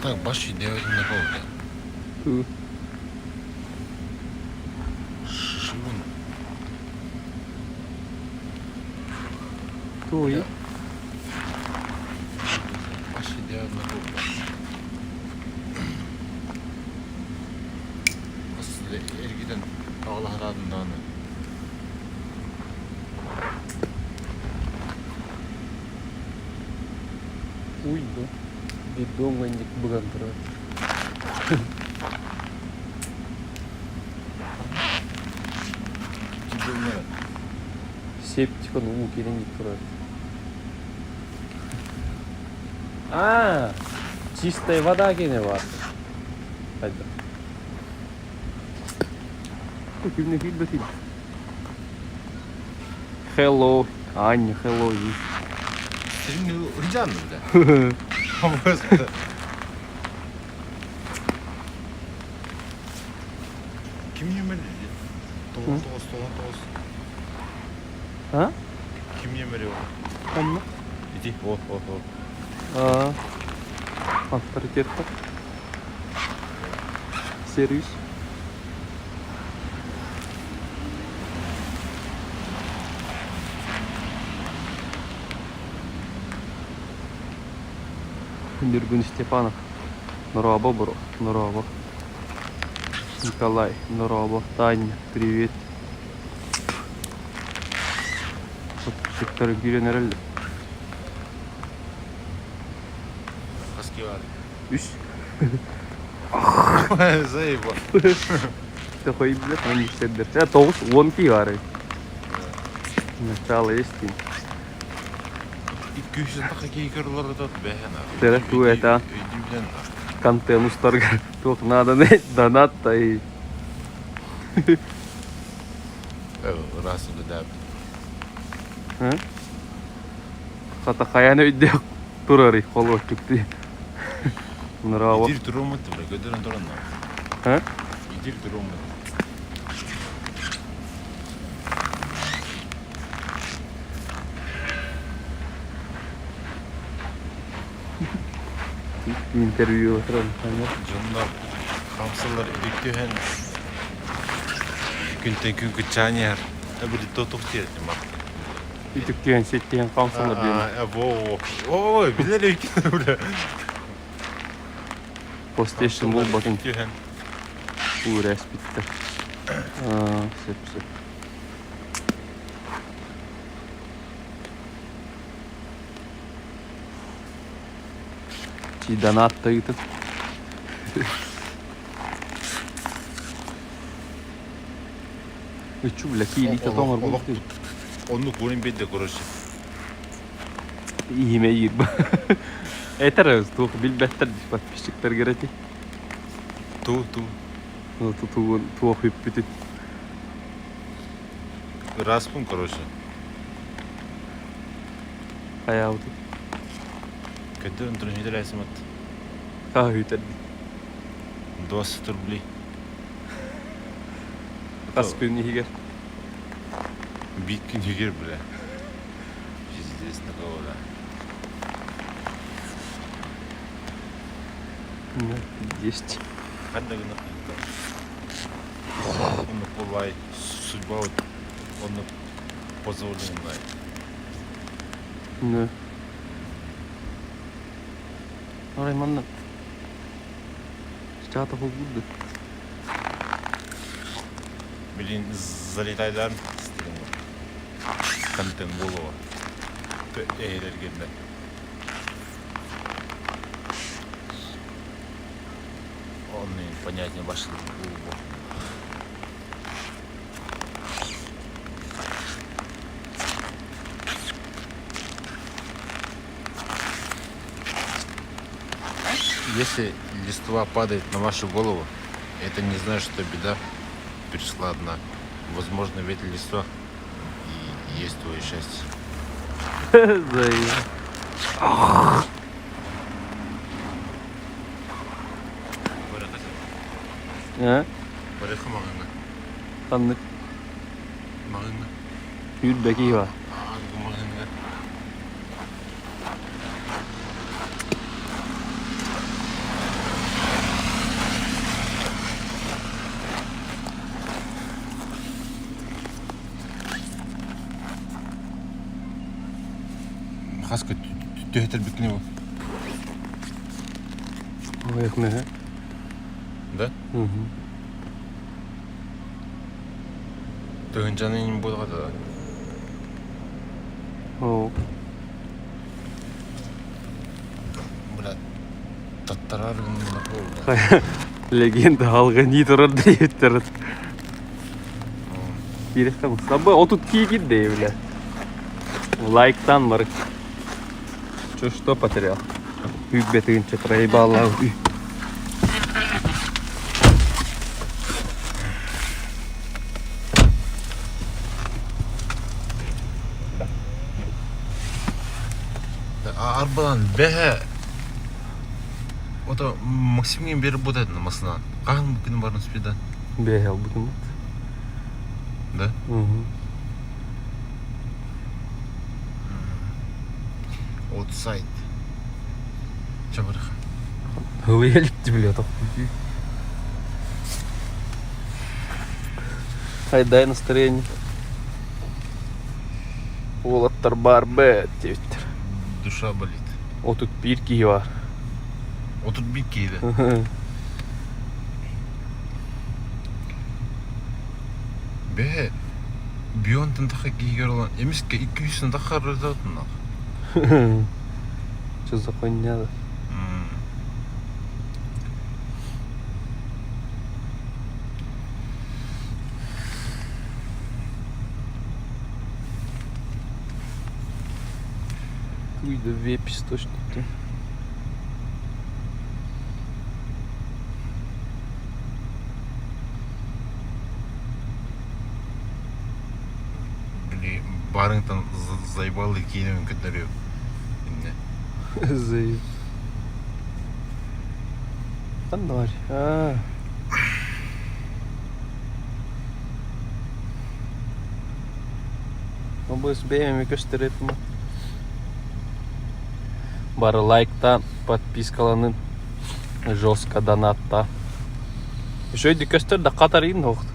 Так başı devletinde oldu. Şişimin. Tuğ. Başı devletinde oldu. Aslında ergiden Allah radından. Uydu. Bir dongancık bugan turadi. Gidiyorlar. Септикон у керемет турadi. А, чистая вода кеневатыр. Қайда? Кімне фильм фильм. Hello, Аня, hello. Senin hıcan mı bir de? Ama böyle. Kim yemeli? Toz. Ha? Kim yemeli o? Tamam. İdi. Oh. Aa, авторитетті. Сервис. Миргун Степанов. Нураба, бро. Нураба. Николай. Нураба. Таня. Привет. Подписчиктер гүрен herhalde. Kaski var. Üç. Zayıf var. Ты koyup bilet onu yükseldir. Ya 9-12 var. Mesela estin. 200 dakika keykarları da behena. Tere tu eta. Контент устарга. Тух надо не донат та и. Расында да. Хата хаяны өйдө турары коло түктү. Нураба. İdir durumu da göderen duranlar. Ha? İdir durumu. Интервью отырам. Canlar kamsalar ediktiğen күнтен çanyar. Bir totuk diyelim bak. Түктүгөн сеттеген камсылар дейм. Ой, билер экен бля. Постешин бул батын. Күнтен. Урас битти. Сеп. Чи донат тыйтып. Üçü bile kiylikte tomar bu. Onu görün bir de kuruşu. İyime yiyip. Eter öz tuğ bilbetler подписчиктер керети. Tu. Tuğ hüp bütün. Распун kuruşu. Hayatı. Когда он трудно делается мат. Kahüter. 20 рублей. Kas günü higer. Bir gün yürür bile. Пиздец такого да. Есть. Hadi gün. Onu kolay судьба вот onu позволила. Ne? Oraya manna. Çağata buldu. Блин, залетайдан контент болуы. Эйлергенде. Onun понятие başladı. Если листва падает на вашу голову, это не значит, что беда пришла одна. Возможно, в этой листва и есть твое счастье. Зайя. Бареха мағыңа. Tanıdık. Мағыңа. Yüzdeki var. Мағыңа. Хаска түйетер бікіне бұл. Ояк не? Да? Төгін жаны нем болға да. О. Брат, таттарар күнінде болды. Легенда алған не тұрар дейіптер. Керек қамыз. Сабы отут кейгін дей, бля. Лайктан бар. Чё, что потерял? Бетынче проебала. Арбадан бәхе ота Максимген беріп бұдайды намасынан. Қағын бүкінің барын спида? Бәхе ал бүгін. Да? Outside. Чабырха. Выелікті біле тоқ. Айдай настроение. Олаттар бар бәт дейіптер. Душа болит. О тут пирки бар. O тут bir keydi. Be Beyond'ın daha giyiyor olan emiske 200'ün daha rızatın. Что за хуйня? Ой, да вепись точно. Блин, барыңтан заебалы киінуін көтереу. Заеб. Фонарь. Ну, бұл беймеме көштеретін. Бары лайкта, подпискаланын, жестко донатта. Еще иди көштерді қатар енді оқты.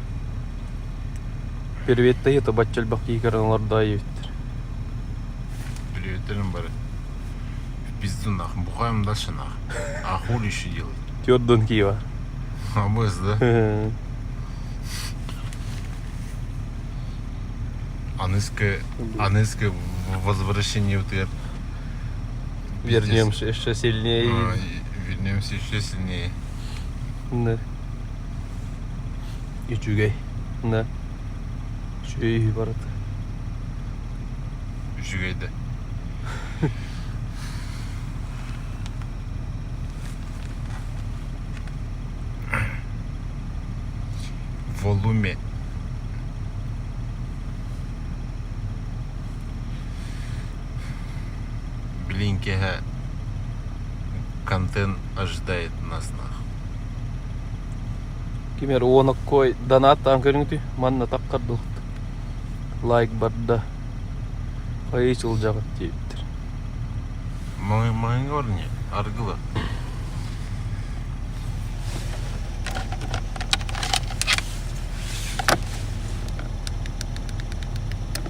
Перветті еті баччал бақи кераналарда еветтер. Переветтерім бары. В пизду нахуй, бухаем дальше нахуй. А хули еще делать? Тёрдон Киева. Обыз, да? Аныске возвращение в ТР. Вернемся еще сильнее. Вернемся еще сильнее. Да. И чугай. Да. Чугай, брат. Чугай, да. Волуме. Блинкега контент ожидает нас нахуй. Кимер онок кой донат анкеринг манна таккарду. Лайк барда. Хайчыл жагат дейптер. Маңын орне аргылы.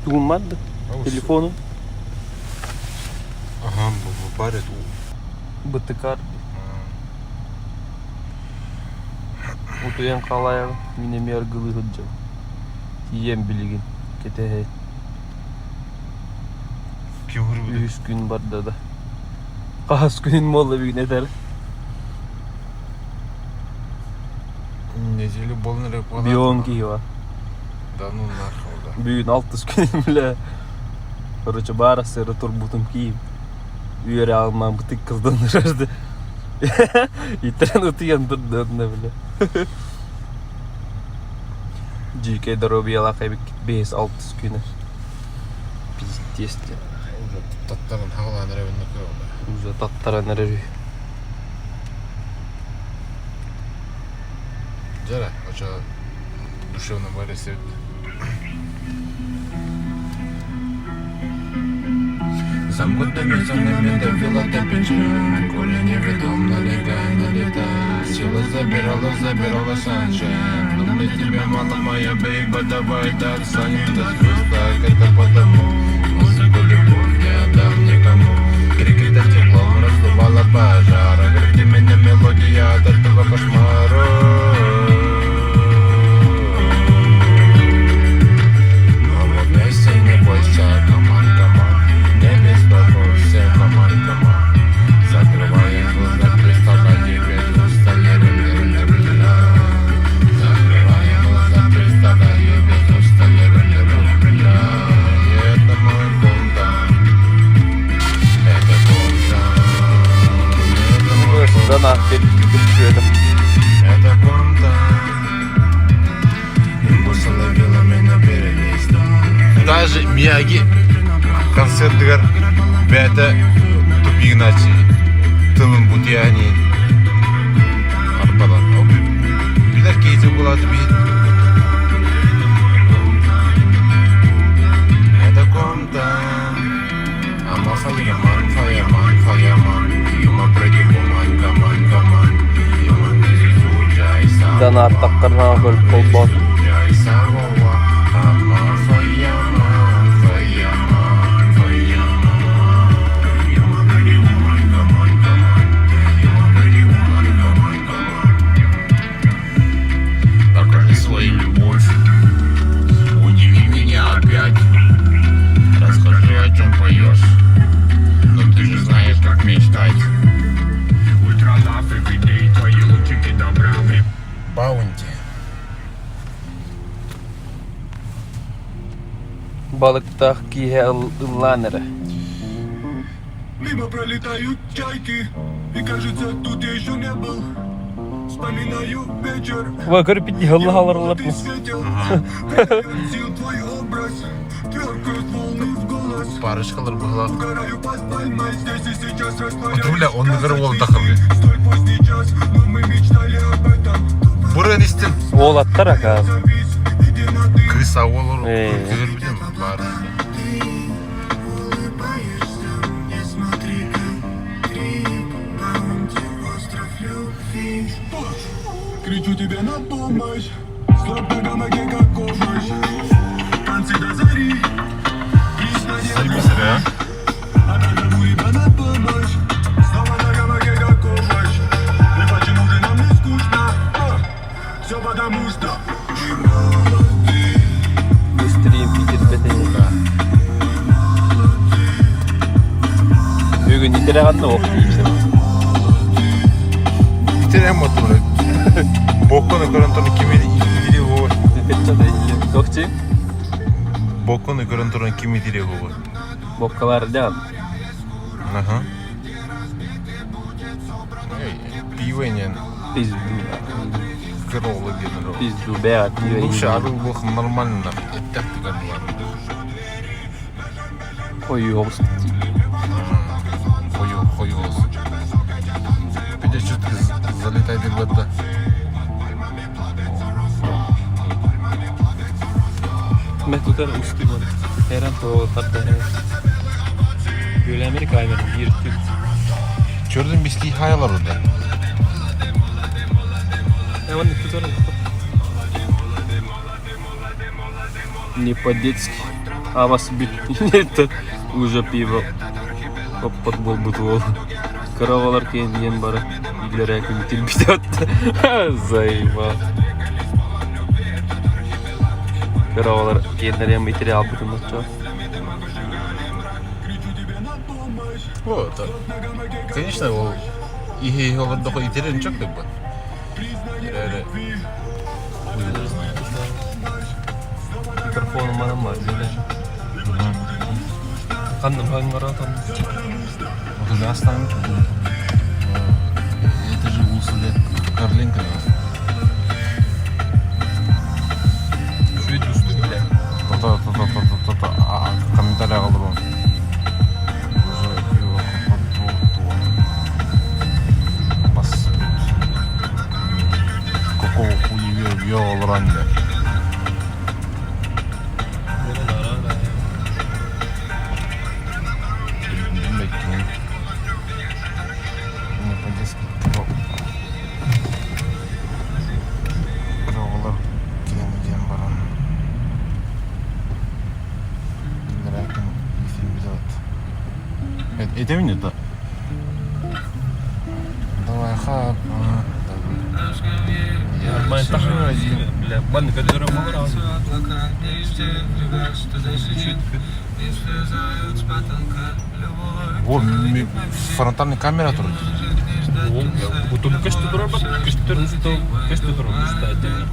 Тумадды. Телефону. Ага, барит. БТК. Вот уян қалайығы менеме аргылы ғыджал. Тием білеген. Кете Кем хұрбыды? 3 күн барда да. Қағыз күнін молда бігін етәрі. Неделю болын рекламада. Бион Киева. Да ну нахуй, да. Бүйін 6 күнін біле. Короче, бара сыры тұр бұтым Киев. Үйері алман бұтық қылдан үрерді. Итрен ұтыян тұрды өтіне біле. Жүйке дороби алақай бік 5-6 күні. Пиздесте. Уже таттарын хағылан рәвінді көйді. Уже таттаран әрі. Жара, оча душевно баре сет. Замкнутыми зонами давила до печи, коли неведомно легально лета. Сила забирала sunshine. Думаю, тебе мало, моя бейба, давай так станем до звезд, так это потому. Музыку любовь не отдам никому. пожара. Грати меня мелодия от этого кошмара. Но мы вместе, не бойся, команд, не беспокойся, команд. Закрывай глаза, представляй без устали, закрывай глаза, представляй без устали, это мой бунтан, это бунтан, Да нахуй, это. это бунтан. Импульс ловила меня перенести. Даже Мияги концерттер бәті тупигначи тылын бутияни арпадан билер кейте болады бейт. Это комтан ама фаяман юма преди коман юман зузуджайса Дана аттаққарна гөл полбон. зузуджайса вова ама фаяман юма преди коман покажи свою любовь, удиви меня опять. Расскажи, о чем поешь, но ты же знаешь, как мечтать. Ультранаф, everyday, твои лучики добра. Баунти. Balıkta kihe ылланере. Мимо пролетают чайки, и кажется, тут я еще не был. Вспоминаю вечер, Ва көріп бітті ты ыллағаларлаппын. светил, придает сил твой образ, тверкают волны в голос. Парочкалар была. Угораю под пальмой, здесь и сейчас растворяюсь. Вот, бля, он в наверное, красоте. тахал. Столь поздний час, но мы мечтали об этом. Бурен истин. Ол аттар ака. Завис, иди на ты. Кыса олар. Көрбедім, Бар. Улыбаешься, не смотри, крип, баунти, остров любви. Кричу тебе на помощь, слаб на гамаке, как помощь. Танцы до зари, Записали, а? а надо тебя на помощь. Снова на гамаке, как помощь. И почему же нам не скучно? Все потому что мы молоды. Быстрее Питер бетене. Бүгін итері қанды оқиды. Итерем отыр. Боконы көрінтірін кемеді идере ғой. Тоқчы? Боконы көрінтірін кемеді идере ғой. Боккалар дян. Ага. Пивенен. Пизду. Кровлы генерал. Пизду бәғат. Лучше ару бог нормально. Это ты как Ой, обысты. Хой olsun. Bir de чутка залетает в это. Мен тұтар ұсты бұл. Әрен тоғылтарды. Böyle Amerika aymanı yürüttük. Gördün bisküvi hayalar orada. Hemen tutarım. Не по-детски. А вас это уже пиво. Подбол бутылол. Коровалар кейінген бары. Үйлер әкім телбейді атты. Заебал. Коровалар кейіндер ем итері алып бүтін отча. Вот. Конечно, ол ihe оларды қой итерен çok da bu. Yani Микрофоным манам бар. Қандым қаңғар атам. вот уже оставим. Это же услуга Карленко. Шөйт үсті біле. Комментарий қалдыр оны. Какого хуя вел ранее? Не по-детски. Кровалар киемеген баран. Лерәкен фильм делать. Это именно да. хап. Нормально тахать. Бля, баны кадыры мора. О, фронтальный камера турат. Бутун кашты турар бат. Кашты русто, кашты турар русто отдельно.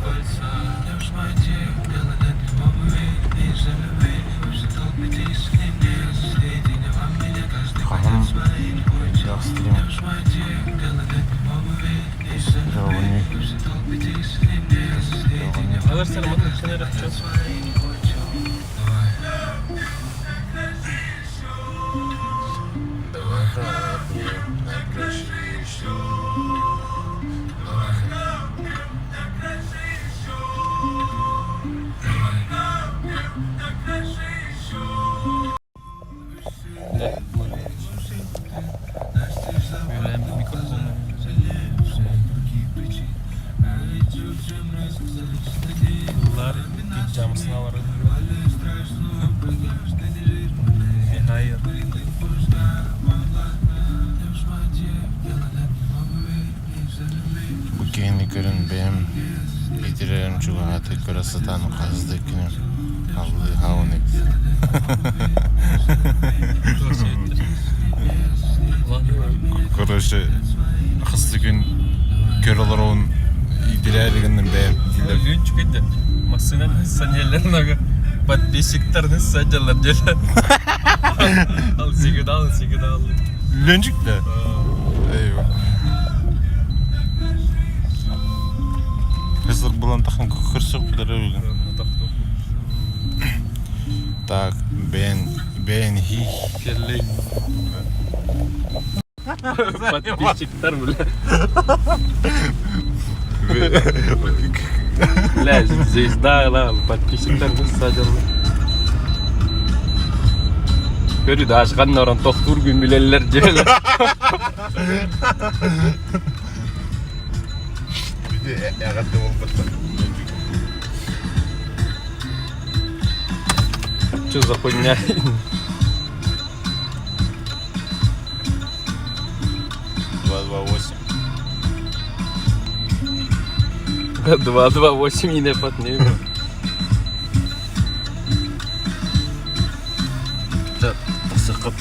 Хахам. Яхстрим. Ровни. Алар сарман сене рахчо. Bunlar camısını alırız. Hayır. Bu keyni görün benim itirerim çünkü hatı körasıdan kazdı günüm. Allı havnik. Короче, хысты күн көрөлөр он идилеригинден бэм. Gün çıkınca masının saniyellerine подписчиктердин саджалар жела. Ал сигид ал. Ленчик да. Eyvah. Hızır bulan takın kırsık bilir öyle. Так, ben hi. Келлей. Подписчиктер бля. Бля, звезда ла, подписчиктер саджалар. Көрү да ашкан орон токтур күн билелер жела. Bir de yağatı olmasa. Что за хуйня? 228 yine patlayıyor. Sıkıp.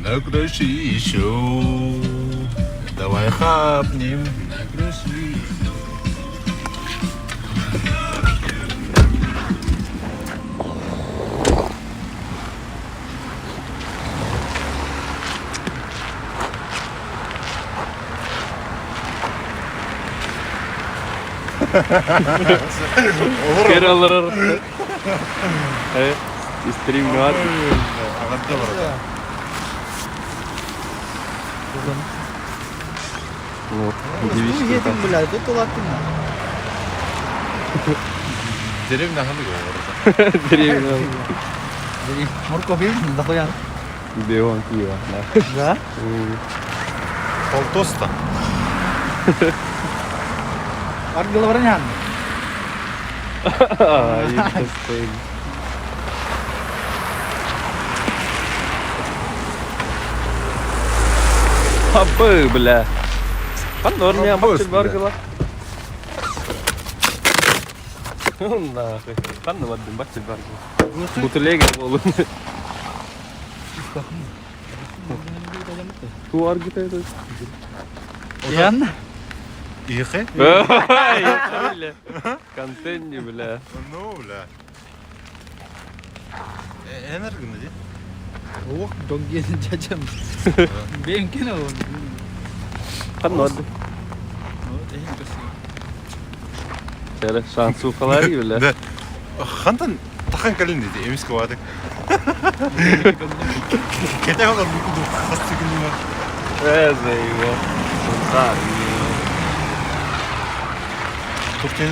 На крыше еще. Давай хапнем. На крыше. Geri alır. Evet. İstediğim ne var? Ağatta var orada. Вот. Удивительно. Едем, блядь, тут латына. Деревня ханды говорит. Деревня. Морковь есть? Дохуя. Беон пиво. Да? Полтоста. Аргила вранян. Это стоит. Абы, бля. Пандор меня бачит баргала. Нахуй. Панду ваддым бачит баргала. Бутылеге болу. Ту аргита это. Ян? Ихе? Бля. Контент, бля. Ну, бля. Энерги не? Ох, донги чачам. Бем кино. Пандор. Şöyle şansı ufalar gibi bile. Да. Хантан тахан калин dedi. Эмиске бардык. Кете қалар бүкіл хасты күні бар. Эзейво. Султан. Тоқтен.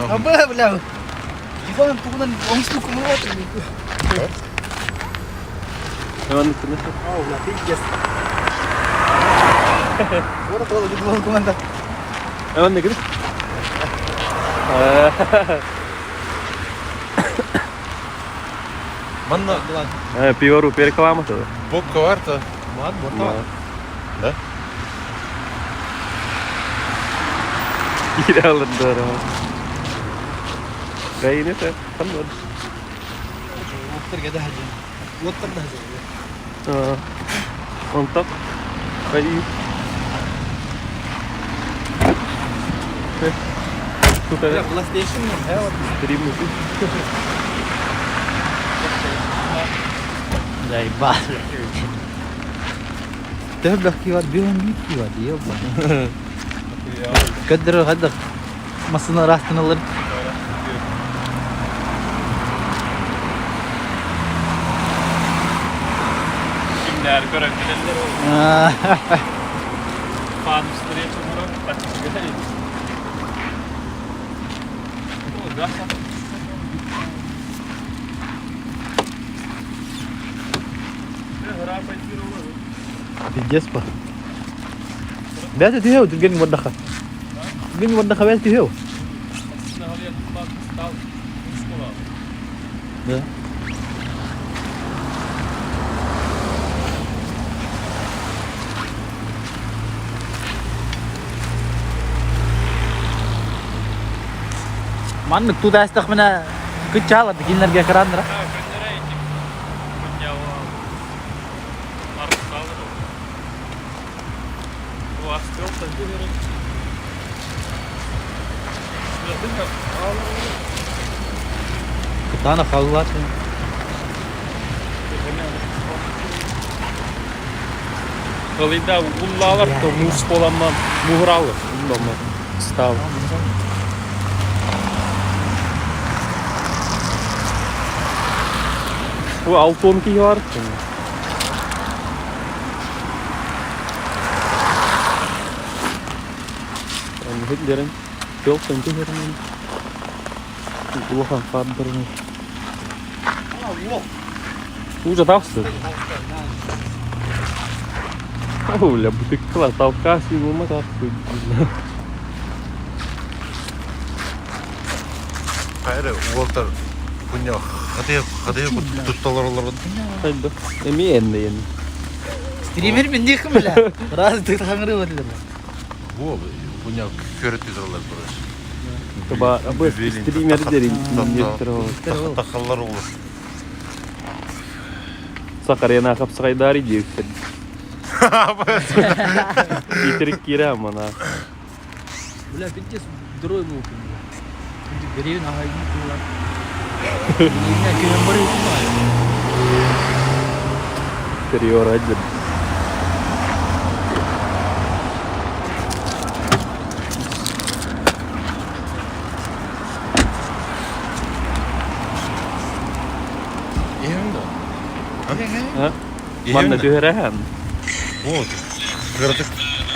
Абы, бля. Телефон пугунан оңсыз кумылып отыр. Hemen kınısı. Ау, бля, пиздец. Вот это телефон команда. Hemen ne kınıs? Манна Пивору перекаламаса. бобка бар та. Вот, вот. Geri alırlar ama. Kayını sen tanımadın. Otur gede hacı. Otur da hacı. Mantap. Kayı. Тут Ya PlayStation mı? He var. stream itu. Jai bas. Dah belaki var bir on bir var diyor bana. Kadir hadi masını rastını alır. Kimler görebilirler o. Fanusları yapımlar açık göstereyim. O gaz Pijas pa. Biasa dia tu geng wadah. Geng wadah biasa dia. Ya. Mana tu dah stak mana kecil ada ginar keran dah. Ketana khalat. Kalıyda bunlar da mus olanlar muhralı. Bunlar stav. Bu 6-12 var. Yani heplerin yok sanki herin. Ulan fadırın. Уже дався. Оля, бутыкла, толкась ему мотаться. Hayır, Walter punya hadiah tuttalar olarak. Haydi. Emin yani. Streamer mi dik mi la? Raz dik hangri var dedi. Bu punya köret olarak burası. Coba apa streamer derin. Takallar olur. Sakarya nakap Sakaydari diye işte. Bitirik kira mana. Bula pinjas droy mu. Geri na hay ni pula. Ini ke nomor itu mah. Interior aja. İyi mi de? Ha? Mana diheran. Вот. Kırdık.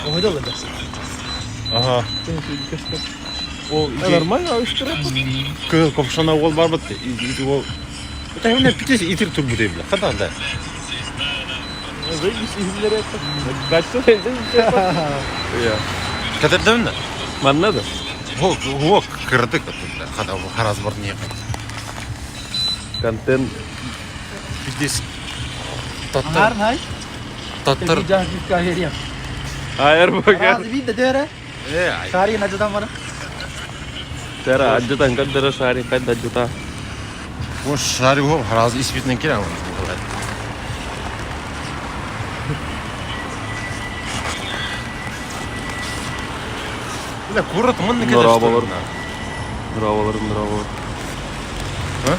Oh itu lah. Aha. O Normal ya üstüne. Kopşana ol var mı? O. Bu da ne pites itir tur bu değil. Kadar da. Kaçtı elde. Ya. Kadar da mı? Mana da? O kırdık. Kadar bu haraz var niye? Konten Pites. Angar hay. Tatlar. Jadi jangan kita akhirnya. ayar bakar. Raz bida dera. Ay. Sari na jada mana? Tera ajutan kan tera sari kan ajuta. Bu şari bu haraz isbitnen kira mı? Bile kurat mı ne kadar? Bravolar. Bravolar. Ha?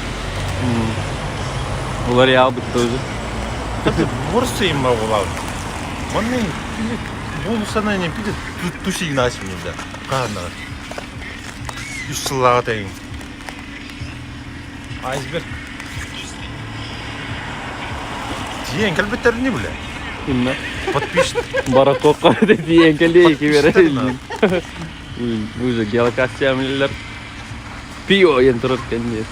Ular ya bitti özü. Bursayım ben oğlan. Bana bu sana ne pide tuşu inaçmıyor da. Kana. 3 yıllığa değin. Iceberg. Diyen kalbetter ne bile? Kimne? Подпишет. Barakokka dedi engeli iki verelim. Bu gel kaçamiller. Pio yang teruskan dia.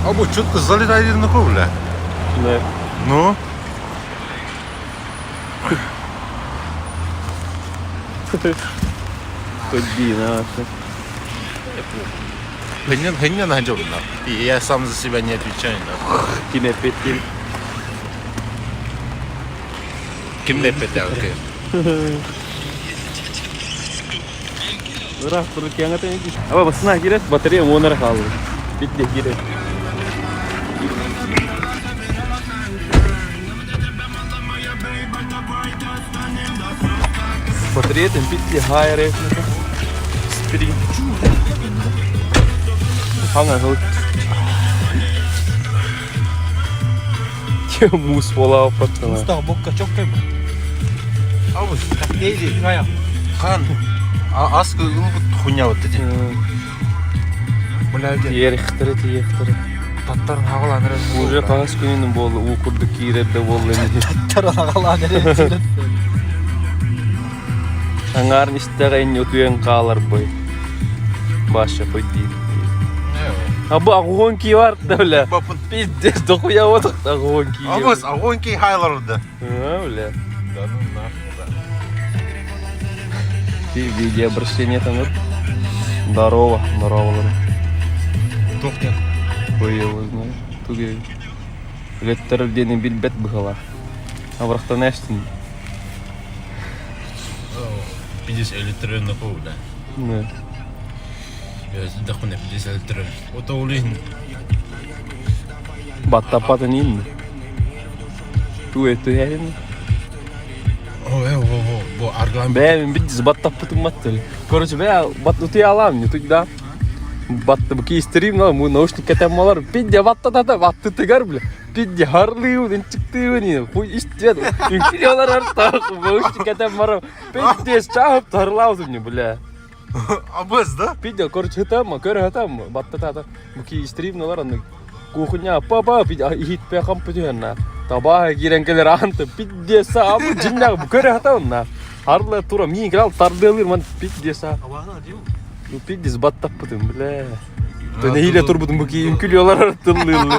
А bu четко залетает на кровле. Ne? Ну? Ходи на. Хрен найдем, да. И я сам за себя не отвечаю, да. Кинепетил. Kim lepet ya oke. Bırak duruk yang katanya gitu. Apa basına girer batarya monara kaldı. Bitti girer. Batarya bitti hayır etmedi. Spring. Hangi hal? Mus bola patladı. Mustafa bokka çok kötü. Абыз Neydi? Kaya. қан асқы ұлбыт хуйня вот эти. Бля, Тиехтері. таттарын ағыланыр. Уже қағас күнінің болды, ұқырды кейрерді болды. Tarana kalan nereye çıktı? Аңарын істеген өтуен қалар бой. Баша қой дейді. Абы ағуын кей бар да бля. Бапын. Пиздец, дохуя отық ағуын кей. Абыз ағуын кей хайларды. Бля. Да ну нахуй да. Ты видео обращение там вот. Здорово. Тоқтен. Ой, его знаю. Туге. Леттерден билбет быхала. Абрахтан эштин. 50 элитрен нахуй да. Да. Я дохуя 50 элитрен. Ото улин. Баттапатын инди. Туэ херин. О, арглан. Бәймен бидіз баттаппытын баттыл. Короче, бәй бат ұты алам не туда. Батты бұки истерим, му наушник кетем алар. Бидде баттатата, батты тігар біле. Бидде харлыйу, ден чыктыйу не. Хуй иштет. Үнкілі олар артақ, наушник кетем барам. Бидде чағып тарлаузым не, бля. Абыз да? Бидде, короче, хытам, көрі хытам. Баттатата. Бұки истерим, олар аны. Кухня, папа, бидде ихитпе қампытыйын. Табаға керенкелер анты. Бидде са, абы жиннағы көрі хытам. Харлы тура, мен крал тардылыр, ман бидде са. Пиздец баттаппытым, бля. Тәне хиле турбудым бұки үмкілиолар артылылы.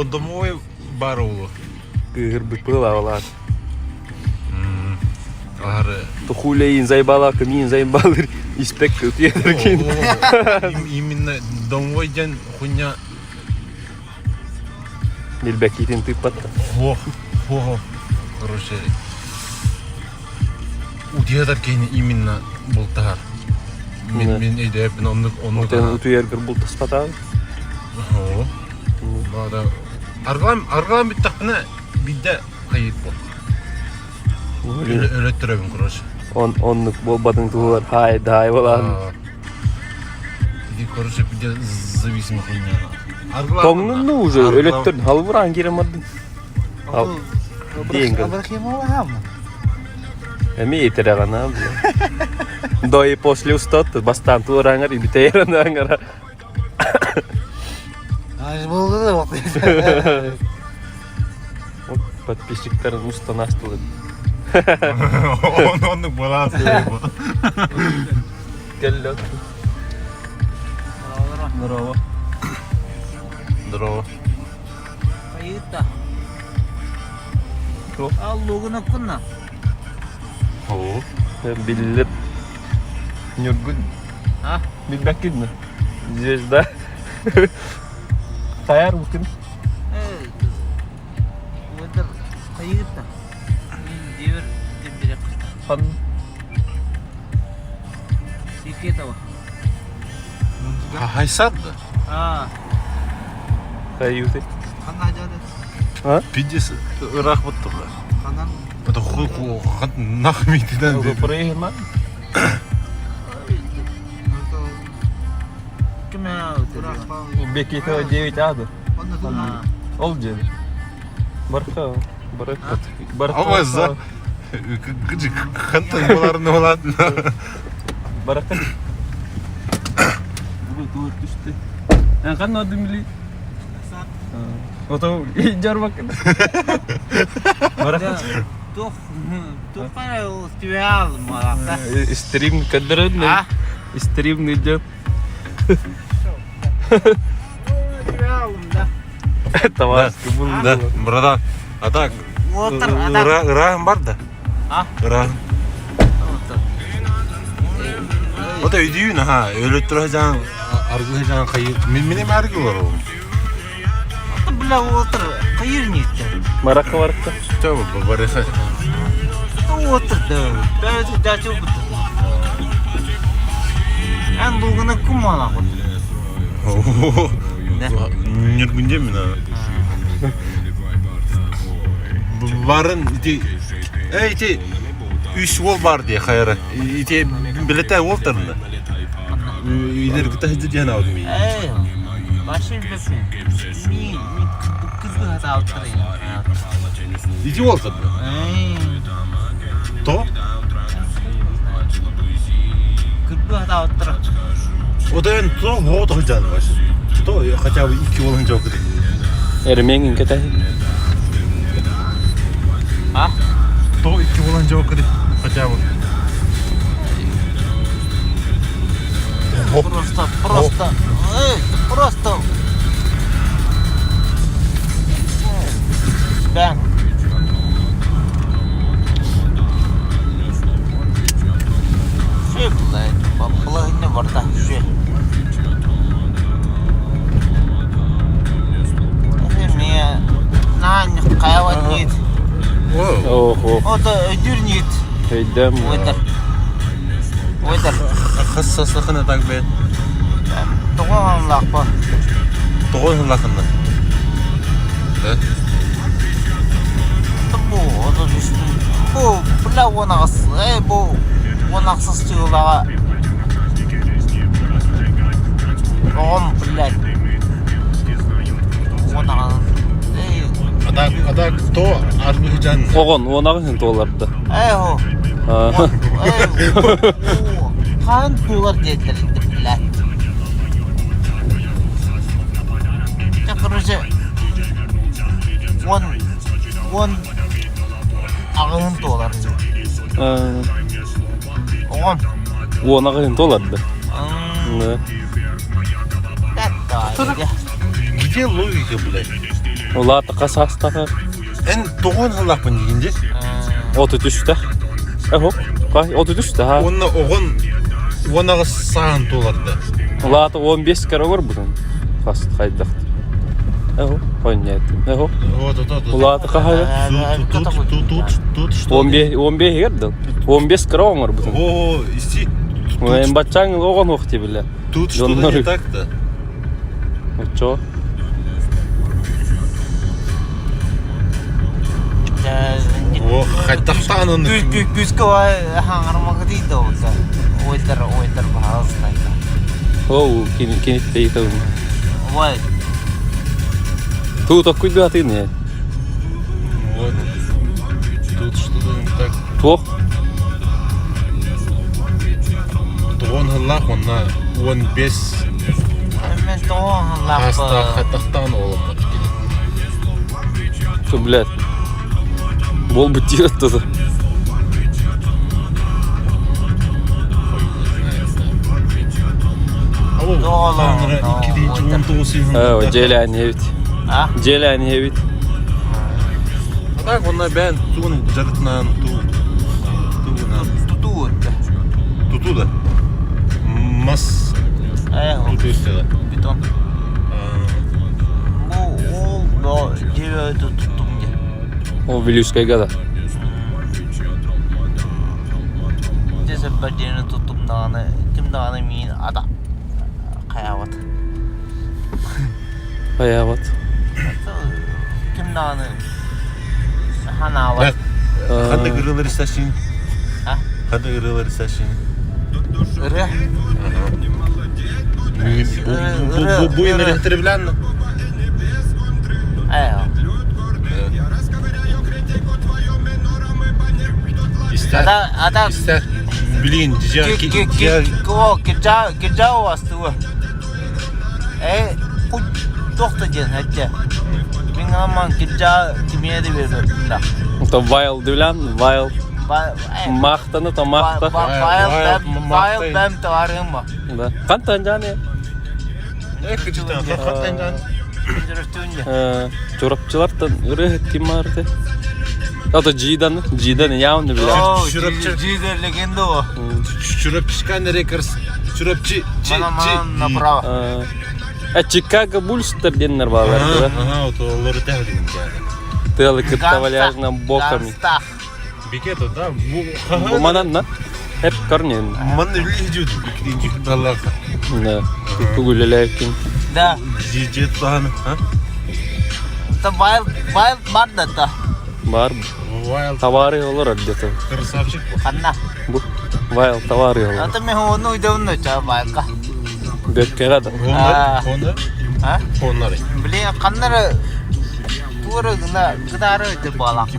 Домой бар олы. Кырбык была олар. Ары. Тухулейін зайбалақы, мен зайбалыр. Испек көтедір кейін. Именно домой ден хуйня. Нелбәк етін түйіп батты. Хо. Короче. Удиядар кейін именно болтар. Мен eyde hep onu Тәне ұты ергір бұл таспатағы. О. Бада. Арган бит тахна бидде кайыт бол. Өлөттөрөбүн короче. Онлық бол бадың туғылар. Хай болан. Иди короче бидде зависимо хуйня. Тоңныңды уже өлөттөрін халы бұран керемадың. Дейін кіл. Абрахим Аллахам. Әме етері ғана, бля. Дойы после устатты, бастан туыраңар, и бітейрін аңара. Аж болды да вақыт. Подписчиктарын устан астылы. Онлық боласы. Келлі. Здорово. Здорово. Кайытта. Кто? Ал логына күнна. О. Билет. Нюргун. А? Билбәккидні. Звезда. Қаяр бұкын. Өдір кайытта. Мен девір деп берек. Қан. Секетова. Хайсадды. Қайыты. Қандай жады? Биддес ырақ бұттығы. Қанан? Это нахмитиден Оғы проехен ма? Кім өтір? Бекетова 9 ады. Ол жеді. Барқа. Абыз да? Қантын боларын олатын. Барқа. Бұл түсті. Қанын адым білей? Отау жар бақын. Барқа. Тух қара ол тебе алдым алақта. Стрим кадырын. Стрим идет. Тебе алдым да. Таварский бұл. Да, брадан. А так, Отыр адам. ырағым бар да? А? Ырағым. Отыр. Ота үйдейін, өліп тұра жаң, арғы жаң қайыр. Менем әргі бар ол. Бля отыр. Қайыр не етті? Maraka varık da. Tabii bu barısa. Oturdu. Ben de çok oturdu. En doğuna kumana koydu. Ne? Nürgünce mi lan? Barın iti iti 3 wol bar diye hayra. İti bilete wol tarında. İleri gita hiç diyen aldım. Başım bakayım. Mi kızı hata oturayım. 2 wol tarında. To? Kızı hata oturayım. O da en to wol da canı var. To хотя бы 2 olunca okudu. Ermengin kete. Ha? To 2 olunca okudu. Хотя бы. Просто. Ben. Şey bulayım, ne var da şey. Niye? Nani kayavat niyet. Oh oh. O da ödül niyet. Heydem. Oydur. Hassaslıkını tak ben. Doğan lakpa. Doğru lakında. Bu o da düştü. Bu bula onaqsız. Bu onaqsız çıgılağa. Oğum bula. Onaqsız. Adak to armı can. Oğon, onağın dolardı. Ho. Kan dolar dediler indi bula. Çakırıcı. On ağın dolar. Oğum. Onağın dolardı. Ne? Где логика, блядь? Ola da kasasta. En doğun halak mı deyince? Otu düştü. Eho. Kay otu düştü ha. Onunla onağı sağın dolardı. Ola da 15 kere var bunun. Kast kaydak. Eho. Oynaydı. Eho. Ola da kahaya. Tut. 15 geldi. 15 kere var bunun. Oo, isti. En batçan oğon vakti bile. Тут что-то не так-то. Ço. О, хайтахтан он. Күзгі хаңырмағы дейді ол да. Ойдар бағалыстайды. Оу, кенет дейті. Ой, Тут акуй да ты не. Вот. Тут что-то не так. Тох. Doğun halak on без мен тоғын хаста лақпы. хайтахтан олымады. Что, блядь. Бол бы тирет-то. О, Tanrı 2-19 yılında. Celani evet. А? Celani evet. Так, onlar ben tuğun jarıtnan tuğunan Тұту өтті. tutu da. Mas tutu istedi. Бетон. Ол жебеуді тұттым де. O Вилюшкай гада. Десе бірдені тұттым дағаны, кім дағаны мен ада. Қаяват. Hayat. Кім дағаны хана алат. Hadi gırıları saçın. Ha? Hadi gırıları saçın. Ірі. Bu yine rehteri bilen mi? İster. Ада İster. Bilin. Кеджау астуы. Құт тоқты ден әтте. Мен аман кемеді берді. То Вайл дюлян, Вайл. Мақтаны то мақта. Байыл бәм тағарым ба. Да. Қантан жаны? Çorapçılardan ürü kimmardı. O da Cidan yavnu bile. Жидер легенда о. Çorapçı nereye kırsın? Çorapçı. Манаман направо. Чикаго Буллстер денler bağlardı. Aha, o da onları tehdim yani. Тылы кытта валяжынан боками. Ганстах. Бекетов, да? Bu mananna hep karnın. Маны видео икринчи даллака. Да. Тугулелерkin. Да. Жиже таны, а? Это wild бар да. Var. Wild Tavarı olur где-то. красавчик. Ханна. Bu wild tavarı olur. Это мы он уйдем на ча байка. Gökke kadar. Honda. А? Honda. Блин, каннары тура гнары деп балак.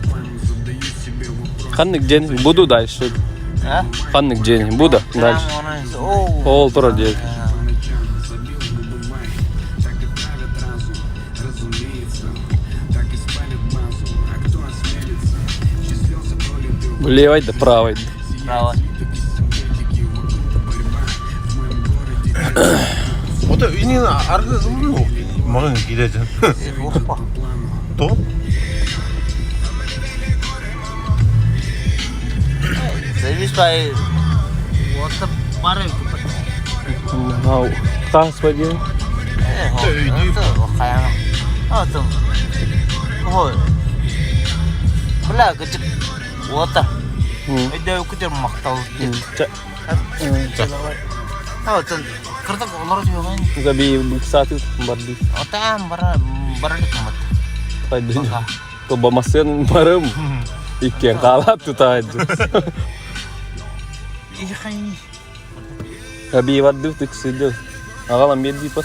Kanlık jen budu da işte. А? Kanlık jen bu da dальше. Ол тұр деді. Левой да правой. Право. Ота инин арга ну маған келеді. Опа. То? Завис бай. Вот бары. Ау. Тас бәден. Қаяна. Атым. Ой. Бля, гычык. Ота. Өйдө көтер мактал. Атым. Кырдык олар жогон. Gabi satu bardi. Отам бара дикмат. Tadi. Kebamasan barem. Ikan kalah tuh tadi. Iya kan. Gabi wadu tuh sejauh. Akalan bedi pas.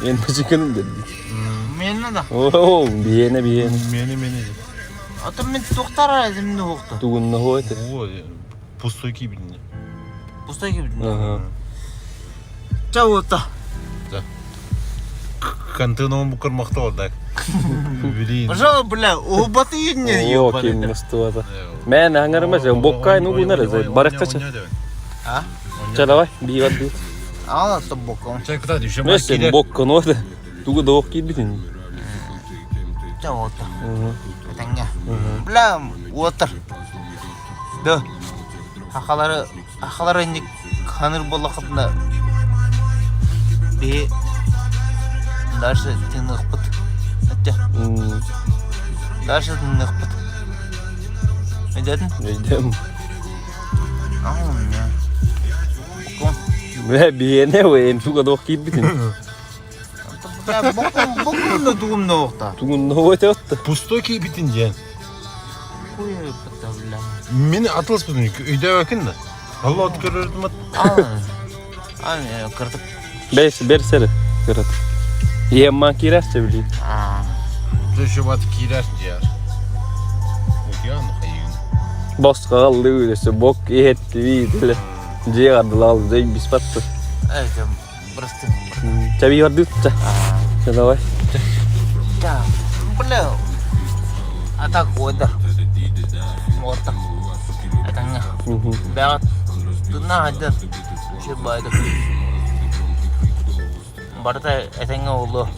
Yang masih kan jadi. Мен да. Oh, biene. Мені. Атым мен тоқтар әзімді оқты. Tugun na ho ete. О, пустой кибин. Пустой кеп. Ага. Ча отта. Кантыном букар мақтау да. Блин. Пожалуй, бля, обаты үйіне О, ебаны. kim mustava. Men hangarma sen bokkay nu gunara zay barakta cha. А? Chala vai bi wadu. Ала то боком. Чай куда еще Men sen bokka no ete. Tugu da okki bitin. Ча отта. Ага. Таңга. Бля, отыр. Да. Ақалары не қаныр болақытына. Бе. Дальше тынық бұт. Әтте. Дальше тынық бұт. Өйдетін? Öydem. Ағым я. Боком. Me biene we tugu da okki bitin. Бля, боком да дуғымда оқта. Tugun no ete otta. Пустой кибитин ден. Хуй бұтта, бля. Мені атылыс бұдың, үйде өкін да. Алла өткөрірдім ат. Кырдық. Bersere. Kırat. Yemma kirasça bileyim. Şu batı kirer diyor. Uyan hayın. Boska kaldı öyleyse. Bok etti videle. Ciğerdi aldı. Zey bis battı. Evet, burası. Çabi var düt. Şuna vay. Ya, bela. Atak water. Water. Atangnya. Berat. Tuna aja. Şey baydı. Barta atangnya oldu.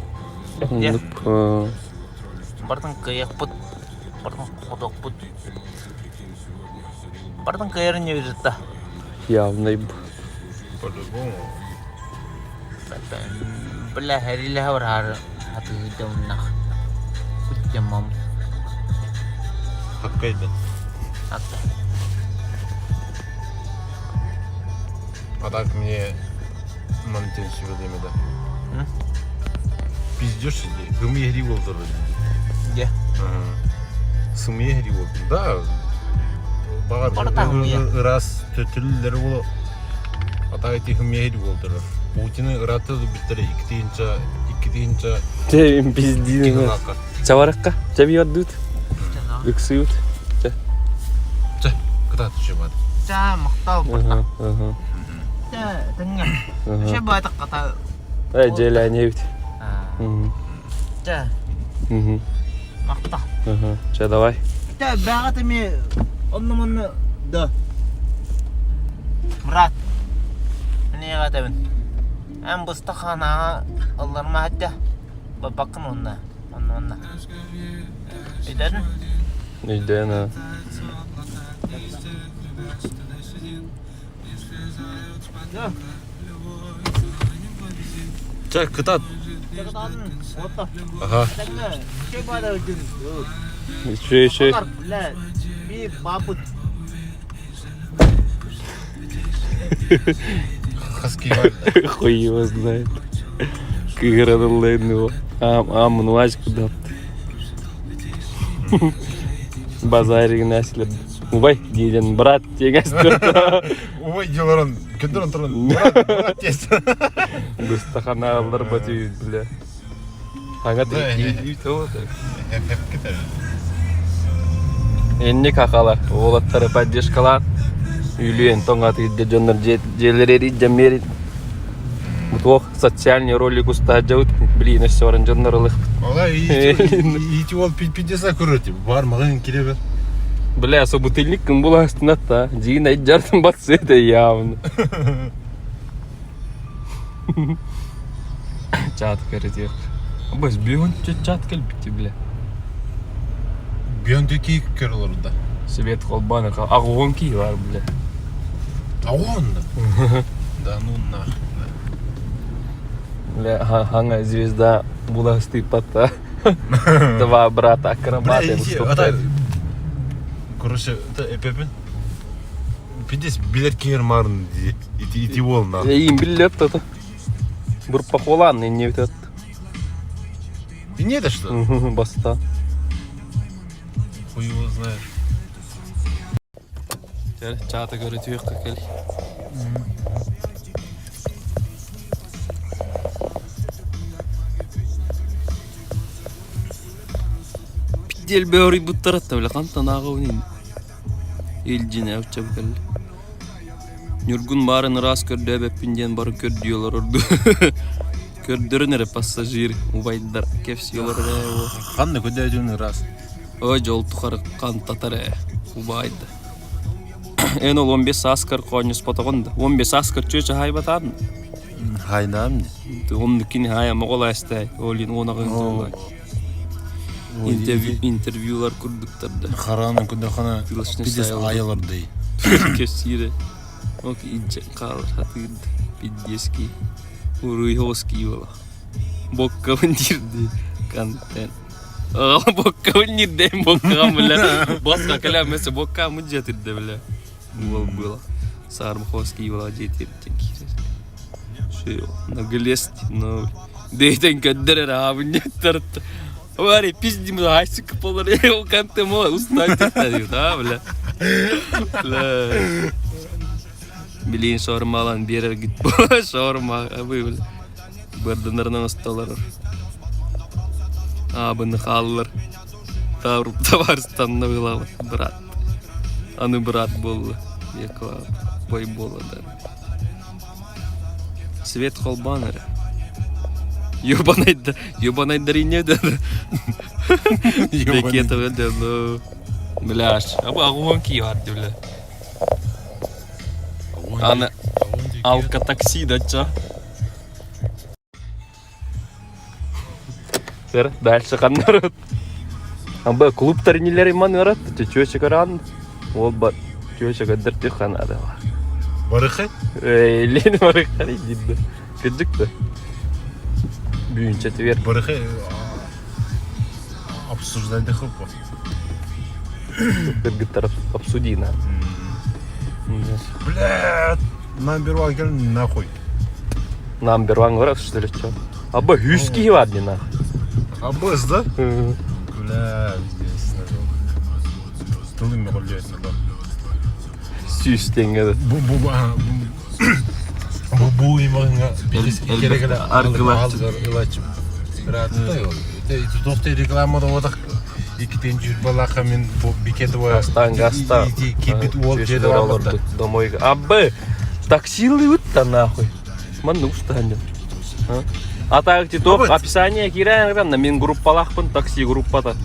Bartın kayak put. Bartın kodok put. Bartın kayarın yürüttü. Ya ne bu? По-любому. Bela harilah var hati hidupnya. Kujamam. Hakkıydı. Hatta. Адаг мне монтен сегодня да. Пиздешь сиди. Гуми гри болдыр. Ya. Сымия гри болдыр. Да. Багар ырас төтүллөр боло. Атак эти гуми гри болдыр. Путин'in ыраты биттер 2-нче Çevim pizdini. Çavarakka. Çabi var düt. Yüksüyüt. Ча, куда ты чебат? Cha maktaw pata. Aha. Cha tanya. Şey batak kata. Ay celani evit. Cha makta. Ça davay. Cha bagat mi onunla da. Murat. Ne kata ben? Em bustakana Allah'ıma hatta. Bakın onunla. Onunla. Edin. Neyden ha? Ча, кыта Ага. Şey. Bir babut. Хаски var. Хуй его знает. Кыградылы его. Мынуачку да. Базарин әсіліп. Убай, дейден брат тегесті. Ой, деларан. Күндірін тұрын. Брат тез. Густахана алдар батүй, бля. Хаңа Да, тек Hep gider. Энне какала, олаттары поддержкалар. Үйлен тоңа тейді жондар желерери жамерит. Мутуох социальный ролик устаджаут. Блин, все орын жондар ылық. Ола ити ол пидеса көрөтү. Бар маған келе бер. Бля, собутыльник кім бұл астына та. Дейін айджардың батсы это явно. Чат көрет ек. Біз бүйін чат кәлбітті, бля. Бүйөнді кейк көрілер да. Свет қолбаны қал. Ағуын кей бар, бля. Ағуын да? Да ну нах. Бля, ханга звезда была стыпата. Два брата акробаты выступают. Короче, эпепен. Пидес билет кер марын ити ол на. Им билет это. Бур похваланный не этот. И не это что? Баста. Хуй его знает. Чата говорит, вверх как эль. Пидель беори буттарат бля, кантан агавнин. Элжине авча бекел. Нюргун барын рас көрдө бепинден бар көрдүлөр орду. Көрдөрүнөр пассажир, убайдар кепсиолор эво. Қанды көдәжүн раз. Ой, жол тухар кан татаре. Убайды. Эн ол 15 аскар конюс потогонда. 15 аскар чөчө хайбатан. Хайнам. Ондукин хая могола эстэй. Олин онагын. Интервьюлар курдуктарда. Харанын күндөхана пидес айылырдай. Кесире. Ок инче калыр хатыд. Пидески. Уруйхоски бола. Бокка вандирди. Контент. Бокка вандирди. Бокка бля. Баска калям месе бокка муджетирде бля. Было. Сармхоски бола жетирден кирес. Шео. Наглести, но... Дейтен көддерер абынеттард. Вари, пиздим айсик полар. О, канте мо, устаньте, да, бля. Бля. Билин шормалан берер гит. Шорма, абы, бля. Бардынарынан осталар. Абыны халлар. Товарстанна была, брат. Аны брат был. Якла бой бола, да. Свет холбанера. Ёбанайдар ине да. Бекета да, ну. Бляш, агуон ки варди, бля. Аны алка такси да ча. Сэр, дальше каннарат. Амба клубтар нилер иман ярат. Чөчө каран. Ол бар. Чөчө гаддырты ханада. Барыхы? Лен барыхы дидди. Кыдыкты. Бүйүнчө твер. Барыхы обсуждать хопа. Кыргыттар обсуди на. Блядь, номер один нахуй. Номер 1 раз что ли что? Аба хюски вадни на. Абыз, да? Бля, здесь тылым гөлөсү да. Сүйстеңе. Бу имаңа билес керек эле аргылачы. илачым. Браттай ол. Токтой рекламада одак икитен жүр балака мен бекети бая. Гаста. Кипит ол жеде алды. Домой. Абы таксилы утта нахуй. Ман устанды. А так титов описание кираен на мен группалахпын такси группата.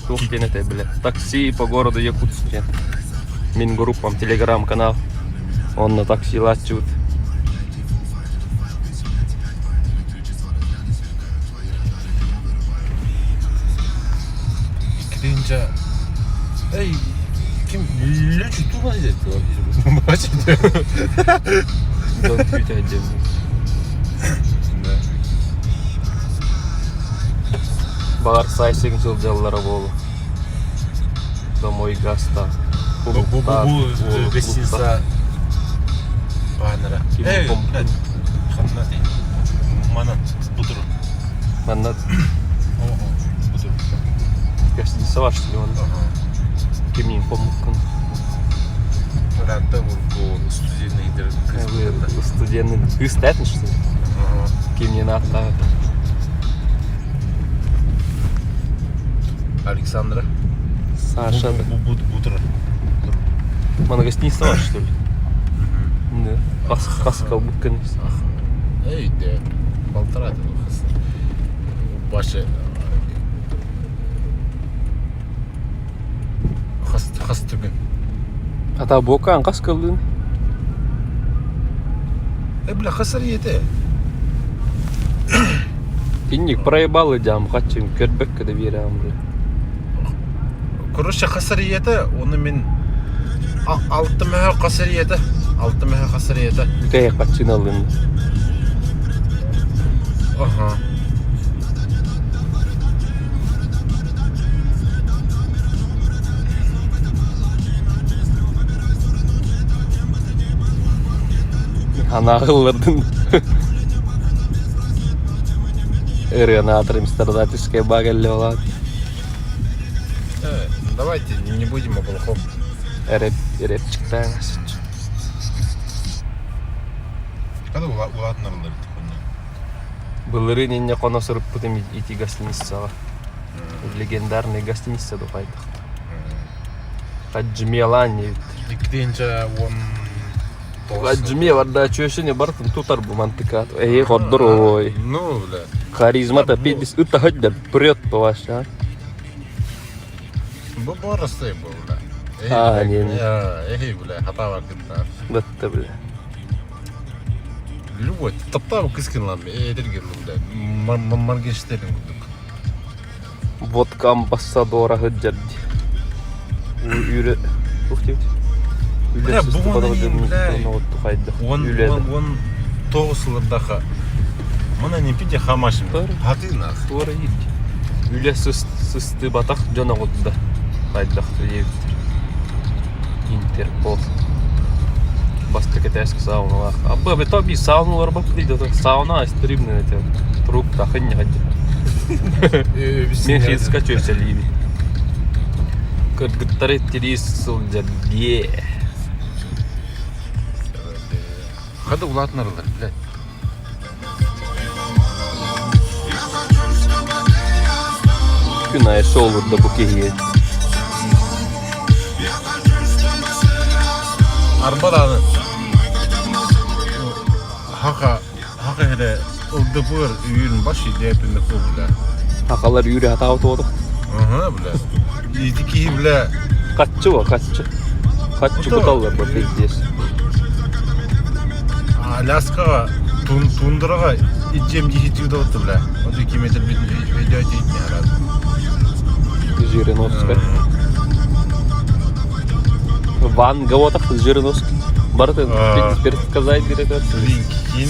Тухтенете, бля. Такси по городу Якутск. Мен группам телеграм-канал. Он на такси лачут. Киринча. Эй, ким лечу туга деді. Бачите? Don't tweet at them. Bağır sayısın жылжалары болу. Домой гаста. Bu гостиница банера. Эй, блядь. Ханна дей. Мана бутур. Маннат Ого, бутур. гостиница var что ли он? Ага. Кемнин помуккун. Рядта bu студийный интернет. Студенtin hüstettin что ли? Ага. Кемнин атта. Александра. Саша. Бутур. Мана гостиница var что ли? Да. Каска буккан. Эй, де. Полтора дел хас. Башы хас түгін. Ата бокан каска кылдын. Бля, хасар ете. Инник проебал идем, хотим көрбөккө да берем. Короче, хасар ете, оны мен алты мәһә хасар ете. Алты мәһә хасар ете. Бүтәй качын алдын. Ага. Ана кылдын. Эргенатор мистердатиская багелле болот. Давайте не будем о плохом. Эреп чыкты. Когда улатнарлар тиконна. Былыры нене коносырып бутем ити гостиницага. Легендарный гостиница деп айттык. Хаджмелани. Икденче он Хаджме варда чөшүнө бартын тутар бу мантыкат. Годдор ой. Ну, бля. Харизмата 50 үтө хөддөр прет баша. Бу боростой бу, бля. Не. Бля, хата бар кытта. Бетте бля. Любой таптап кыскынлам, эдергер, бля. Маргенштерин кудук. Водка амбассадора хөддөрдү. Үйрө. Ухти. Бля, буганы, бля. Он тоғысылырдақа. Мына не пиде хамашым. Тор. Хаты нах. Тура ит. Үле сысты батак жана кутда. Хайдахты ебиттер. Интерпол. Басты китайский сауналар. Абба бето би сауналар бап дейді. Сауна стримный это. Труп тахын не ходи. Мен хизка чөсөлейби. Кыргыттары тирисыл жадие. Хады улатнарлар, блядь. Күн айшы олурда бу кеге. Арбаданы. Хака hele ıldı bur үйün başı depinde bu bile. Акалар үйрө ата отодук. Aha bile. İdiki bile. Катчы ба, катчы. Катчы буталлар бар пиздес. Аляскаға тундыраға итжем жихити да отты бля. Вот 2 метр видео айтайын не арады. Жириновская. Ванга отак Жириновский. Барды пересказать директор.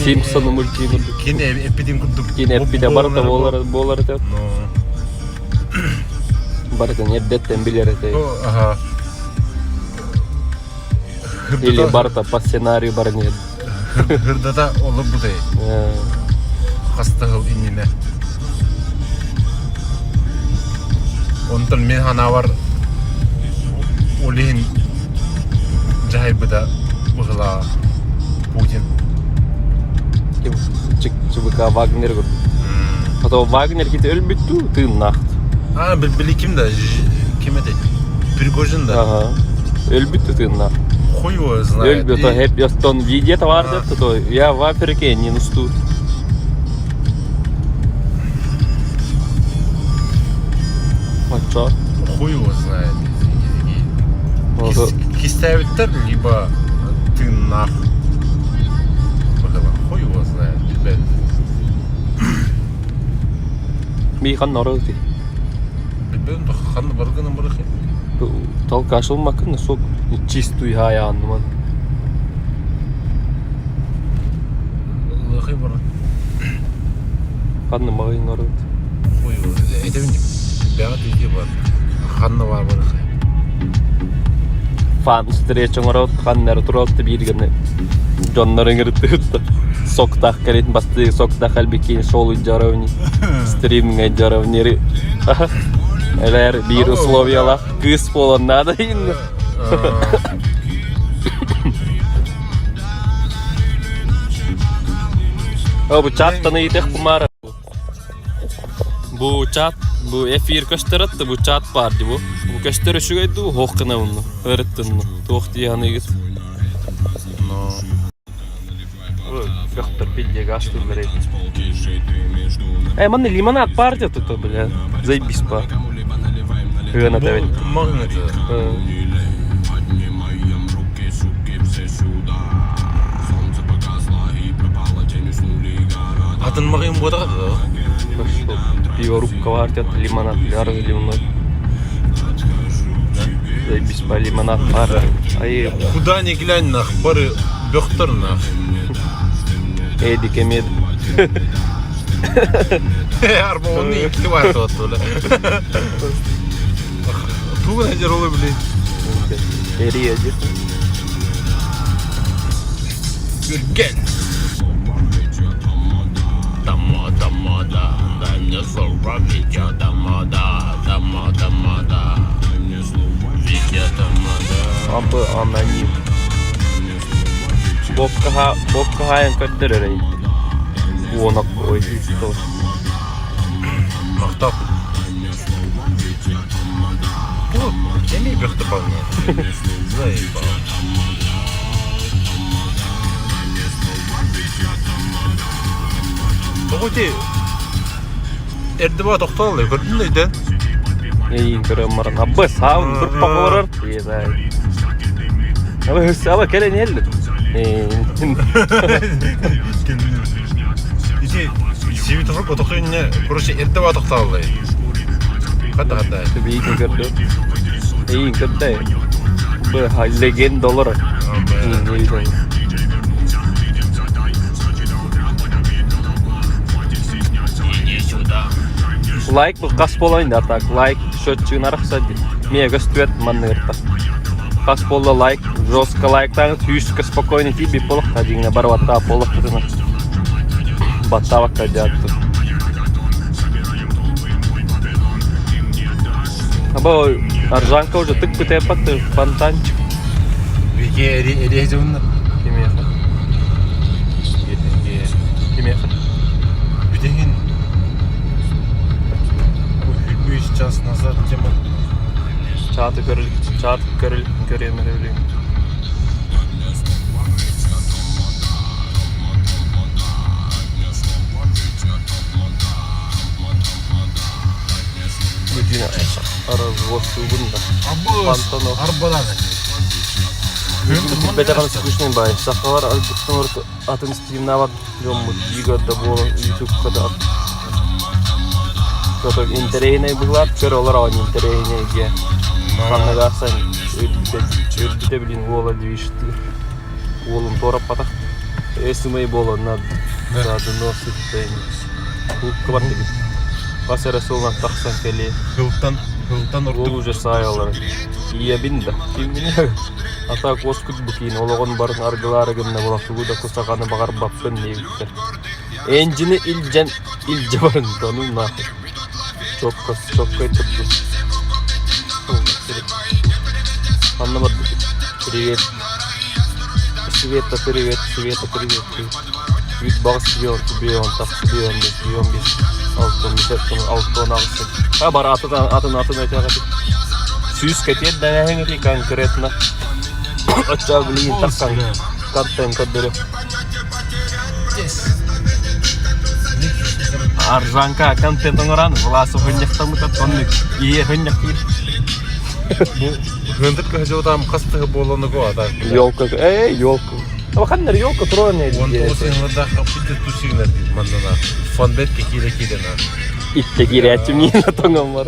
Симпсоны мультфильмы. Кене эпидем күндік. Кене эпиде барды болар деп. Барды недеттен билер ете. Ага. Или барды по сценарию бар не. Hırdada olup bu değil. Hastahıl inine. Ondan men hana var. Olihin cahibida bıhla Putin. Kim ЧВК Вагнер. Ато Вагнер кит өлбүттү тыыннак. Били kim de kime de Prigozhin da. Ага. Өлбүттү тыыннак. Хуй его знает. Өлбүттү хеп ястон видео бар деп то я в Африке не усту. Мачо. Хуй его знает. Кистевиттер либо ты нах. Хуй его знает. Михан норылды. Bilmiyorum da kanı bargının bırakı. Талка ашылмакын сок чистый хаянман. Лахи бар. Канны магын норылды. Хуй его. Edemini beyaz diye var. Hanna var burada. Fan streçin orot kanlar turot bir gün. Jonların girdi. Soktak kelin bastı soktak halbuki şol jarovni. Streaming jarovni. Eğer bir условиялар kız falan надо indi. Bu chat'tan iyidik bu mara. Bu chat, bu efir gösteretti bu chat vardı bu. Bu gösterişiydi bu hokkana bunu. Öğrettin. Tohti yani git. No. Göster pidye gastırları. Man limonad партия тут, бля. Заебись па. Хына давай. Магнит. Атын мағин бодағады. Пиво рубка партия, лимонад, ярый лимонад. Заебись па, лимонад партия. Ай, Куда не глянь нах, бары бёхтар нах. Эдик эмед. Арба оны икті бар туат öyle. Туғын әжер олы білейін. Эри эдик. Gürgen. Damada, ne sonra video damada. Video damada. Абы аноним. Бобка хайын көттеререй. Онак ой, что? Мақтап. Bu, yemeği böktü bana. Zayipa. Тоғыте Эрдіба тоқталды, көрдің нейден? Эйин көрем маран. Абы сауын бір пақылырыр. Абы келен елді. Иди, сиви тоқып тоқтайынне, короче, Эрдіба тоқталды. Қата. Эйин көрді. Эйин көрді. Бұ легенда олар. Лайк бұл қас болайын да так. Лайк счетчигін арақса дейді. Мен көстует манны ғырта. Қас болды лайк, жестко лайктаңы түйіскі спокойны тибі болық тадигіне бар ватта болық тұрына. Баттава кадиатты. Абы аржанка уже тык пытай патты фонтанчик. Веге эрезеуінна. Кемеха. Кемеха. Бидеген 5 час назад тема. Чаты көрелмеревли. Bütün развозку бunda. Абы арбадан. Бетаған скучный бай. Сақалар альбуктың орты атын стримнават. Жоммут игорда болу ютубкада. Кто-то интерейный бұғлар, көр олар ауын интерейнейге. Қанныға асан өрдіде білін ола дейшті. Олым торап батақ. Эсімей болу над зады носып бәйін. Құлыққа бат деген. Басары солынан тақсан келе. Хылтан Ол ұртық. уже сай олар. Ия бинда. Ким біне? Ата қосқыт бұкейін. Олығын барын арғылары гімні болақ тұғыда құсағаны бағар баппын дейбіттер. Энжіні илже барын тону нахы. Чопка айтыпты. Анна привет. Света, привет. Вид бағыс тебе он так себе он без алтон ағысы. Бар атын айтаға деп. Сүйіс кетеді дәнәңірі конкретно. Отча білейін таққан контент көдірі. Аржанка контентің ұраны, бұласы хүннектің мұтат, сонлық ие хүннек кейді. Бұл ғындырка жаудан қастығы болуыны көа. Елка, елка. Ama kanlar елка тұрған еді. Он осыңлада қапшыды тусыңлар дейді, мандана. Фанбетке келе-келена. Итте керетім нені тоңам бар.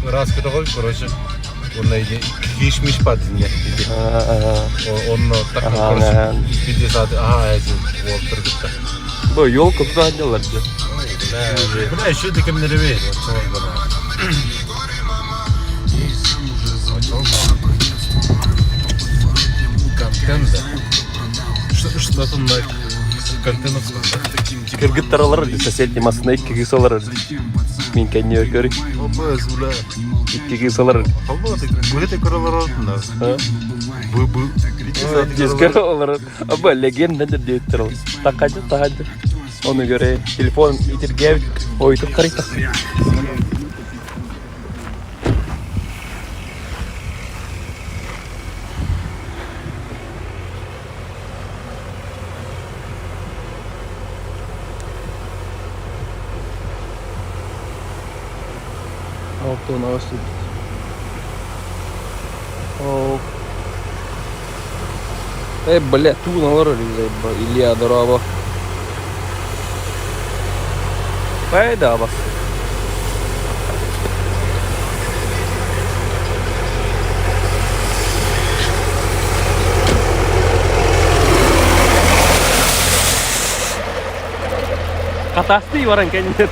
Раз көті қой, короче. Онна иде, киш-миш падын дейді. Онна таққан, короче, биде сады, әзі, ол тұрғытта. Бұл елка тұрған делар де. Бля, еще до камеры веет. Контент, да? Что-то на контентов. Кыргыттаралар соседний маснайк кигисалар. Мен кенне көрү. Обыз, бля. Кигисалар. Бөлете көрөлөр да. Бу. Дискалар. Аба легенда деттер. Такаҗы тахаҗы. Оны göre телефон итергә ойтып карыйта. Auto новости. О. Бля, ту налар Илья дорого. Пайда бас. Катасты баран кенет.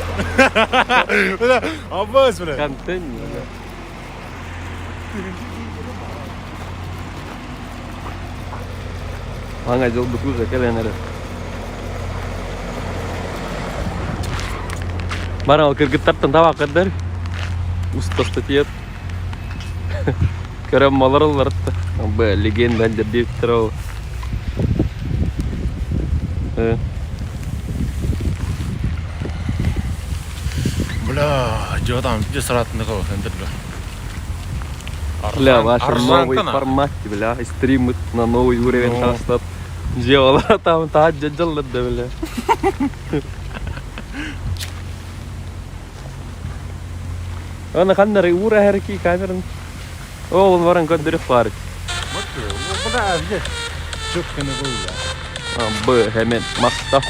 Обыз, бля. Контент. Аңа жол бутуза келенер. Бара кыргыттардан табак каддар. Устасты тиет. Көрөм маларлар да. Б легенда деп турабы. Бля, жодам бизде суратындыгы ендир бля. Бля, ваш новый формат, бля, стримы на новый уровень таштап. Жеолар там таажжалды, бля. Ана ханнары ура херки камерын. Ол баран көндөрүп бар. Бля, бизде чөпкөнү бул. Б hemen макта.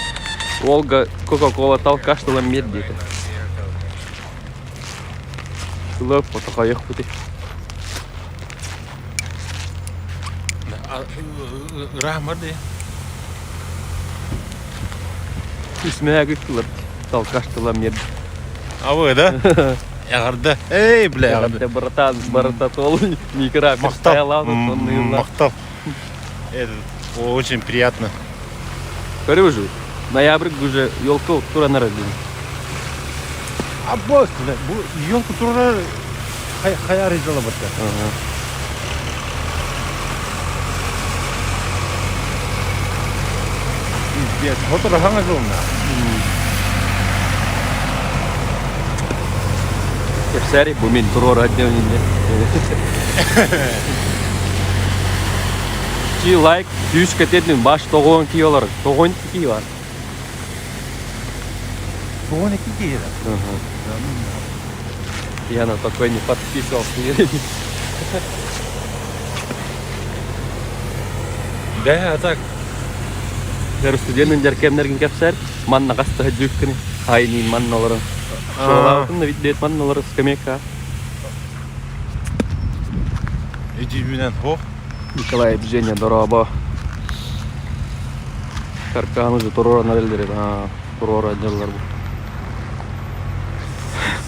Волга Кока-Кола талкаштыла мед дейді. Лөп потахайық бұты. Рахмар де. Исмәгі кылыр. Талкаштыла мед. Авы, да? Ягарды. Эй, бля, ягарды. Барата толу микро. Мақтал. Это очень приятно. Көрі уже. Ноябрь уже елка тура на родине. А бос, бля, бұл елка тура қая резала бітті. Пиздец, отыр хаңа жолында. Кепсәрі, бұл мен тура родине. Чи лайк, дүйіш кететін баш тоғуын кей олар. Тоғуын кей бар. Тоғуын екі кей еді. Я на такой не подписывался. Да, так. Дәрі студенттің жәркемдерген кәпсәр, манна қасты жүккіні. Хайнин манналары. Шоғалатын да виддет манналары скамейка. Иди менен, хоқ. Николай Женя дорога. Карканы же турора нарелдер. Турора делар бұл.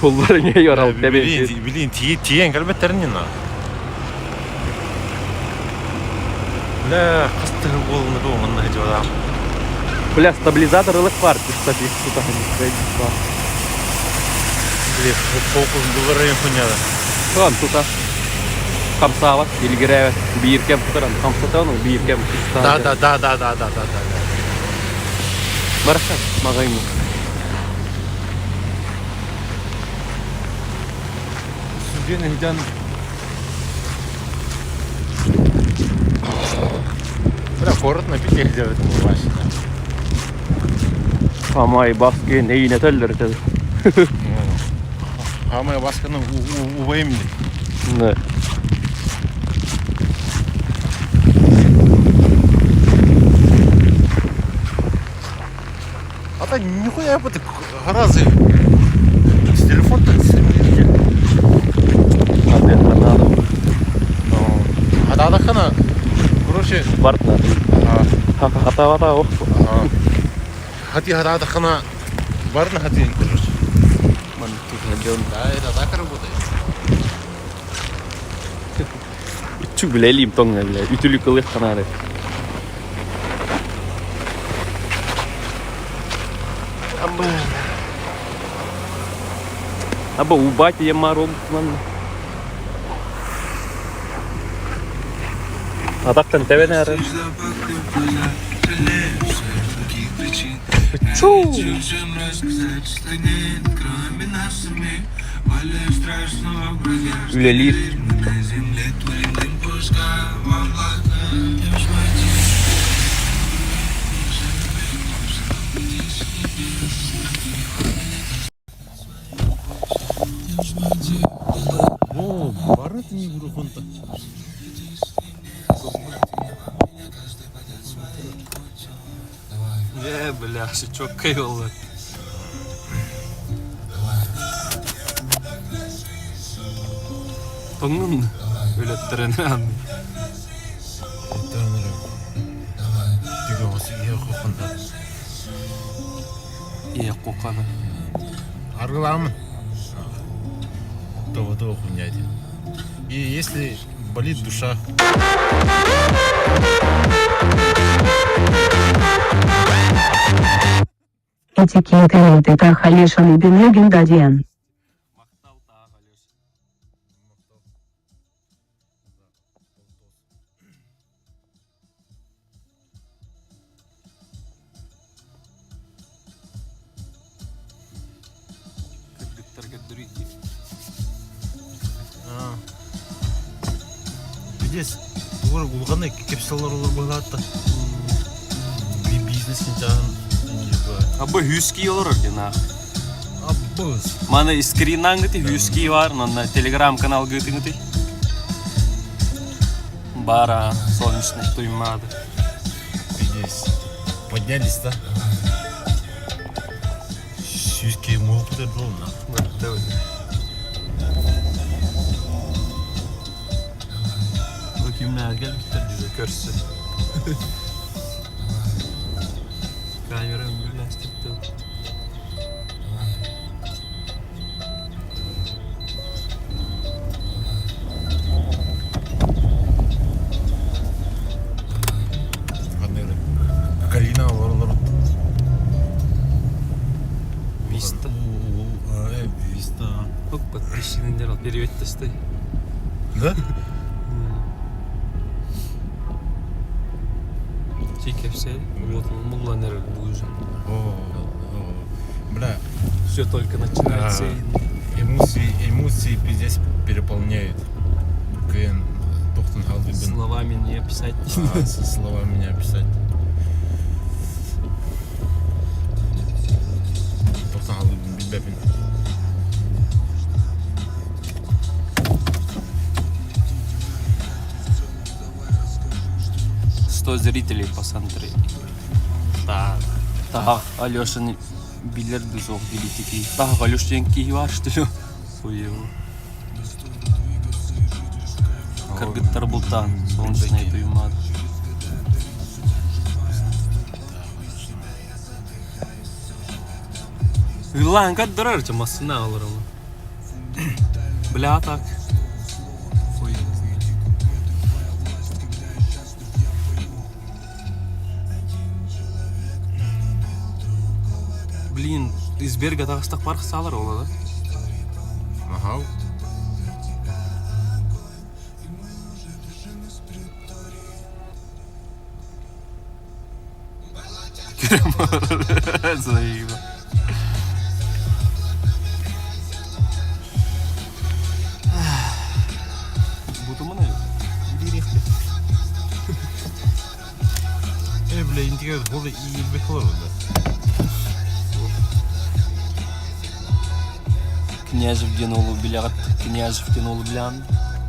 Пуллары не ярал тебе. Блин, тиен кәлбеттерін ена. Бля, қастығы болуны бұл мұнда хеджі бадам. Бля, стабилизаторлық бар. Кстати, тут Блин, фокус бұлары ең құняды. Сон, тут Камсава, Ильгиреве, Биркем, Камсатану, Биркем. Да. Барашат, магайну. Студенный гидян. Бля, город на пяти делает машина. Хамай баски нейне теллер теді. Хамай басканы увайымды. Да. А так нихуя бы ты разы с телефон-то снимали. А да хана, короче, Бартна. Хата-вата оқ. хати хата хана барна хати пойдем. Да, это так работает. Үтчү билелим тоңна биле. Үтүлүк кылык канары. Аба убать я маром ман. Атактан тебене ары. Чу. Үлелир. О, барат не грухунта. Бля, çok kayollu. Toңнун өлөттөрүн ан. Ие коканы. Аргыламын. То хуйня. И если болит душа. Этикеты Тахалешан и Бенеген Дадьян. Здесь тугар улганы кепсалар олар болады да. Бизнес жагын. Абы hüski olur orada. Аббыз. Мана скриннан гыты hüski var, на телеграм канал гыты гыты. Бара, солнечных туймады. Здесь поднялись, да? Сюзки мулты ровно. Давай. Kimler gelmişler bize körsün. Kamera birleştirdi. Калина var. Vista. Vista. Bak подписчикler al. Привет тесты. Да? Все, вот могла наверное уже. Бля. Все только начинается. Эмоции пиздец переполняют. Кен тоқтын халды. Словами не описать. Словами не описать. Тоқтын халды билбепин. 100 зрителей посмотри. Так. Так, Алёшин билерді зоқ билетеки. Так, Алёштен кейі var что ли? Хуево. Кыргыттар бұлтан, солнечный туймады. Lan kad durar çamasına alırım. Bля так. Блин, из берега тағыстақ барқы салар ола да? Ага. Керем заебал. Будто мы директор. Бля, интеграт голы и бехлор да. Княжев Генолу Белят, Княжев Генолу Блян.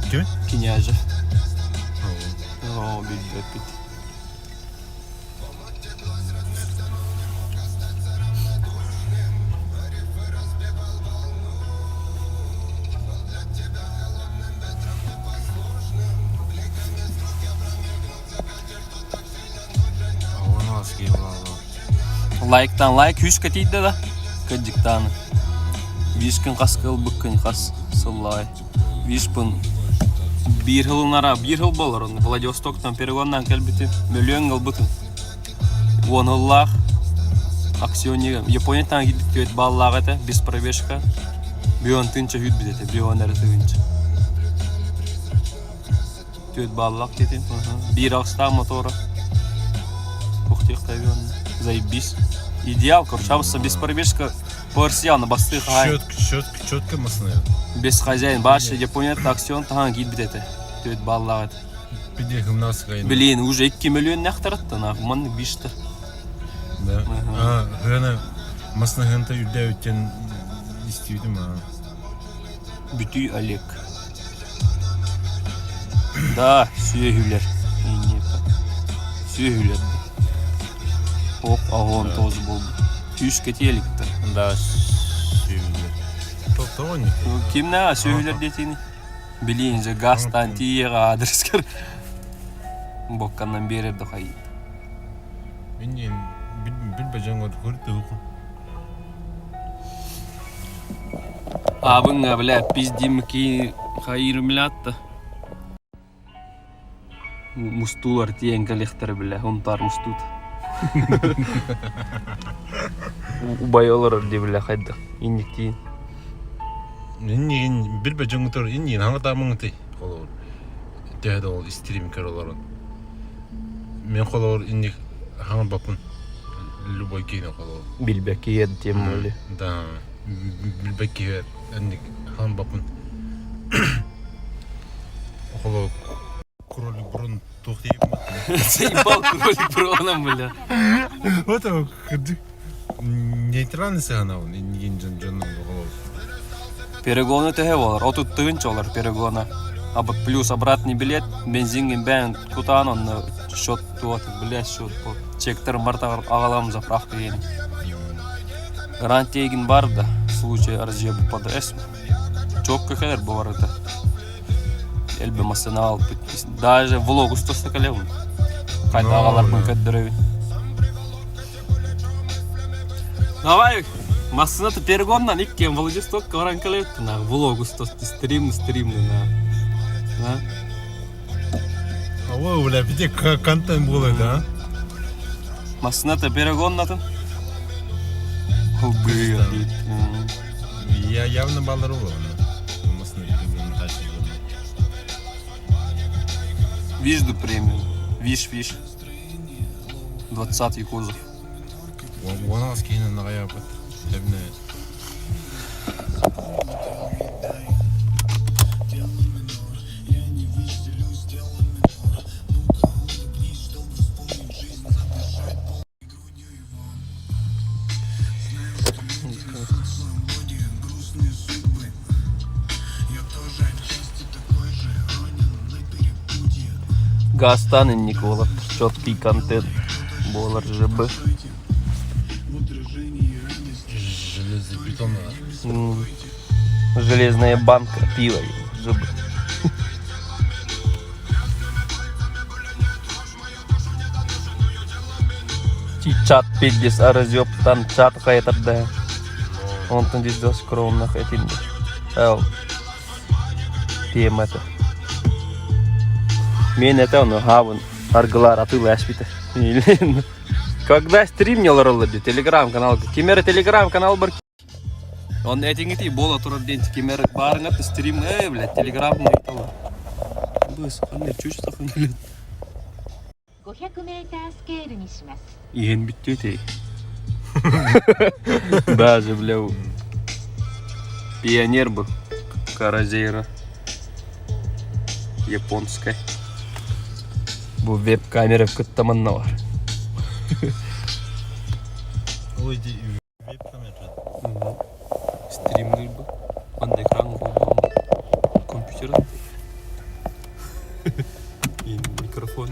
Кем? Княжев. О, бедный. Лайктан лайк 100 катейді да. Кадиктаны. Вишкин қас кылбыккын қас сыллай. Вишпын bir yıl болар. Владивостоктан перегоннан келбити миллион кылбытын. 10 жыллах акционер Япониядан гидип баллага да без пробежка. Бион тынча хүт бизете, бион әрі тынча. Төт баллак кетен. Bir акста мотора. Ухтык авион. Заебись. Идеал, короче, без пробежка Порсияны бастык ай. Чётко мысны. Без хозяин башы Японияда акцион таган гид битете. Төт баллага. Биде гимнастика. Блин, уже 2 миллион нахтаратты, нахман бишти. Да. Гана мысны гынта үрдө өткен истейдим а. Бүтүй Олег. Да, сүйегүлер. Сүйегүлер. Оп, агон тоз болду. Түш кетеликти. Да, сүйегүлер. Топтоник. Кимне сүйегүлер детини? Билин же гастан тиега адрескер. Боккандан берерди хай. Мен билбежен көрдү. Абыңа бля пиздимки хайыр милатта. Мустулар тиен коллектор бля, онтар мустут. Убайолар ди бля хайда. Инники. Иннин билбежен тор иннин хаңата мыңты. Колор. Дээд ол стрим көрөлөр. Мен колор инник хаңа бапын. Любой кино колор. Билбеки ед тем боле. Да. Билбеки инник хаңа бапын. Колор кролик бурун токтойп ма? Заебал кролик броном, бля. Вот это нейтральный сигнал, не жон. Перегоны теге болар, отут тыгынча олар перегона. Абы плюс обратный билет, бензинген бән кутан, он счет туат, блядь, счет по. Чектер марта агалам заправ киен. Гарантия еген бар да, в случае разъеба под эсм. Чокка хедер бовар это. Эльбе массенал, даже влогу стоста калевун. Кайда агалар бун кәддірі. Давай, массенаты перегоннан иккен Владивостокка баран калевун. Влогу стоста стримны на. Ой, бля, биде контент болды, да? Массенаты перегоннатын. Убыр, Я явно балдар olur. Вижду премиум. Виш. 20-й кузов. Ona skinen nagaya bat. Evne. Гастан и Никола. Четкий контент. Болар ЖБ. Железобетонная. Железная банка пива. ЖБ. Чат 50 разъебтан чат хайтарда. Он там здесь до скромных этим. Тема это. Мен это он хаван аргалар атылы аспита. Когда стримнелар олды телеграм-канал. Кемер телеграм-канал бар. Он этингити бола турар ден кемер барыңат стрим блядь телеграмны айтала. Быс қандай чучта қандай. 500メータースケールにします。 Иен биттетей. Даже бля. Пионер был. Каразейра. Японская. Бу веб-камера в каттаманна бар. Ой, веб-камера. Стримный был. Анда экран был. Компьютер. И микрофон.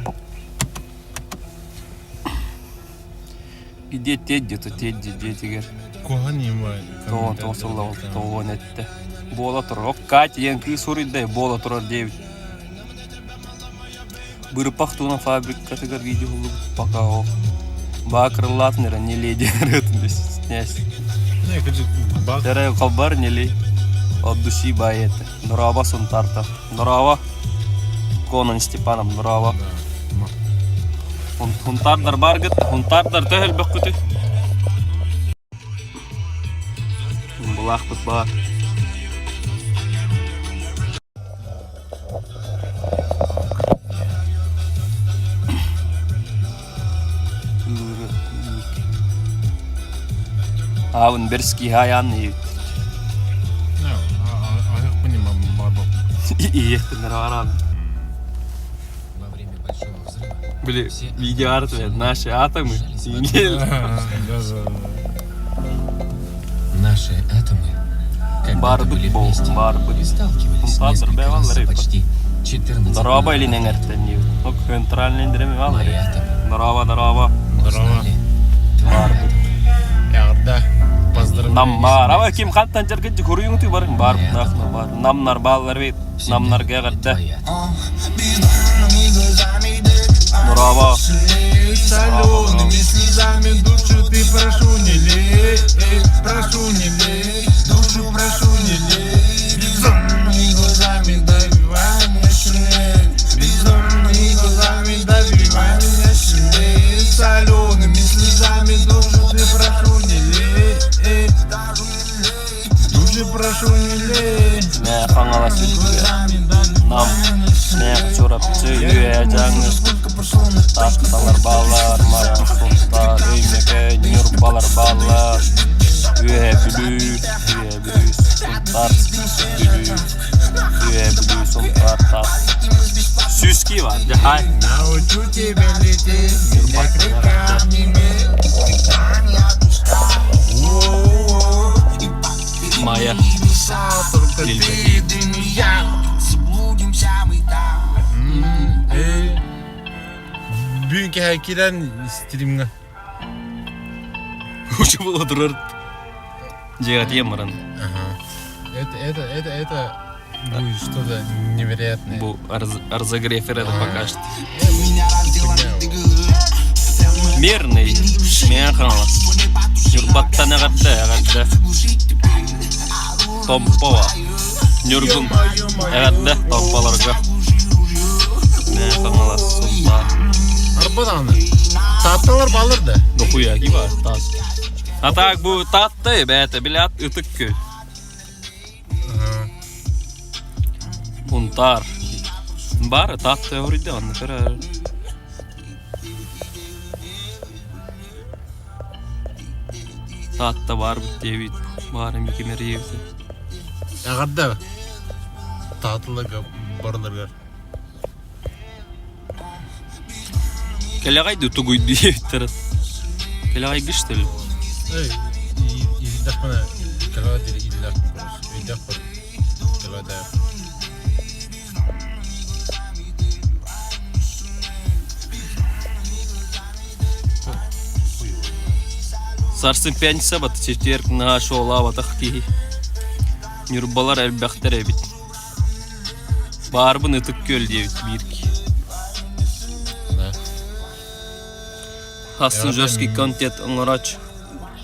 Где Тедди-то Тедди, детигер. Кохани май. То солдат, то он это. Бола турок. Катя, я инкри суриддай. Бола турар 9. Быры пахтуна фабрика тегар видео пока о. Бакр латнера не леди рытндес снясь. Не, кажи, баг. Тере кабар нели. От души баете. Нурава Сунтарта. Нурава. Конан Степанов Нурава. Хунтардар баргыт. Хунтардар төхел бөккүтү. Булах бит бар. Авын берски хаян и Не, аяқ понимам, бар бак. иехтендер аран. Во время Большого взрыва Били видео арты наши атомы. наши атомы когда-то Барбыт были бол, вместе барбыт. и сталкивались Хунтардар несколько бевал раз за рейпа. почти 14 Нурава лет или назад. ненгертен. Ок центральный дреми вал. Мои атомы Нурава. узнали Барбыт. Ягда. Поздравляю. Наммар. Ава ким хаттан жаргыт көрүң ту бар. Барбыт нахна бар. Намнар баллар бит. Намнар гагатта. твои атомы. Нурава. Солеными слезами душу ты прошу не лей, прошу не лей, душу прошу не лей. Безумными глазами добивай меня сильней, безумными глазами добивай меня сильней. Солеными слезами душу ты прошу не лей, душу прошу не лей. Ne fangala sütüge. Nam. Ne çorap söylüyor canı. Tahtalar ballar. Maya suntar. Öymeke nürbalar ballar. Üye bülü. Suntar. Bülü. Üye bülü suntar. Süski var. Hay. Научу тебя лететь, меня криками Maya. только Лиль ты для меня. Заблудимся мы там. Büyük herkiren streamga. Uçu bulu durur. Жегат емаран. Это будет что-то невероятное. Bu разогрефер это пока что. Мирный. Мен ханала. Юрбаттан ягатта. Томпова. Нюргун. Ягатта томпаларга. Мен ханала сунта. Арбадан. Tatlılar balır da. Нухуя гиба тат. А так bu tatlı bete bilat ıtık köy. Huntar. Бар tatlı orada anne karar. Tatlı var bu David. Barım iki meriyevdi. Ягда. Tatlıga barılırlar. Келегай дуту гуйду евтер. Келегай гыштел. Ey, izledik bana. Kalağa dili izledik mi konusu? İzledik mi? Kalağa da. Сарсын пятница бат четверг на шоу тахки. Нюрбалар элбахтер бит. Барбын ытык көл дебит бирки. Да. Хасын жорский контент оңарач.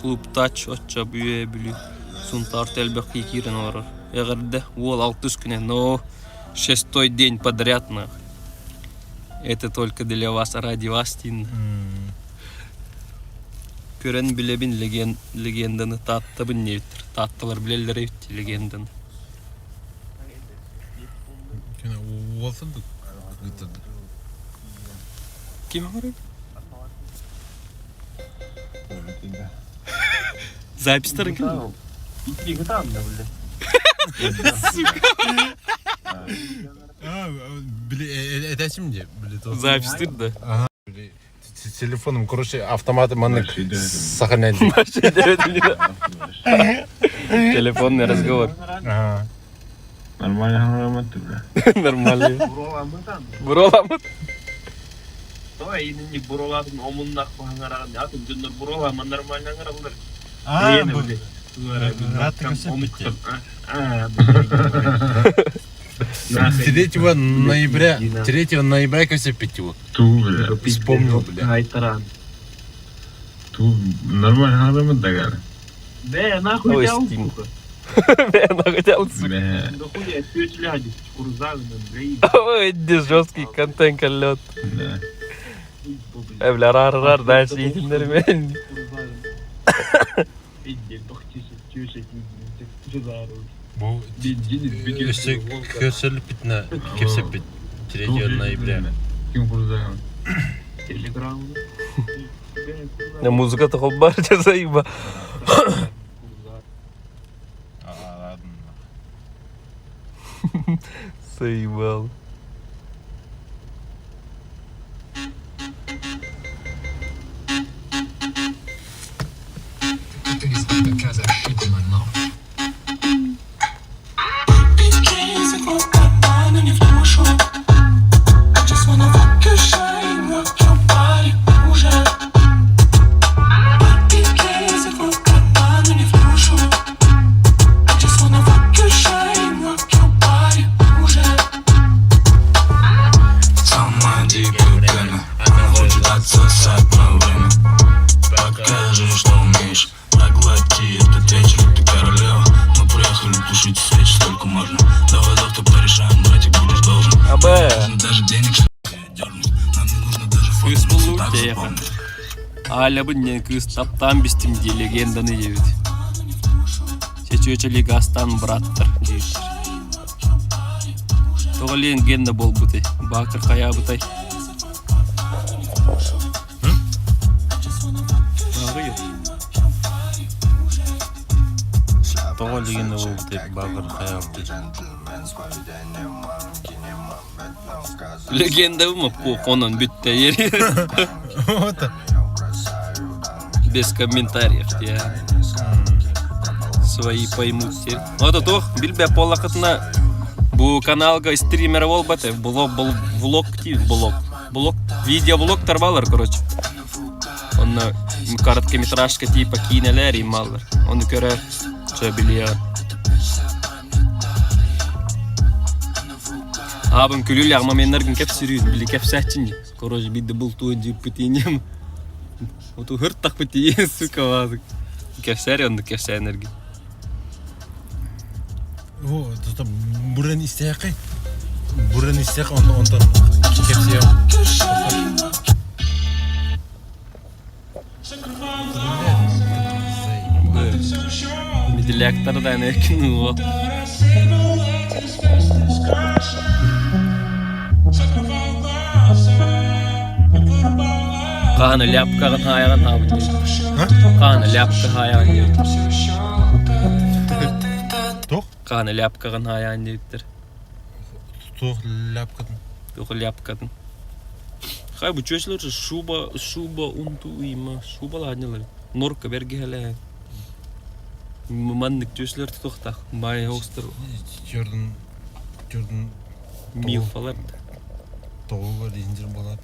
Клуб тач отча бүйе бүлü. Сунтар телбахи кирен орар. Эгерде ол 600 күнен, но 6-й день подряд на. Это только для вас, ради вас, Тин. Көрен билебин легенданы таттыбын невтір. Таттылар білелер евті легенданы. Кene olsun da. Gıtırdı. Kim var? Запись-то кім? Bile edesim diye. Bile Запись-тыр да. Telefonum короче автоматы маннык сохраняет. Телефонный разговор. Ага. Нормально грамотно, бля. Нормально. Буроламыт? Ой, не буроладым, омуннак баңараган, атым жөндөр буроламын, нормально аңаралар. Третьего ноября кажется пить Ту, бля. Вспомнил, бля. Айтаран. Ту, нормально грамотно, бля. нахуй Ой, взял, Steam. сука? Бля, нахуй, сука. Да хуя, все ляди, курзавы, блин. Ой, где жесткий контент колет. Бля, рар, дальше идем мен. Иди, бахтишь, тюшек, курзавы. Бу Бензин, өсек көрсөлүп битне кепсеп бит. Третьего ноября. Ким курзаган? Телеграм. Музыка то бар жазайба. Ладно. Заебал. Самая дикая пена, она хочет отсосать мое время. Покажи, что умеешь, проглоти этот вечер, ты королева. Мы приехали тушить свечи, сколько можно. Давай завтра порешаем, братик, будешь должен. Абе. Нужно даже денег, чтобы дернуть. Нам не нужно даже Кыз фото, болу так тияқ. запомнить. Аля бұнен кыз таптан бістімде легенданы жебеді. Чечөчі лигастан браттыр жебеді. Тоғы легенда бол бұтай. Бақыр қая бұтай. Ағы yok. Тоғы легенда бол бұтай. Бақыр қаяқ дейді. Легенда бұ ма? Онын бүтті ері. Без комментариев. Свои поймут. Вот это билбе полақытына bu kanalga стример бол баты. Влог ти, блог. Видеоблогтар балар, короче. Оны короткометражка типа кинелер и малар. Оны көрі что билия. Абым күлүлі ағма менлерген кеп сүрүйін. Білі кеп сәтчін. Короче, биді бұл туын жүйіп бүтейінем. Оту хырттақ бүтейін, сука вазык. Кеп сәрі, онды кеп сәнерген. О, это бурен истеқай. Бурен истеқ онтан кепсе. Медиляктардан еркін ұлы. Қаны ляпқағын хаяған табын дейді. Қаны ляпқа хаяған дейді. Тоқ? Қаны ляпқағын хаяған дейдіктер. Тоқ ляпқатын. Тоқ ляпқатын. Хай бұ чөшілер шуба ұнту үйма. Шубалы аднелер. Норка берге әлі. Мандық чөшілер тоқтақ. Бай оғыстыр. Жордан Милфалар. тоғылар дейіндер болады.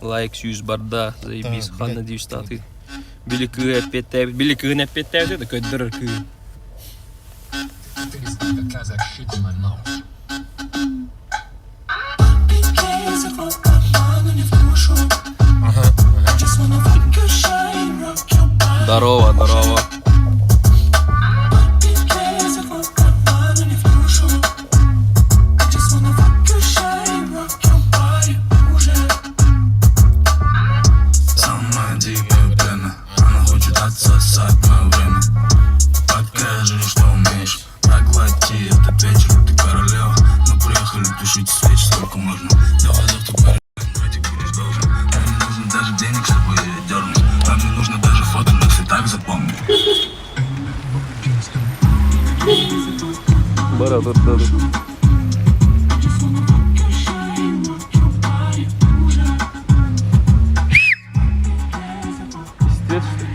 Лайк 100 барда. Заебис. Ханна дейбіс таты. Білі күйін әппеттәуді да көддірір күйін. Здорово, здорово. Самая дикая пена, она хочет отсосать мое время. Покажи, что умеешь, проглоти этот вечер, ты королева. Мы приехали тушить свечи, сколько можно. Давай завтра порешаем, братик, будешь должен. Нам не нужно даже денег, чтобы дернуть. Нам не нужно даже фото, но ты так запомни. Бара тут. Пиздец, что ли?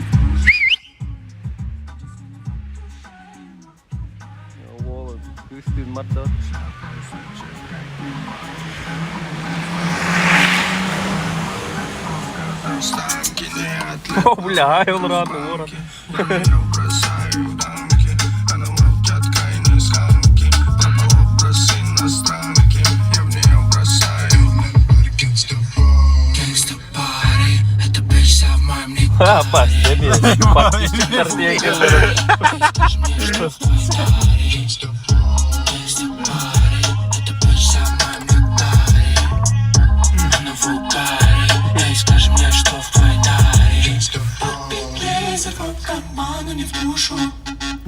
Волод, Кристин Мардот. О, бля, он радный ворот. Gangsta party, эта bitch вся в моем нике. Ha bas seni. Bak çıkar diye gelirim.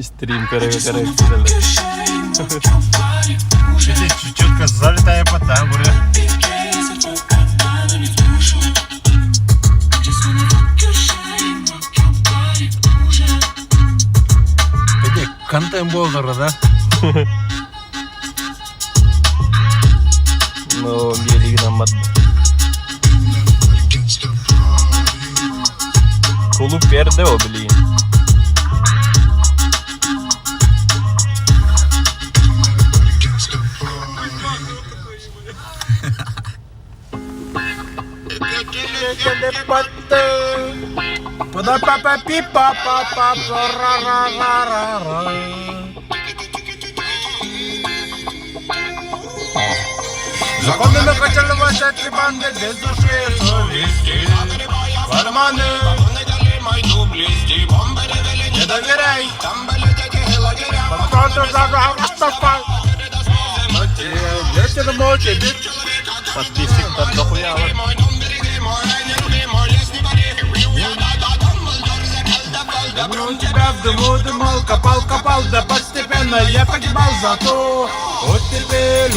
Стрим короче. Четко залетая по тамбуру. Контент болдыр, да? Ну, гелигин аммат. Кулуп берди о билейин. Законами хотели вважать банды без души и совести. Карманы не доверяй. Кто-то загал Растафай. Ветер молчит. Подписчик там дохуя. У тебя в дыму дымал, копал, да постепенно я погибал зато. Оттепель.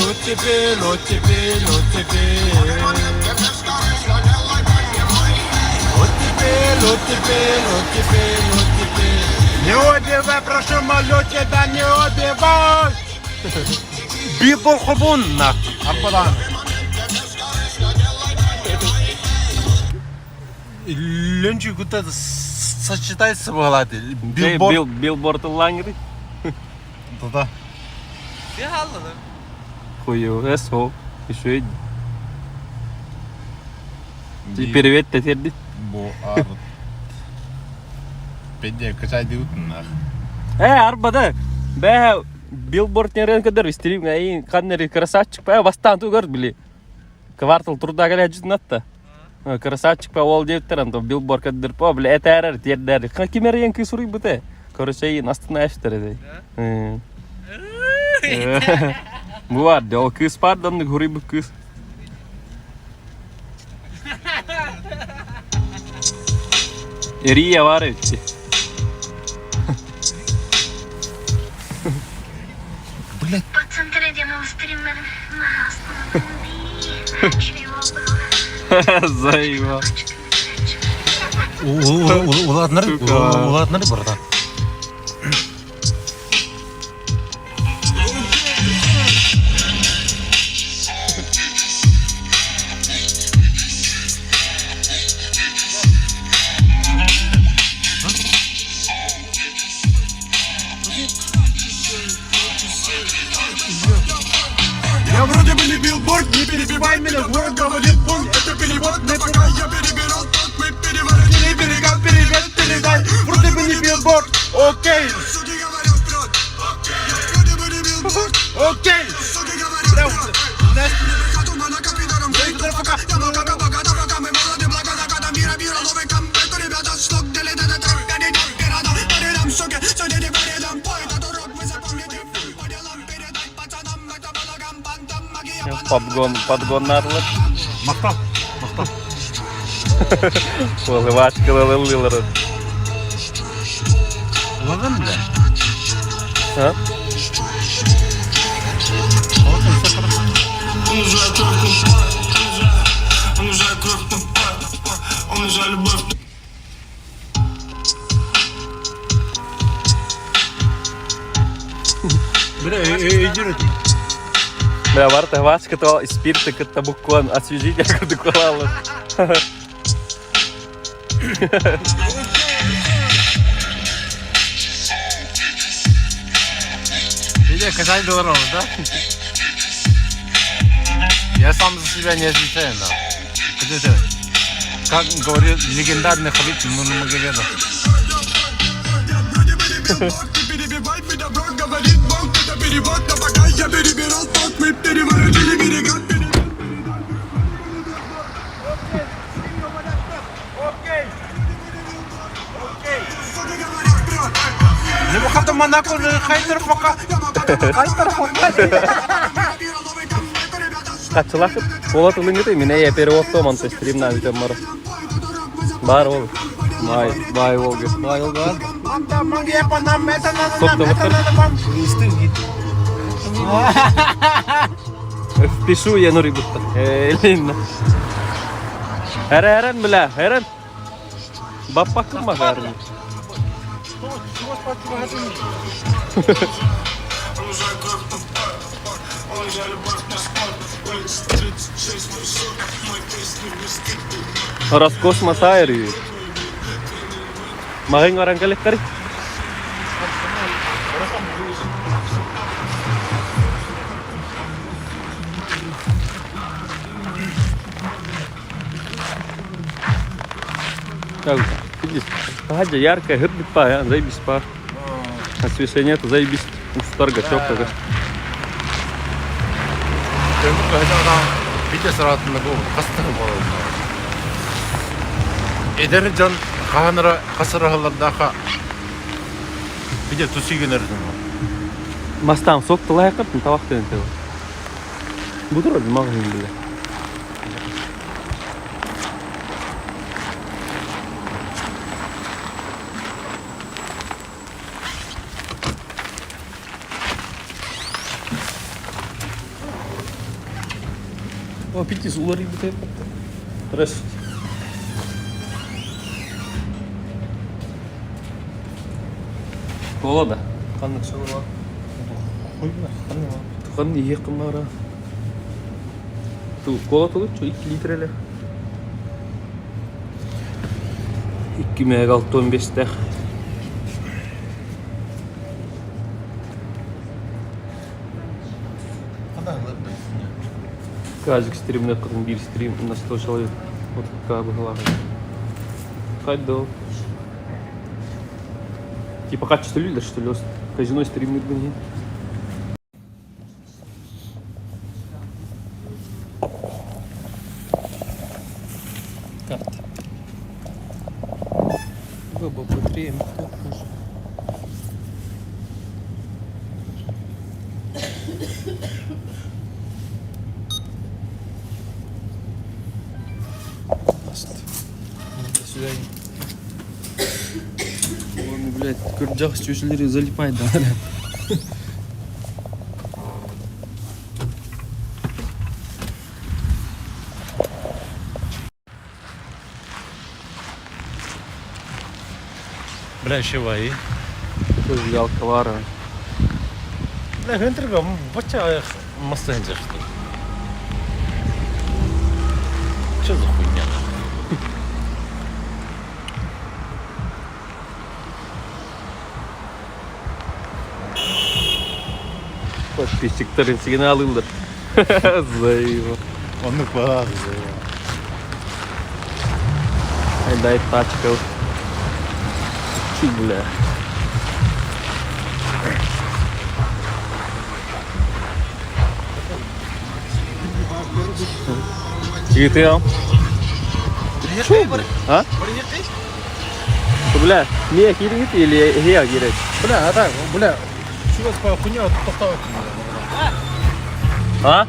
Не убивай, прошу, молю тебя, не убивай. Битл хобунна. Арбадан. Ленчик вот это сочетается в голове. Билборд лангри. Да. Хуё, эсо. Еще один. Теперь ведь тетерди. Бо ар. Педе качай диутна. Арбада. Бэ билборд нерен кадер стрим гаи каннери красавчик па бастан ту гөр били. Квартал труда гале житнатта. Красавчик па ол девтеран то билборд кадер па били этер тердер. Кимер янки сури буте. Короче, настанаштыр ди. Bu var ya o kız pardon huri bu kız. Eriye var etti. По центре демонстрируем Зайва. Уладнары братан. Я вроде бы не билборд, не перебивай меня, город говорит бунт, это перевод, но пока я перебирал тот, мы переворотили берега, передай, вроде бы не билборд, окей. Суди говорят вперед, вроде бы не билборд, окей. Суди говорят вперед, не думай на капитаном, выиграл пока, я много богата, пока мы молоды, благо заката мира, новый комбат, ребята, сток, делит этот трек, я не дам пирата, передам, суки, судите передам, пой, этот урок вы запомните, по делам передать пацанам, это балаган, бандам, магия. Подгонарлы. Мактап. Олы вашкалы лылыры. Уладан бля. А? Бля, идёт. Бля, варта вашка то спирта ката букван освежитель куда колала. Иди, качай долларов, да? Я сам за себя не отвечаю, да. Подожди. Как говорит легендарный Хабиб Нурмагомедов. Перебивай меня, брат, говорит бог, это перевод, но пока я перебирал тот, мы переворотили берега, окей. Kaçılakıp Polat ılın gidi mine yeperi oldu man stream'den bir temara. Bar ol. Vay oldu. Vay ol gal. Soktu bakın. Пишу я на рыбу. Элина. Herен bile, heren. Bapak mı heren? Роскос масайры. Магин orang kalik kari. Видишь, погоди, яркая, гырбит па, заебись па. Освещение это заебись. Старга, чёртага. Видео саратында бұл қастығы болады. Эдері жан қағаныра қасырағылардағы видео түсіген әрдің. Мастан сокты лайқып, табақ деген тегі. Бұдыр өді мағын біле. О, пить улары бітеп. Здравствуйте. Болады. Қандық шығыр ба? Қойма, қандай ба? Тұған не еқімара. Кола толы, 2 литр әлі. 2 мег 615-те. Казик стримнет, потом бир стрим на 100 человек. Вот какая бы голова. Ходил. Типа качество люди, что ли, казино стримнет бы не. Карта. Выбор быстрее. До свидания. Ладно, блядь, кырджах чушелери залипает, да? Бля, ще ваї. Тоже ялка вара. Бля, гентріга, бача масенджер, що ли? Що за хуйня? Подписчиктерин сигнал алындар. Заева. Оны бағады заева. Айдай тачка. Чу, бля. Читы, а? Чу, бля? А? Бля, не киргит или гея кирет? Бля, а так, бля, чувак, по хуйня, тоқтау. А?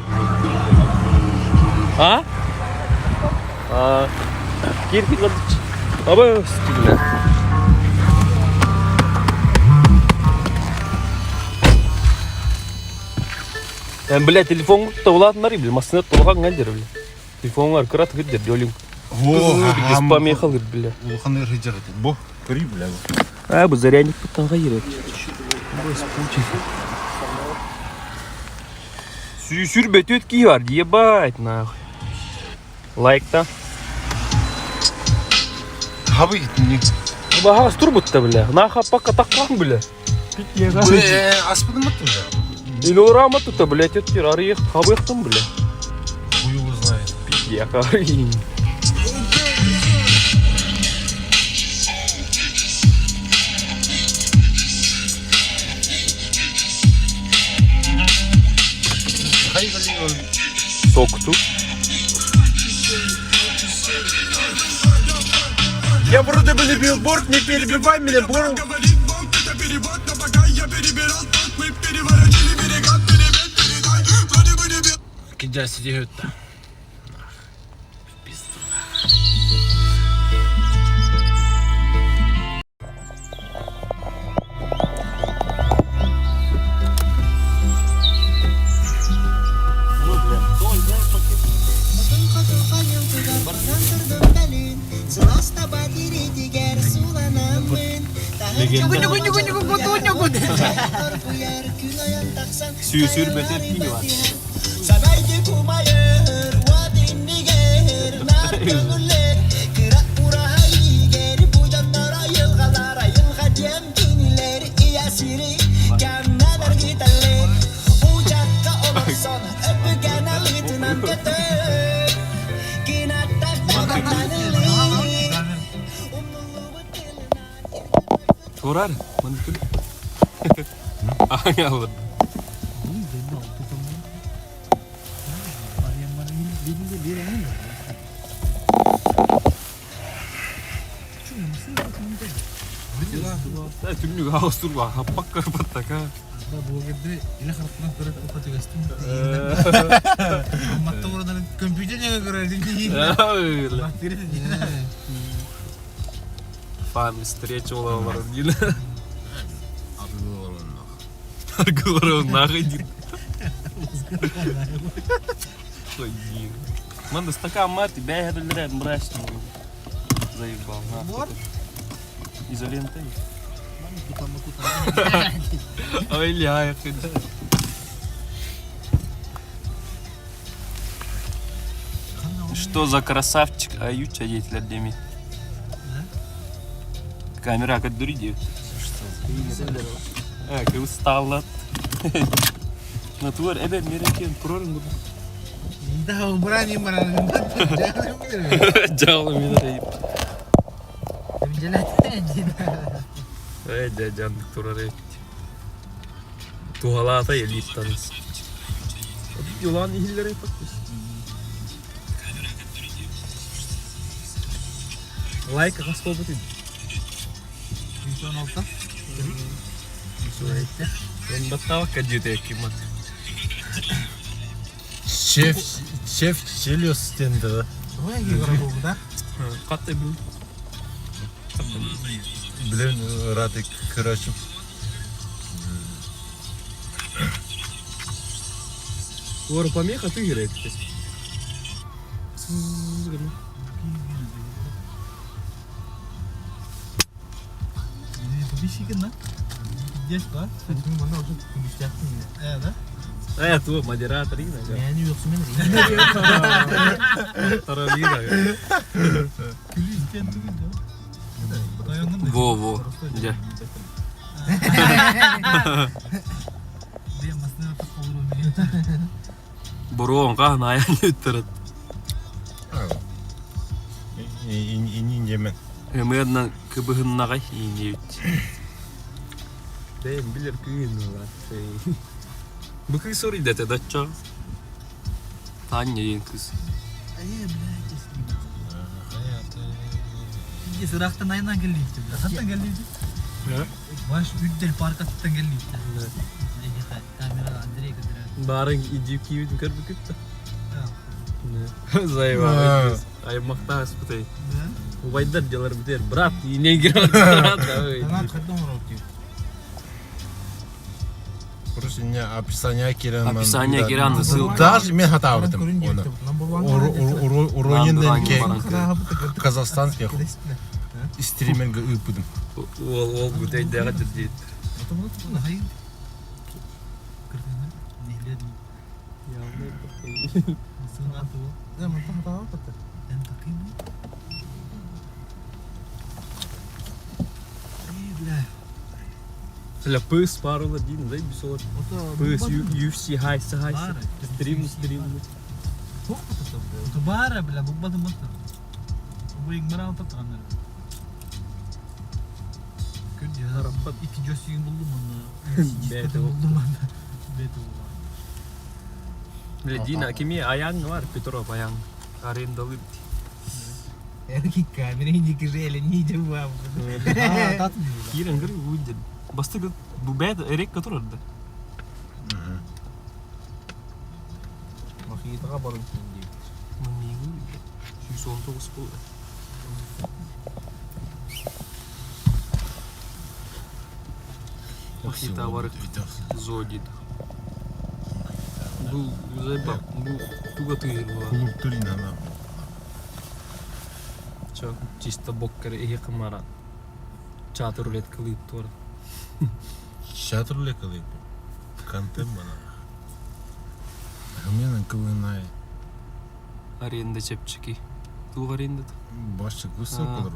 А? А? Киргит вот. Аба, бля. Бля, телефон тавладнар, бля, масынат толған ғандер, бля. Телефонлар кырат гиддер, жолың. Без помехал, бля. Улханы рыжар етеді. Бұ, көрей, бля. А, бұл зарядник бұттанға ерет. Сүрбет өткі бар, ебать, нахуй. Лайкта. Хабы етіне. Бағас тұр бұтта, бля. Наха паққа таққан, бля. Аспыды мықты, бля. Илорама тұта, блядь, өттер, арыйық, қабықтым, бля. Хуй его знает. Я арыйын. Сокту. Я вроде бы не билборд, не перебивай меня, Jesse diye hötte. Sür beter değil var. Torar, mantap. Angel. Tüm juga harus tur wah hapak ke pataka. Fan встреча olanlar yine. Argılar onlar değil. Manda стакан мати, бегай до ряд, мреш. Заебал. Изолентой. Ой, ля, Что за красавчик Ают чадетелер демей? Камера как дури. Как устала. Натур, evet merak program. Да, убрани маран. Canlı mirayım. Jelek. Canlık turarı. Tuhalata ya liftanız. Yılan ihillere yapmış. Like kas koputin. 116. Ben battava kaçıyor ki mat. Şef Chelios stendi. Hangi grubu bu da? Katta bil. Bilen radık kıraşım. Ora помеха ты играет. Bir şey ki lan. Geç var. Saçımı bana olsun konuşacaktın ya. Evet. Evet o moderator yine. Yani yoksa ben Taralıyla. Gülüşken duyunca. Во. Gel. Diye masaya tak olur onu. Boron kahna ayağını yutturut. İnince men. Hemen kıbıhınna kay iğne yut. Ben bilir kıyın var. Bu kız soruyu da tedatça. Tanya yen kız. Ayı bile kesin. İyi sıraktan ayından geldi işte. Hatta geldi. Baş üddel parkattan geldi işte. Kamera Andrei kadar. Bareng ijip kiyut kar bukit. Zayıf. Ay makta seperti. Wajar jalan betul berat ini kira berat. Tamam kadın var okey. Просто не описание Кирана. Описание Кирана ссылка. Даже мен хата авырдым оны. Уроненен ке казахстанский стриминге ыпыдым. Ол гүтей дага жүрдү. Сля пыс пару один, да, бисор. Пыс UFC хайса. Стрим. Тубара бля, бубаdı mı? Bu ikmara atatranlar. Kötü ya. İki Josie'yi buldum onu. Beto. Buldum onu. Beto. Bля, Dina, kimi ayağın var, Petrov ayağın. Arendalı. Erkek kamerayı dikişeyle niye bu abi? Tatlı. Kiran gır uydun. Bastı bu bed erek katır orada. Мохитоға барып дейін. Мынның 119 бұл. Мохито барып зодит. Бұл зайбақ, бұл туға түйір бұл. Клуб турин ана. Чо, чисто боккер ехе қымара. Чатыр рулет кылып туар. Шатырлы кылып. Кантем бана. Менің кылынай. Аренда чепчики. Туға аренда. Башы кысы кылыр.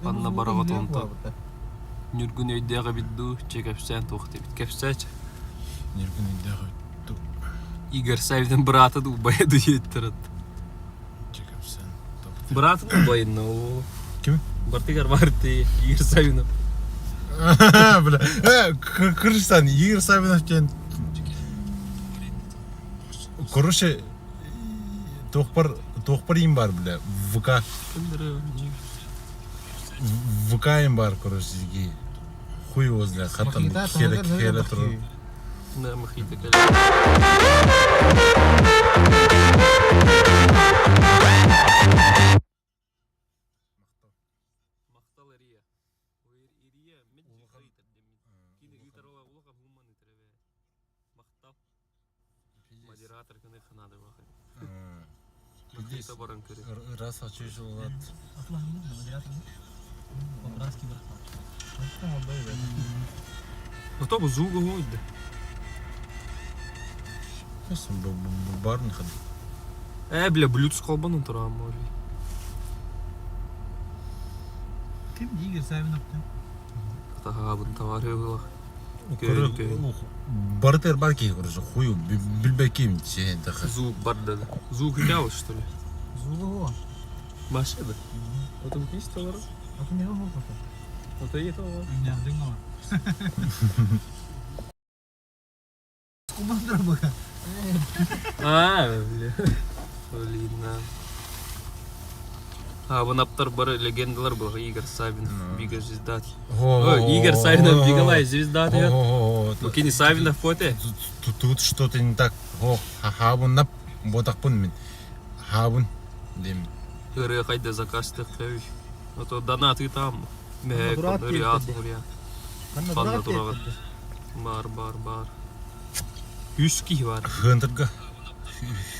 Анна бараға тонта. Нүргүн өйдеға бидду, чекапсән тоқты бит. Кәпсәч. Неркін үйдегі Игорь Савин'in браты да убая дуеттірді. чекапсен. Браты да убайын, о. Кім? Бартыгар барды, Игорь Савинов. Бля, Кыргызстан, Игорь Савинов кен. Короче, тоқпар им бар, бля, ВК. ВК им бар, короче, сізге. Хуй возле, хаттан келе тұрыр. Да, мохито кәлі. Мақтал Ирия. Ирия, мен жиқы итір демейді. Кейді гитарола ұлыға ғуман итірі бе. Мақтал. Модератор кіні қынады бақы. Мохито баран көрі. Раз açıyor olan. Атлахын да, модератор. Образки бұрақта. Ото бұл звуғы ғойды. Kesin bu бар mı kadın? Бля, Bluetooth қалбанын тұра ма өлі. Кім Игорь Савиновтың? Тағабын тавары ғылақ. Бартер бар ки, короче, хую билбеким сен такы. Звук бар деді. Звук идеалы, что ли? Звуғы. Башы еді. Ото бұл кейсті олары? Аты не ол қоты? Ото ет олары? Үндердің ола. Кумандыр бұға. Бля. Блин, Вон аптар бары легендалар был. Игорь Савинов, Бига звезда. Игорь Савинов, Бигалай звезда. Ну кини Савинов фото. Тут что-то не так. Хабун нап, ботақпын мен. Хабун дем. Үрі қайда заказтық қәуі. Ото донаты там. Мекон, Риат. Қанда тұраған. Бар. 100 ки бар. Хынтырга.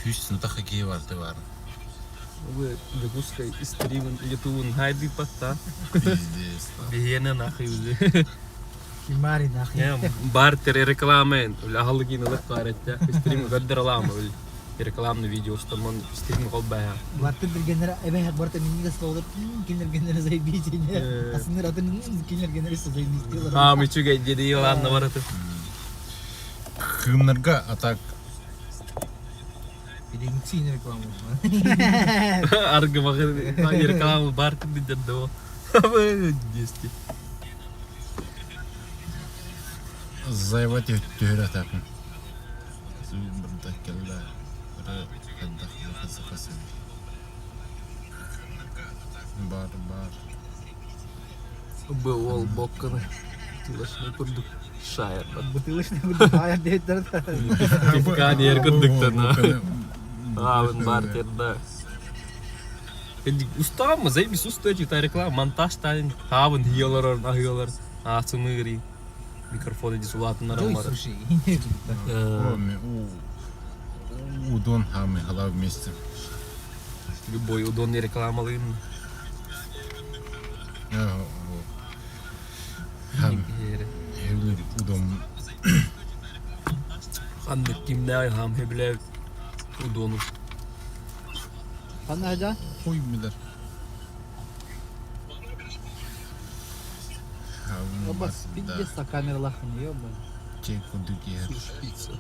100 тақы ки бар, ты бар. Вы выпускай стримын, ютубын хайби патта. Пиздец. Бейені нахай өзі. Кимари нахи. Бартер рекламен. Ағалы кейінілік қаретті. Стримы ғаддар алама. Рекламны видео стамон стримы қолбая. Бартер генера эбе бартер минига слоулар кинер генера заебите. Асыныр атын кинер генерасы заебите. Мичугай деді еланна бараты. Хымнырга атак. Педемиксин рекламы. Арғы мағыр рекламы бартер деді о. Десті. Заебать түйір атакын. Бір дәккелі. Бар. Был ол бокканы. Тылашны күрдік. Шайыр бар. Бутылышны бутылышны аяр дейттер. Тифкан еркіндікті. Авын бартерді. Устама, заебись устойчив та реклама. Монтаж тайын. Авын хиялар, ахиялар. Ацымыри. Микрофоны дисулатынлар Ой, амары. слушай. Удон хамы хала вместе. Любой удон не рекламалын. Хам. Евлер удон. Ханны кимнай хам хеблев удону. Қандай ажа? Хуй билер. Обас, пиздец, камералахын, ёбан. Чек удуки. Пицца.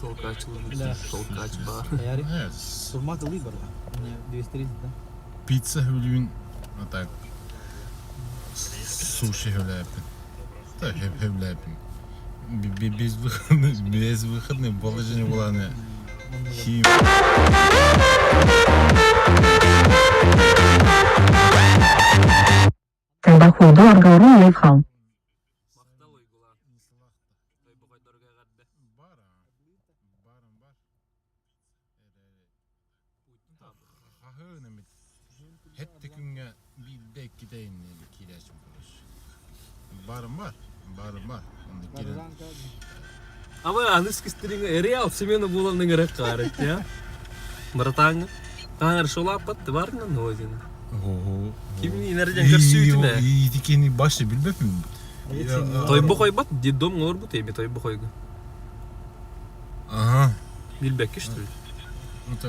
Толкач Да. лыбы. Толкач бар. Яри. Сурматы выбор. Мне 230, да? Pizza hövlüğün atak. Sushi hövlüğün. Da hövlüğün. Без выходных положение было на хим. Табаходу аргару лайфхал. Kahöne hep günge bir dek gideyin kireçim burası. Barım var. Onda giren. Ama anız kistiriğine real semena bulan gerek karet ya. Meratang. Tangar şola pat var mı ne oldu? Oho. Kimin inerjen kersüydü ne? İyi dikeni başı bilmem mi? Toy bu koy bat didom ngor bu temi toy bu koy. Aha. Bilbek işte. Muto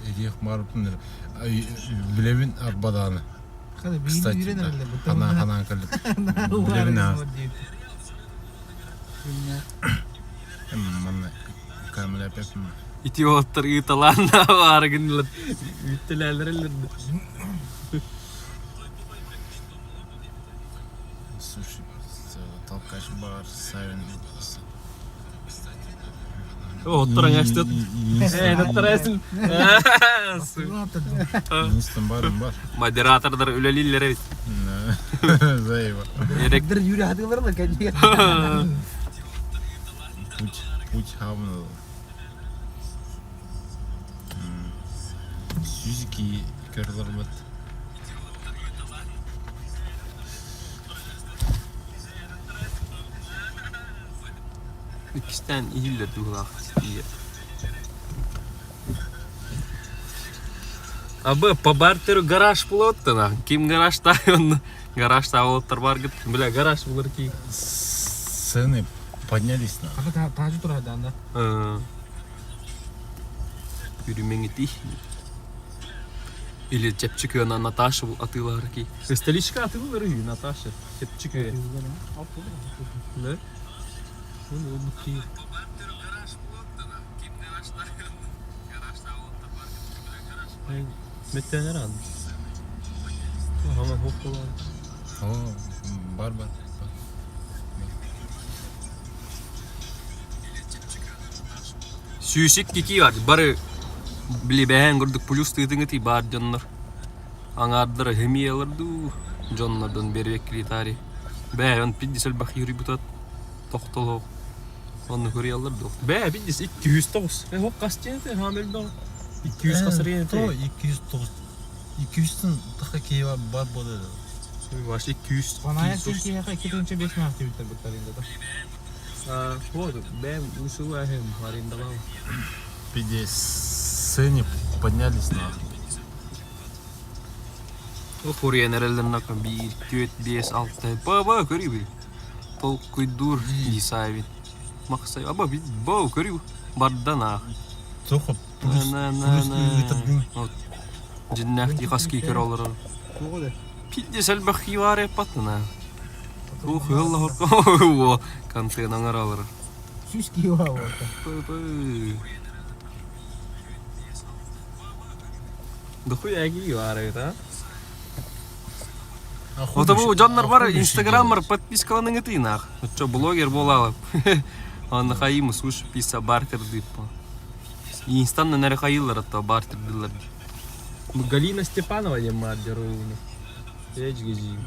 Eriyek marupun nere? Bilevin arbadanı. Hadi bir Kıstaç. yürüyen herhalde bu. Hanan kalıp. Bilevin ha. Bana kamera yapayım. İti otur italan da var günler. Ütülerler. Sushi Talkaş bar sayın. Oturan açtı. Oturasın. Nistan barım var. Moderatorlar ölelillere. Zayıf. Erek Bir yürü hadi var da kaçıyor. Puç havunu. Yüziki körler bat. İkisten iyiler duhla. Абы по бартеру гараж болот на. Ким гаражда он гаражда олоттар бар гит. Бля, гараж булар ки. Цены поднялись на. Hadi tacı dur hadi anda. Yürümeği Или Чепчика на Наташа атыла ки. Столичка атыла ры Наташа. Чепчика. Да? Ну, бути. Metten herhalde. Ama hoppalar. Oo, бар. Сүйшік кеки var. Бары біле бәйін көрдік плюс тыдыңы ти бар жонлар. Аңардыр хемияларду жонлардан бербек килитари. Бәй, он 50 бақ юри бутат. Тоқтолу. Onu көрі алырды. Бәй, 50 209. Хоқ қастенті хамел да. 200 қасыр енті. 209. 200'ün daha keyi var burada. Ваш 200. Bana ayak çünkü yaka 2-5 mi aktivite bıklarında da. Вот, бәй, ушыл әхем арендалау. 50 цены поднялись на. O Koreyan herhalde 1, 4, 5, 6. Baba görüyor bir. Tol kuydur disayvin. Maksay ama bir baba görüyor. Bardana. Только плюс getirdim. Cinnah kaski kör olur. Pidde selbach yare patna. Oh Allah Allah. Kantı nangar alır. Süs ki var orada. Дохуй яги yare ta. Вот bu canlar var Instagram var подпискаланың етінақ. Что блогер болалып. Он хайымы слушай писа бартер дейп. Инстанна нәре хайылар атта бартер дилар. Галина Степанова не мадер ровно. Эч гези.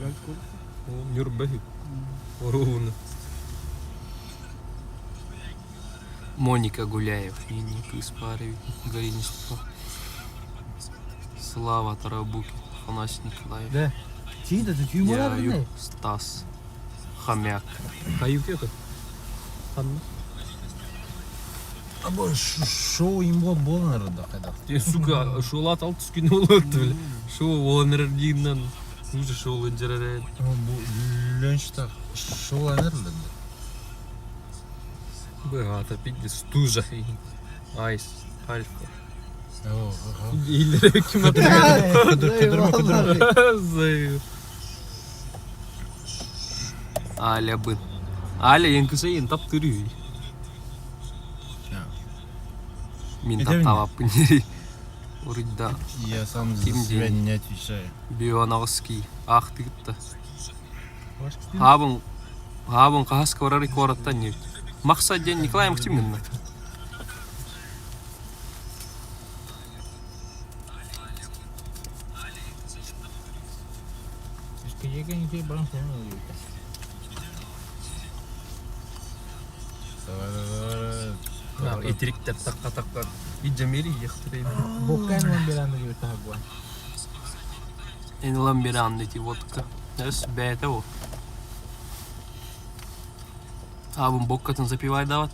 Нюрбехи. Ровно. Моника Гуляев. Ник из пары. Галина Степанова. Слава Тарабуки. Фанас Николаев. De. Çiğ de tüyüm var Я ne? Юг Стас. Хомяк. Хаюк это? Ханна. Ama şov imbo bolnar da kadar. Я, сука, шулат алт скин болот бile. Шо оланер дийинен. Уже шо оланжерер. Ama bu lunchta şov nerede? Бегата пидде стужа. Айс. Альфа. Oo. İllere kim atıyor? Eyvallah. Zayıf. Аля бын. Аля янкысайын таптырıyor. Min Edemem. taптаваппын жери. Урыдда. Я сам за Ким себя день? не отвечаю. Бионовский. Ах ты-то. Хабын қағас көрері көраттан не. Мақсат ден Николаем Ктимгінна. Yegen şey bana sonra oluyor. Питриктер такка. И Джамири ехтрей. Боккайн он беранды gibi тагуа. En ulan biri anleti vodka. Yes, бэта о. Абын боккатын запивай дават.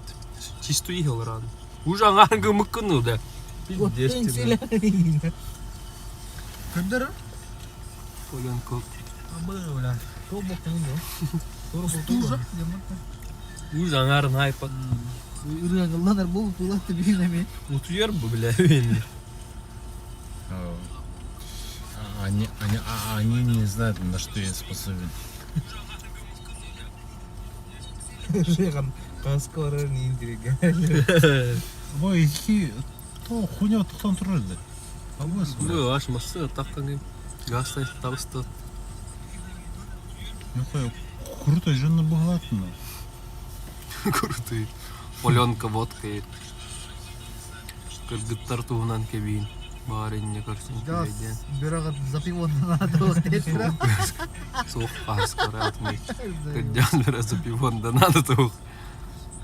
Чисту ихел ран. Уже аңаргы мыккыну да. Вот пенсилерин. Кыдыр? Полян кок. Абыла. То боккайн да. Тору тужа. Уже аңарын хайпат. Ырыгаллар бул тулатты бинеме. Утуяр бы, бля, венни. Они не знают, на что я способен. Жеган каскорын интрига. Ой, iki то хуйня тоқтан тұрыр еді. Бу аш масы таккан гастай табысты. Мен қой, круто жөнді бұғалатын. Крутый. Поленка водка ет. Кыргыттар туунан кебин. Баринне көрсүн кебейден. Бирагат запивондан надо. Сух паскара атмай. Кыдян biraz пивонда надо тух.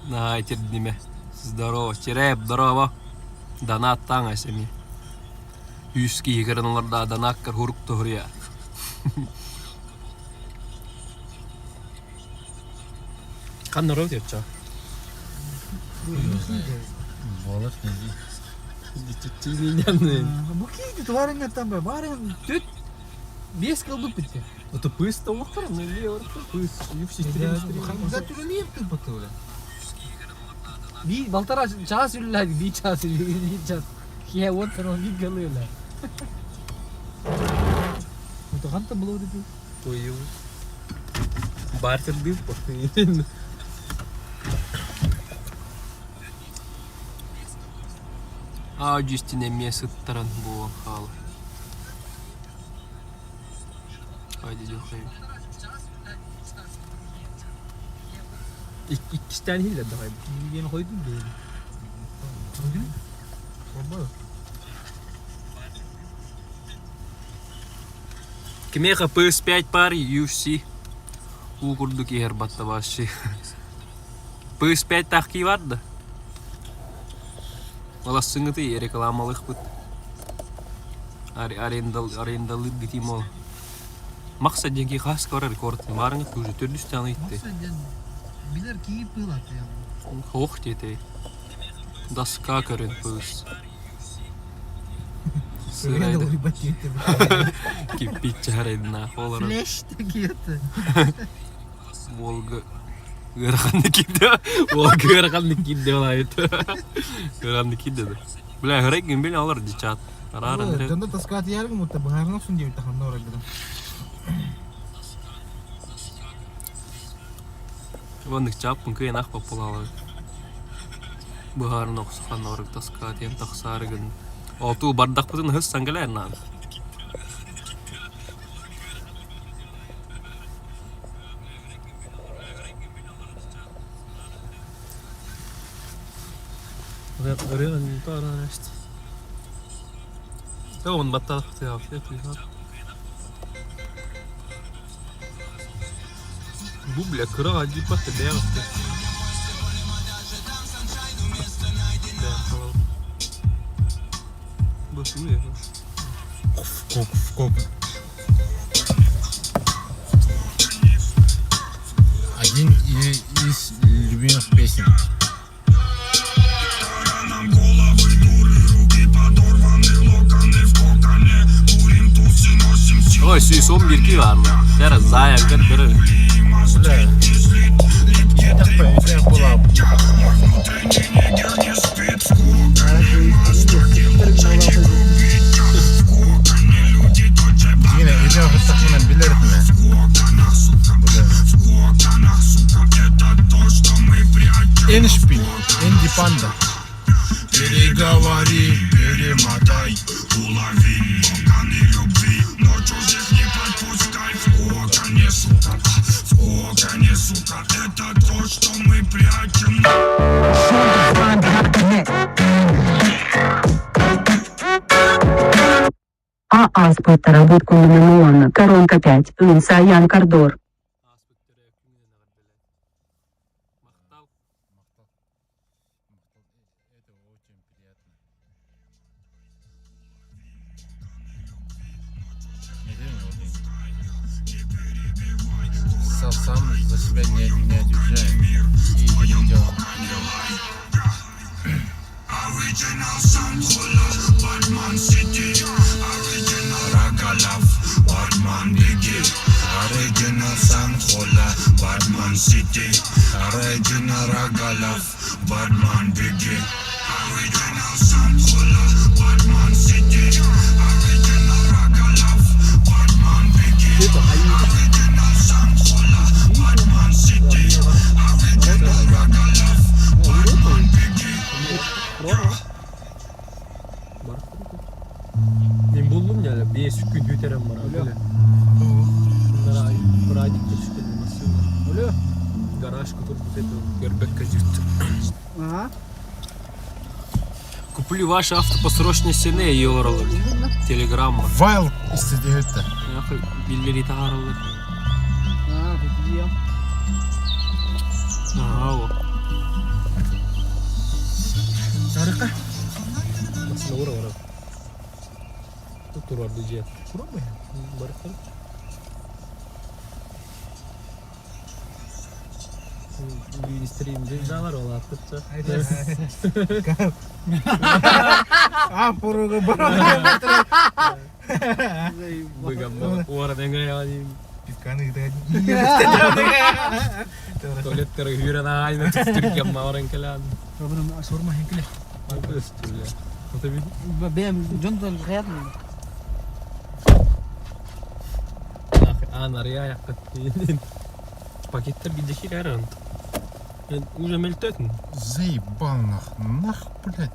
На тердниме. Здорово, череп, здорово. Донат таң асеми. 100 кигернларда донаккар хурук тогрия. Қандай рот етча? Волос не ди. Bu kiydi tuvarın tam be. Barın tüt. 5 kaldı bitti. Это пыс того стороны, или пыс, и все Hamza türlü niye yaptın patı öyle? Bir baltara çağ sürülerdi, bir çağ sürülerdi, bir çağ. Kiye oturun bir kalıyorlar. Bu da kanta bulur dedi. Твою. Бартер бил постоянно. Жүстіне ме сыттаран болған халы. Haydi joxayım. İki tane hile daha. Yeni koydun değil. Koydun? Baba. Кемеха PS5 пари UFC. Укурдук егер батта башы. PS5 тахки vardı. Valla sıngıtı reklamалық бұд. Арендаlı бітім ол. Мақсат денге қас қара рекордтың барыңы көжі түрлі үстен етті. Bilir ki pılat ya. Хоқ деді. Даска көрін пөз. Сырайды. Ой батеті. Кипит чарайдына қолары. Флеш тегеті. Волга. Гырғанды кидді. Волга гырғанды кидді олайды. Гырғанды кидді. Бля, гырайгын бел алар дичат. Арарын. Тonda таскат yargı mutta baharına sun diye tahanda orada. Ванных чаппын кыйын ақ популалы. Бұғарын оқсыған орық тасқа тен тақсарығын. Оту бардақ бұтын хыз саңгілерінан. Рыған таран әшті. Он батталық тұяқ. Bu bile kıra acı battı beyaz. Bu su ya. Коп. Один из любимых песен. Ой, son bir ki var mı? Teraz zayan kır. Бля, я так понимаю, была. Yine eliyor takımdan bilirdim ya. Эншпиль, Энди Панда. Переговори, перемотай, улови огонь любви, но чужих не подпускай в огонь, сука. Огонь, сука, это то, что мы прячем. Аспы Тарабутку Миллиона, Коронка 5, Саян Кордор. тебя не отвечаю. И перейдем. Original Sankula, Batman City. Original Ragalaf, Batman Biggie. Original Sankula, Batman City. Original Ragalaf, Batman Biggie. Original Sankula, Batman City. Original Ragalaf, Batman Biggie. Original Sankula, Batman City. Original Ragalaf, Batman Biggie. Мен buldum ya, 5 gün götürem var öyle. Bunlara pratik geçti nasıl? Öyle. Garaj kutur это гербек кажется. Ага. Куплю ваш авто по срочной цене евро. Телеграмма. Вайл istedi это. Яхы билleri таарылыр. Тут ем. Ага. Тарыка. Nasıl uğra. Tutur var diyeceğim. Şura mı ya? Barıklar. Bir streamde daha var ola attıkça. Пурга Bugün bu arada ne yani? Писканы тadi. Tuvaletleri hüren aynı Türkiye mavarın kalan. Ребром sorma henkile. Alpestür ya. Tabii. Benim jontal hayat mı? Ana ya yakıt. Paketler gidecek her an. Уже мельтетн. Заебал нах, блядь.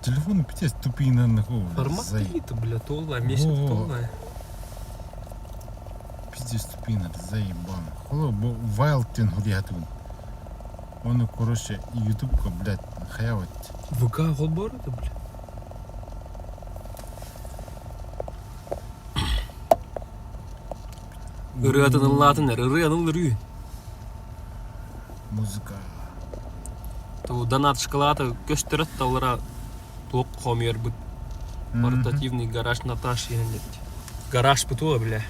Телефон пиздец тупина нахуй. Формат какие-то, бля, толла, месяц толла. Пиздец тупина, заебал. Холо, вайл тен хулиатун. Он, короче, ютубка, блядь, хаявать. ВК ход борода, бля. Рыатын латынар, рыаныл ры. Музыка. То донат шоколада көстөрөт талара тоқ комер бут. Портативный гараж Наташ янет. Гараж бутуа, бля.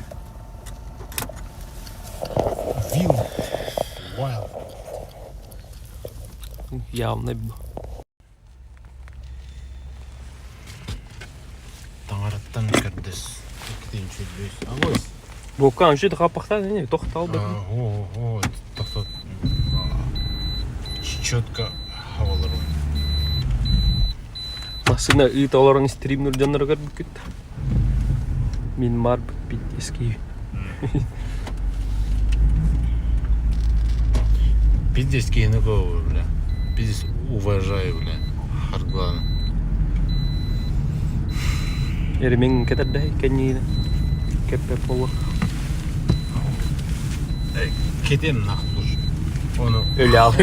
Вил. Вайл. Явно. Таңараттан кірдіс. Екіден чөлбес. Ағыз. Бокан жүйді қапақтан, не, тоқтал бі. О, тоқтат. Четко хавалар. Масына үйт оларын стримнер жаннары көріп кетті. Мен мар бітпейт ескі. Пиздец кейінігі, бля. Пиздец уважаю, бля. Харгланы. Еремен кетерді, кәнейді. Кәппе полы. Кетем нахуй. Оны Өлі ал.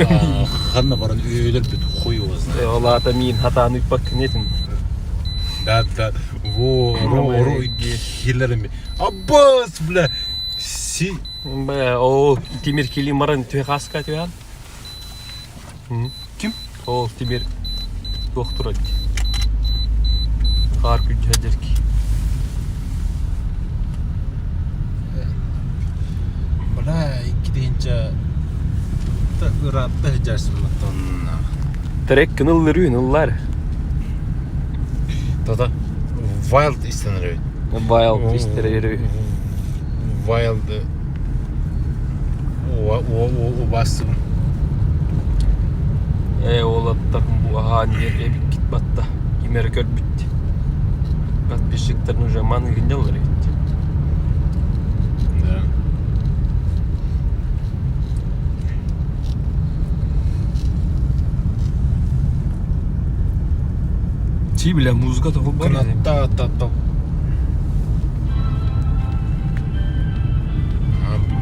қанна баран өйлер бүт қой оғызна. Ола ата мен хатаны үйтпақ кінетін. Да. Во, ро хиллерім. Аббас, бля. Си. Бә, о, Тимир келі маран төе қасқа төе ал. Кім? О, Тимир доқтыр әді. Қар күн жәдеркі. Бля, ikidince ıratta hıcarsın tonuna. Трек кыныллар үйін, ұллар. Тата Wild istenir öyle. Wild істері үйі. Wild o bastım. Олаттарын бұл ағаны әбік кет батта. Емері көріп бітті. Подписчиктерін уже маны кендел әрет. Да. Чи, бля, музыка тоқыл бар. Канатта.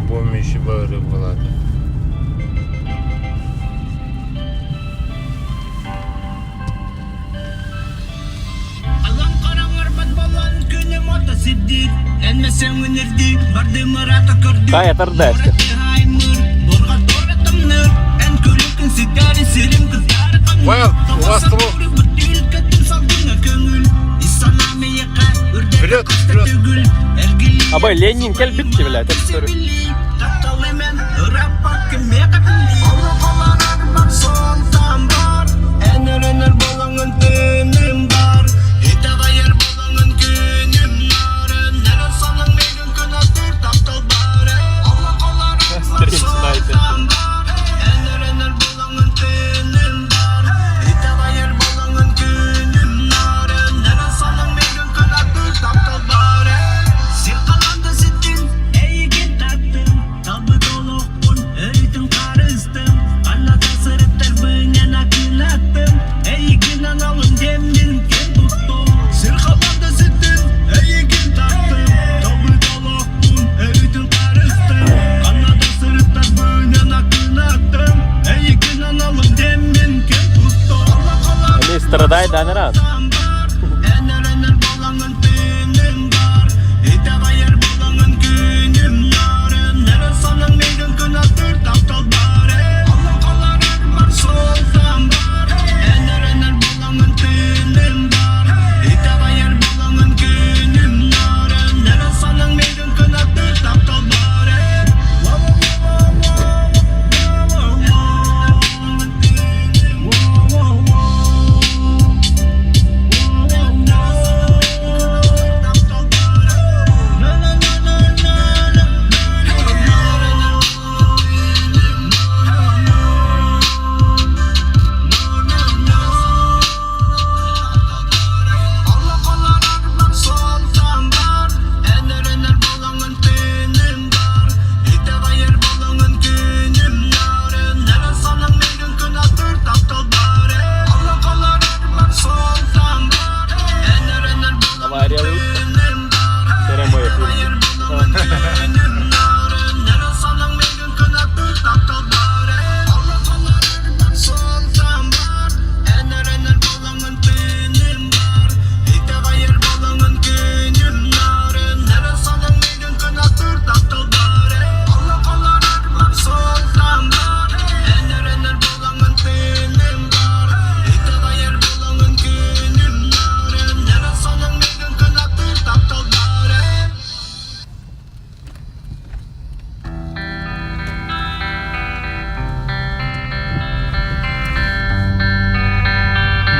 Помощи бары болады. Алан қараңар бат балан күні мота сиддит. Әнмесен өнерді барды мұрата көрді. Қай атарды әшті. Борға торатымныр. Ән көлікін сетәрі селім қыздары қамыр. Wild, у вас того. Вперед. Абай, Ленин кел бітті, бля, тәп сөрі.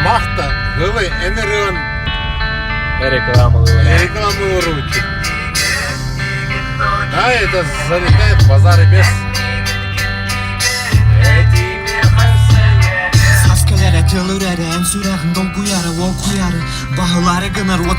Махта, гылы, энергион, Рекламы. рекламу руки. Да, это залетает в базары без. Saskelere tılırere en süreğin dol kuyarı ol kuyarı Bahıları gınır ot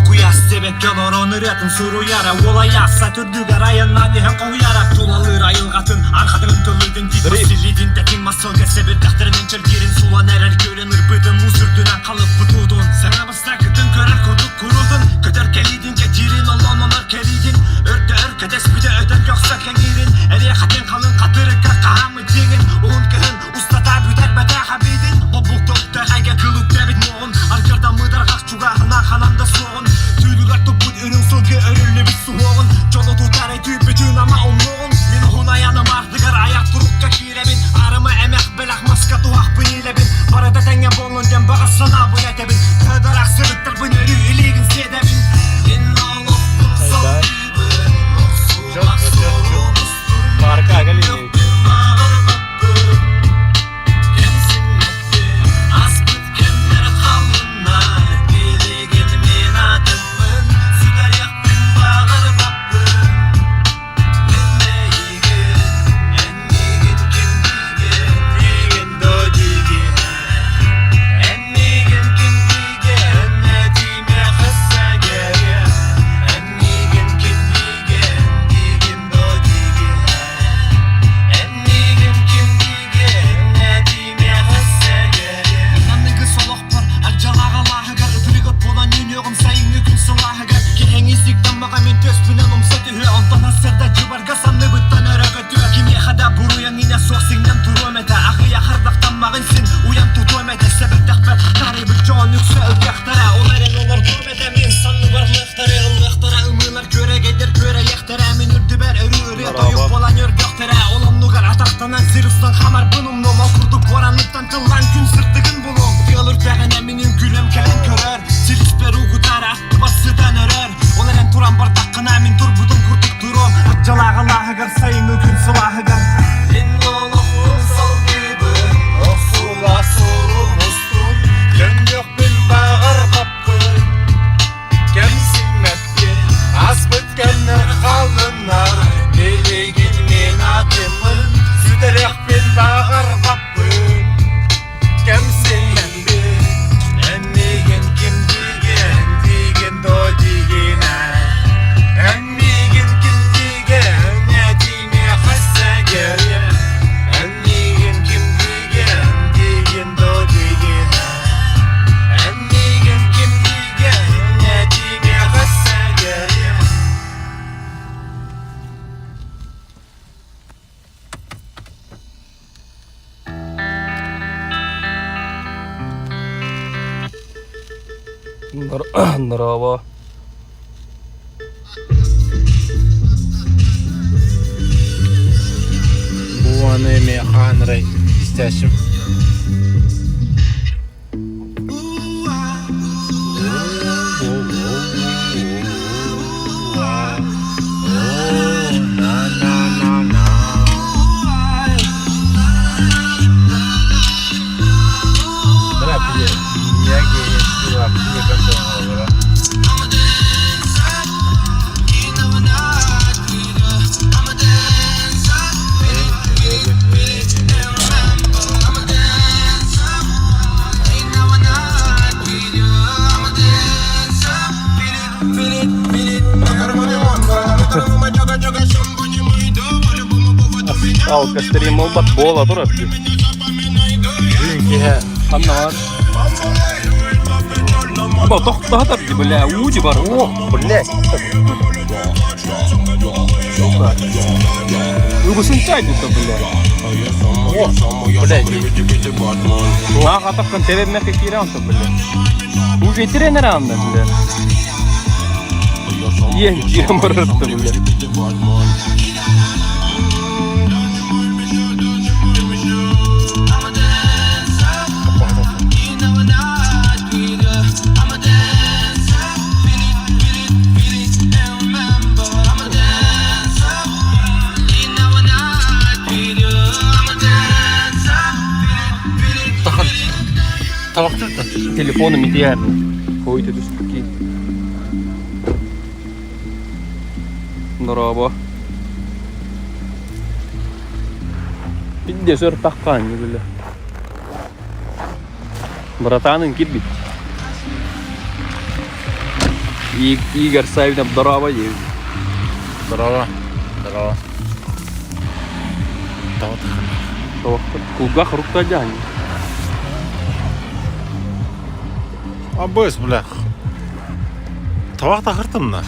kuyas sebep yalar onur etin suru yara Ola yassa türdüger ayınna dihen koyara Tulalır ayılgatın arkadığın tılırdın Dikma sirridin tekin masıl gese bir dahtarının çelgirin Sulan erer köylen ırpıdın Muzurdünen kalıp butudun Sana bısta gıdın körer koduk kuruldun Köder kelidin getirin Allah'malar kelidin Örde örkedes bir de öder yoksa kengirin Eriye katen kalın katırı kakahamı dingin Uğun kıhın ustata büter bete habidin Bobuk tokta hayge kılık debit moğun Arkarda mıdır kak çugahına kananda soğun Tüylüler topun ürün solge örünlü bir soğun Çolu tutar etüy bütün ama onluğun Min huna yanım ardıgar ayak durukka kirebin Arımı emek belak maska tuhak binilebin Barada denge bolun dem bağısına bu netebin Kadar aksırıktır bu nörü iligin sedebin İnnallah sol Marka geliyor. Здорово. Bu anemi hanrey isteşim. Al kasteriye molbat bola dur artık. Dünkü Kanna var. Bak daha da böyle ucu var. Oh, блядь. Uygusun çaydı da bile. Buna katakkan terenine kekiri anta bile. Bu getirenler anda bile. Yen girem arardı bile. Telefonum itiyer. Koydu düştü. Здорово. Пиздец, өр таққан бля. Братаның кит бит. Игорь Савинов, здорово ей. Здорово. Здорово. Кулгах руктадян. А бэс, бля. Тавақ тақыртым на.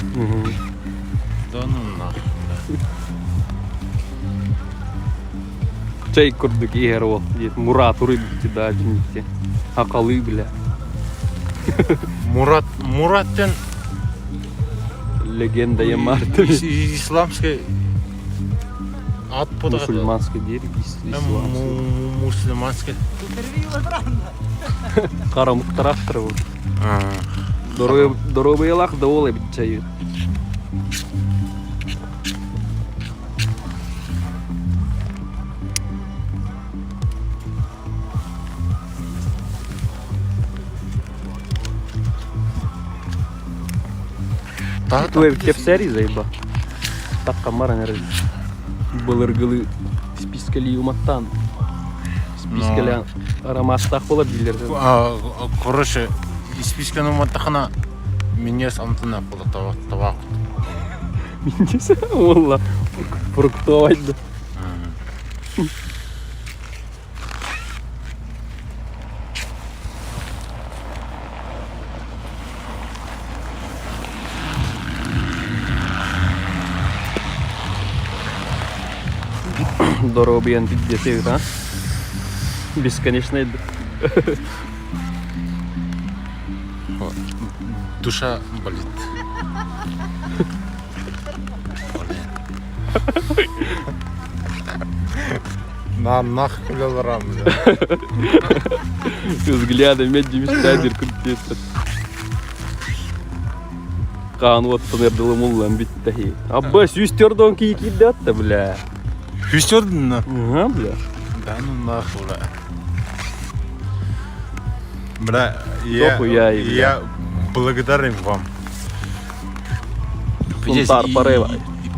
Да ну нахуй. Чай курдук игер ол. Мурат урып да жинте. Акалы бля. Мураттен Легенда я марты. исламский ат подагат. Мусульманский дерек исламский. Мусульманский. Кара муктараштыр вот. Дорога ялах да олай бит чайы. Твой тепсери заеба. Так камара не раз. Былыргылы спискали уматтан. Спискали аромастах бола билер. Короче, списканы уматтахана минес антына бола тавақ. Минес? Wallah. Фруктовайды. Здорово бьян пиздец, да? Бесконечно. Душа болит. На нахуй ларам. Взглядом меди мечтайдер крутится. Kaan ottanırdılı mullan bitti. Abbas 100 törden ki kiddatta bля. Хюстерден на? Ага, бля. Да ну нахуй, бля. Бля, я благодарен вам. Сунтар порыва.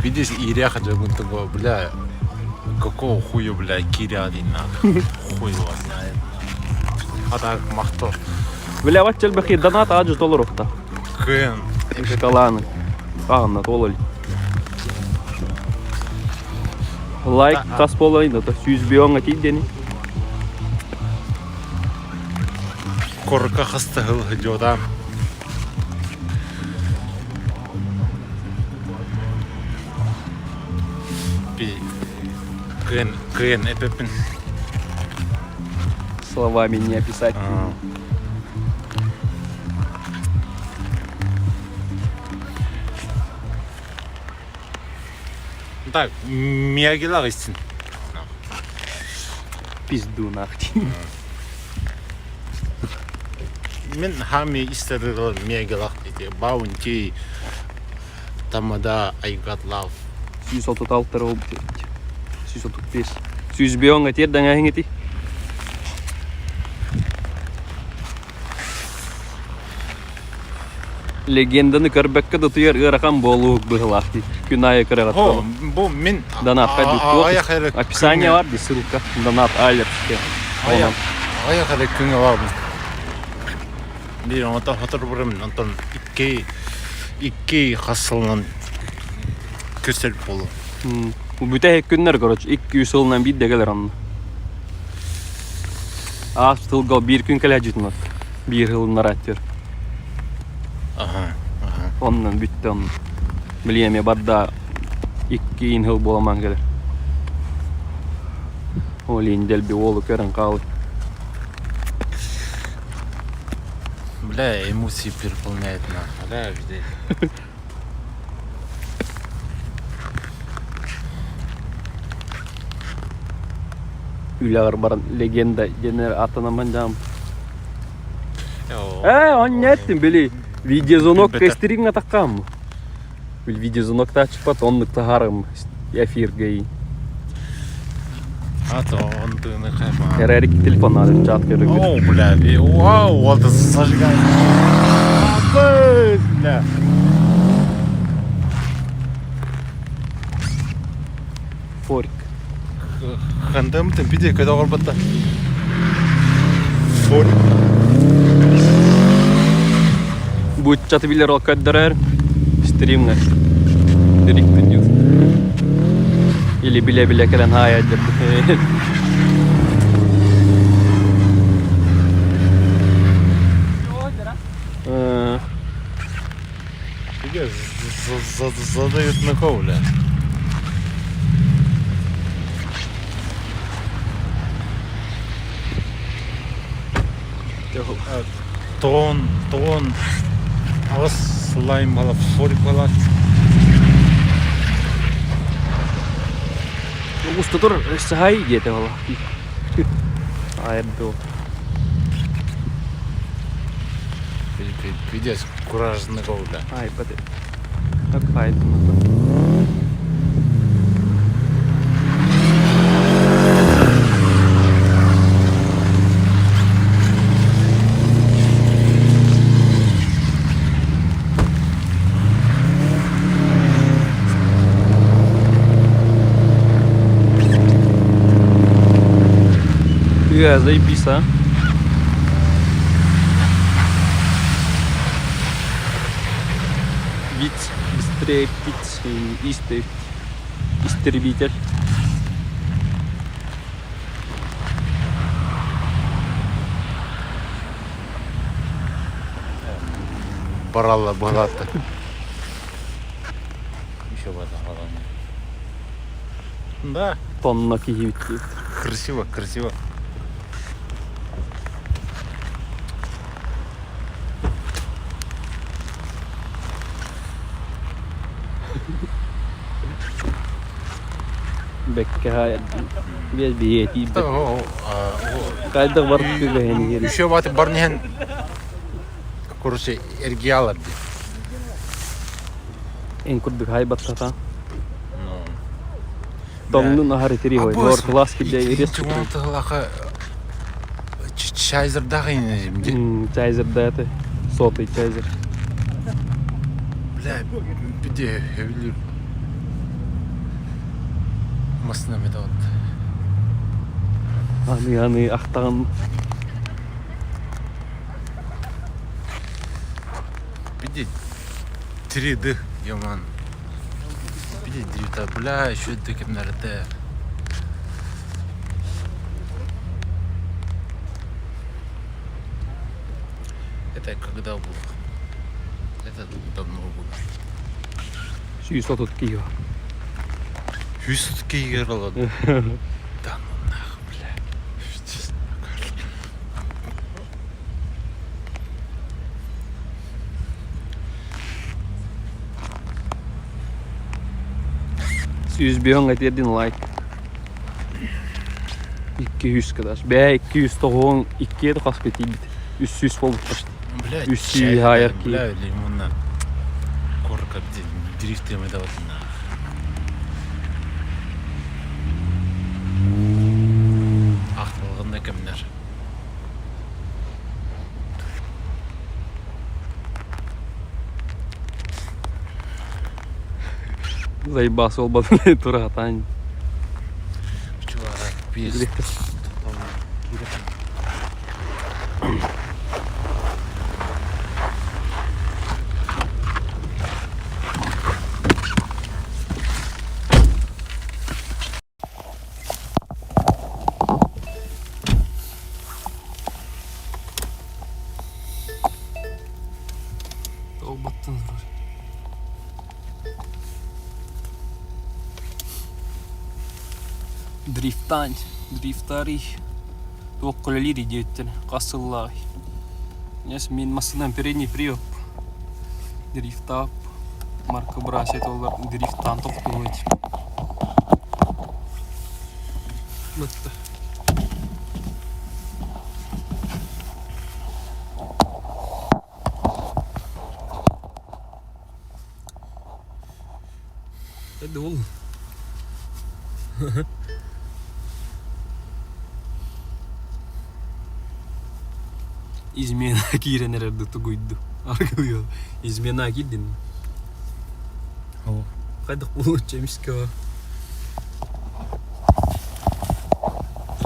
Видишь, Иря хотя бы такого, бля, какого хуя, бля, киряди нахуй. Хуй его знает. А так махто. Бля, вот чел бахи донат аджу долларов-то. Кен. Шоколаны. Анна, толали. Лайк тас половина, то 100 бионга тиддени. Корка хастагыл хыжодан. Кен эпепин. Словами не описать. Так, миягилар истин. Пизду нахуй. Мен хами истерил миягилар дейді. Баунти тамада I got love. 136 oldu. 135. 100 bionga tierden hengeti. Легенданы көрбекке да туяр ыракан болук быгылакти. Күнайы кырагат. О, бу мен Донат кайдык. Описание бар, ссылка. Донат алерске. Аяқады күңі бар. Дейін, онтан хатыр бұрым, онтан икки қасылынан көстеріп болу. Бүте хек күннер, короче, 200 жылынан бит дегелер анны. Аз тылгал bir күн келе житін от. 1 жылын нараттер. Ага. Ondan bitti onun. Bileyim ya badda 2 yıl bolaman gelir. Olin del bir oğlu körün kalı. Бля, эмоции переполняет нахуй, да, везде. Üler baran legenda jener atanaman jam. Yo. On ne ettin bili? Videozonok Beter. kestirin atakam mı? Bil videozonokta çıkpat onlukta harım efirgeyi. А то он ты нахайма. Ererik telefon alır cevap verir. О, бля, вау, вот это зажигание. Бля. Форик. Хандам ты пиди, когда горбата. Фор. Bu çatı bilir o kadar streamler. Direkt dinliyor. İli bile bile kelen hayal yaptı. Пиди, задают на кого, бля. Тон, ағыз слайм бала, форик бала. Usta tur sahai gitu Allah. Air tuh. Пиздец, куражный кого, бля. Ay pati. Как хайт. Iya, zajebiście, a? Вид быстрее пить и истребитель. Баралла балата. Еще вода, главное. Да, Тонна киевки. красиво, красиво. Bekle hayat. Bir yeti. Kayda var bir gayeni. Еще вот барнихен, короче, эргиала. En kurduk haybat ta. Ну. Donlu nahar etiri hoy. Nor klas ki de iris. Чугунталаха чайзердагы инежим. Чайзер даты. Сотый чайзер. Бля, биде хевлир. Масна метод. Аны ахтаган. Биде 3D, яман. Биде дрита, бля, еще таким нарате. Это когда было? Это давно было. Şu sotut kiyo. Хюстки играла. Да ну нахуй, бля. Yüz bir eterdin like. 200 kadar. Be 200 tohum 2'ye de kaspeti git. 300 oldu başta. Бля, Üstü чай, hayır ki. бля, лимонна. Корка дрифтем это вот на. Ақталғанда кімдер? Заебался olmadı tura atan. Чувак, пиздец. Birlikte. Дрифтари. Тоққылалири деуттен қасыллағи. Нес мен машинам передний привод. Дрифтап. Марка брасет олар дрифттан тоқтылайды. Мытты. Это ол. Измена киренерді тұғыйды. Арғылы. Измена кирден. Қайдық бұл өтчеміске ба.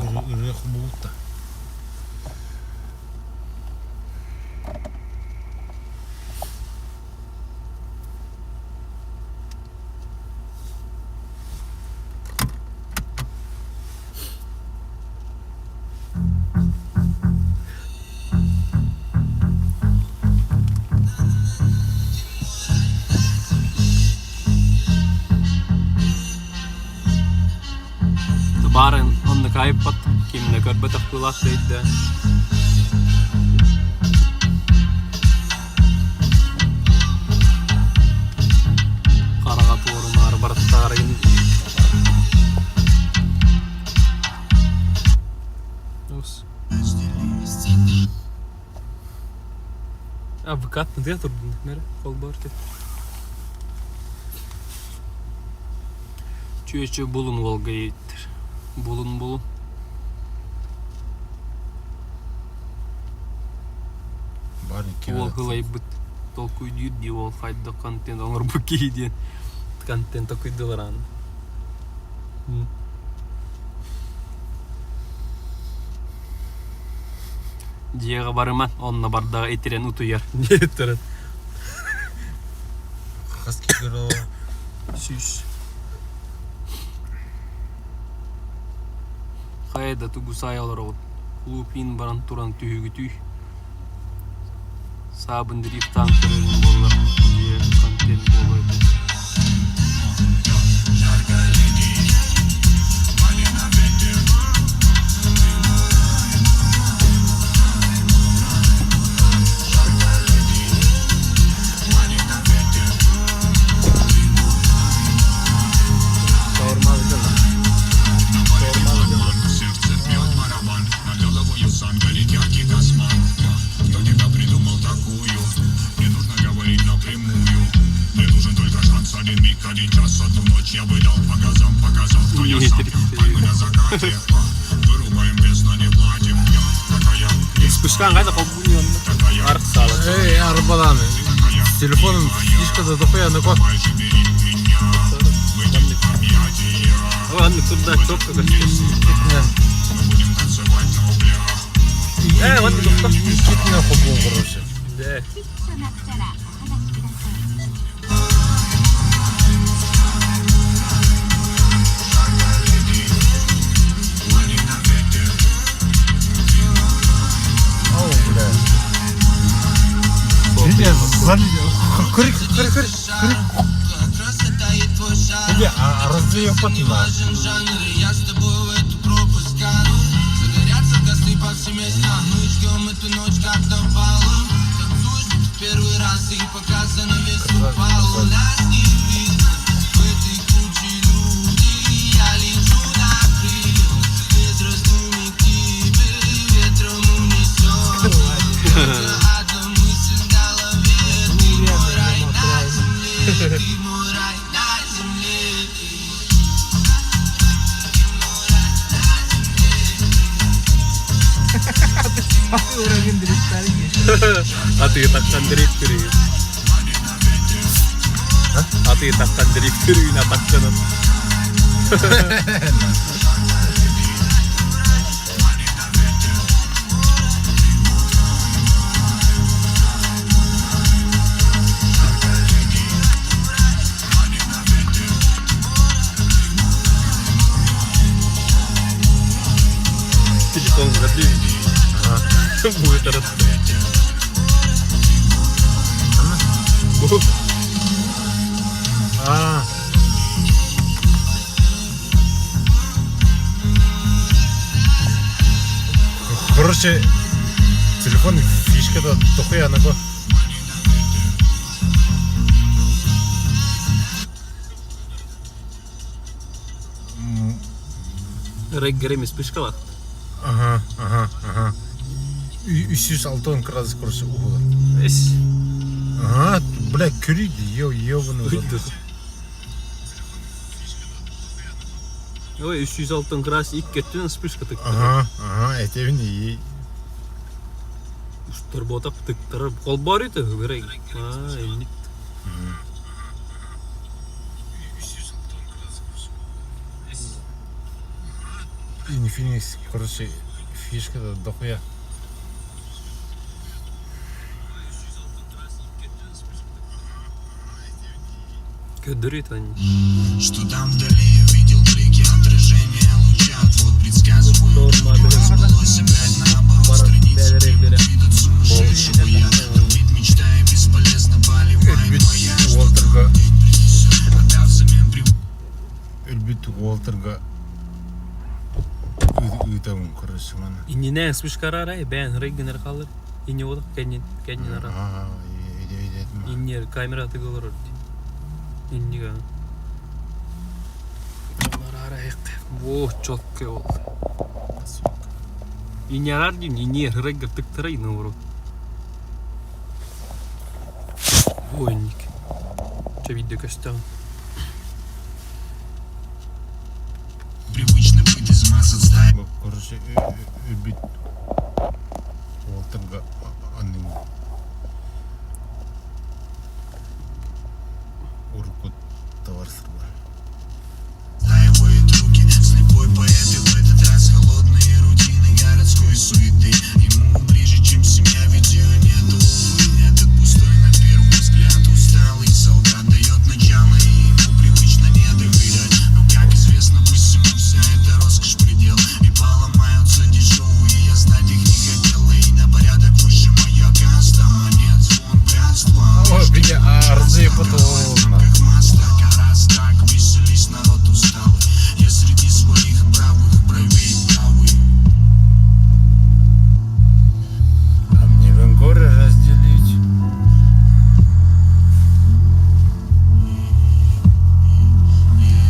Үрек болуды. Baren on the kaipat, kim ne kõrbetab kõlateid. Qaraga tuurumar bartarin. Us. Avkat ne turdu? Nere? Kolbartı. Çöçü bulun Volga'yıdır. Bulun. Ол ғылай бұт толку үйдейді де ол қайды контент оңыр бүкейден контент оқыйдыларан. Жеға барыман, онына бардағы етерен ұтуяр. Не етерен? Қас кекер о. Сүйіс. Қайда тұғы сайалар оғын. Лупин баран туран түйігі түй. Сабын дрифттан көрерін болар. Же контент болады. Спускаң қайда қол бұны онда? Арық салы. Эй, арбадан. Телефоным фишкада дохуя нұқот. Ладно, туда чопка качкеші. Ладно, доқта. Исчетная футбол, короче. Да. Или Кырик. Или разве ее потна? Аты таққан директор үйін. Аты таққан директор үйін атаққанын. Телефон запли. Будет этот. А. Короче, телефон фишка-то дохуя нахуй. Реггер емес пышкалақ. Ага. 306 градус, короче, угол. Эс. Ага, бля, көрейді, ебаный. Ой, 306 градус 2 кеттен спышка тыктыр. Ага, этебин ей. Уштар ботап тыктыр. Қол бар еді, берейін. Элник. Infinix, короче, фишка-то дохуя. Көдір еді они. Что там вдали, я видел блики отражения луча. Вот предсказываю, сбылось опять наоборот. Страницы видят сумасшедшего я. Ведь мечтаю бесполезно, поливай моя. Уолтерга. Отдав взамен привычку. Эльбит Уолтерга. Үйтамын, короче, мана. Инненен спышкара арай, бән реггенер қалыр. Инне одық, кәнен ара. Инне камера тыгылыр. Иннега. Камера арай. О, чотке ол. Инне арар дейм, инне реггер тыктырай, наоборот. Ойник. Че видео көстен. Привычно быть из масс отстаивать. Короче, Эльбит Уолтерга анның уркут товарсыр бар. Стаивает руки, слепой поэт и в этот раз холодные рутины городской суеты. Ему ближе, чем семья, ведь ее нету. Этот пустой на первый взгляд усталый солдат дает начало, и ему привычно не доверять. Но как известно, пусть ему вся эта роскошь предел. И поломаются дешевые, я знать их не хотел. И на порядок выше моя каста. Монет, звон, братство. Ой, бля, арзы потом. Как масло, раз так веселись, народ усталый. Я среди своих бравых бровей правый. А мне в горы разделить.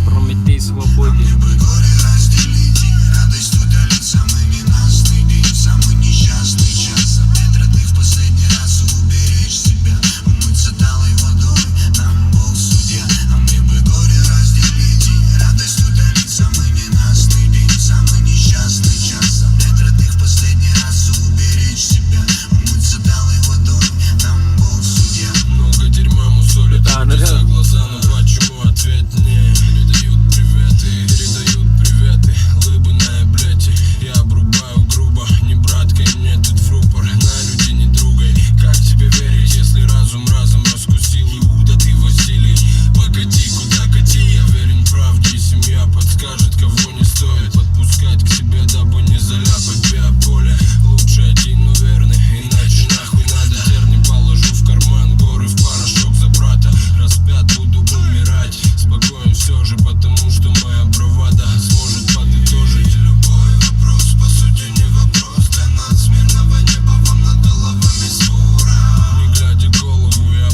Прометей свободен. Горе разделите, радость удалить самый ненастный день, самый несчастный час. От родных в последний раз уберечь себя, умыться талой водой, нам Бог судья. А мне бы горе разделите, радость удалить самый ненастный день, самый несчастный час. От родных в последний раз уберечь себя, умыться талой водой, нам Бог судья. Много дерьма мусолят за глаза, но почему ответ не передают приветы, лыбаная, блядь, я обрубаю грубо, не браткой, мне тут в рупор, на люди не другой. Как тебе верить, если разум разом раскусил? Иуда, ты Василий, погоди, куда катил? Я верен правде, и семья подскажет, кого не стоит подпускать к себе, дабы не заляпать биополе. Лучше один, но верный, иначе нахуй надо. Терни положу в карман, горы в порошок за брата. Распят буду умирать, спокоен все же, потому что моя бравада сможет подытожить любой вопрос. По сути не вопрос, для нас мирного неба вам над головами свора. Не глядя голову, я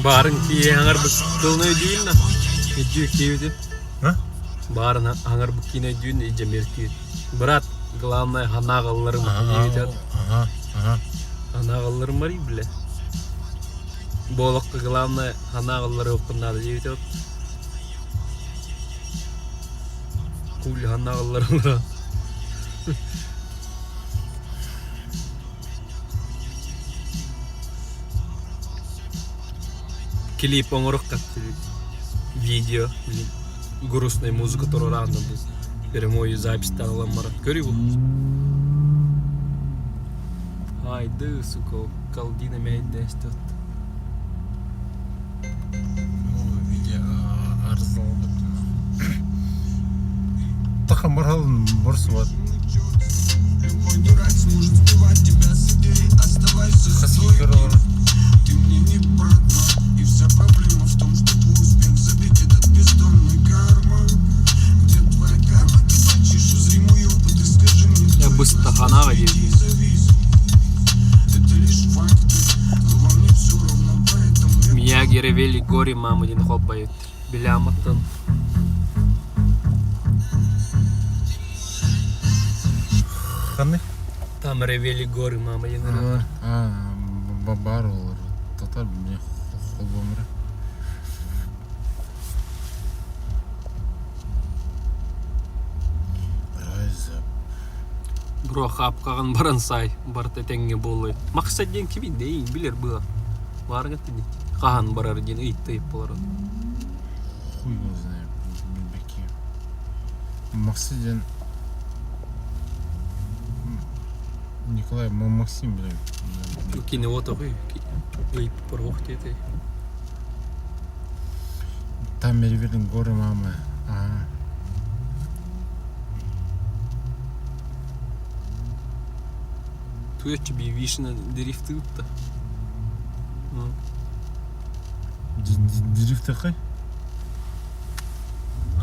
Barın ki hangar bıktığını ödeyim de. Geçiyor kiydi. Ha? Barın hangar bıkkine ödeyim de iyice merkiyor. Bırak, главное, hanağallarım yiyeceğim. Hanağallarım var ya bile. Bolakta главное, hanağalları okunlar yiyeceğim. Kul hanağallarım var. Клип он как видео, грустная музыка, которая рано был. Прямую запись стала марат. Говорю, ай, да, сука, колдина мяйт дестет. Видео арзал. Таха маралын борсы бар. Хаски көрілер. Я быстро ханага делаю. Мияги ревели горе, мама один хопает. Беляматан. Қандай? Там ревели горы, мама один ревели. Бар олар. Татар мне қол бомыры. Бро хапкаган баран сай, барта теңге болой. Максат ден кими дейин билер бу. Барга тиди. Кахан барар ден ыйттайып болар. Хуй его знает. Беки. Максиден Николай Максим, блин. Кини вот ой. Ыйп порохте этой. Там Мервелин горы мамы. Тут тебе вишня дрифтует-то. Дрифт қай?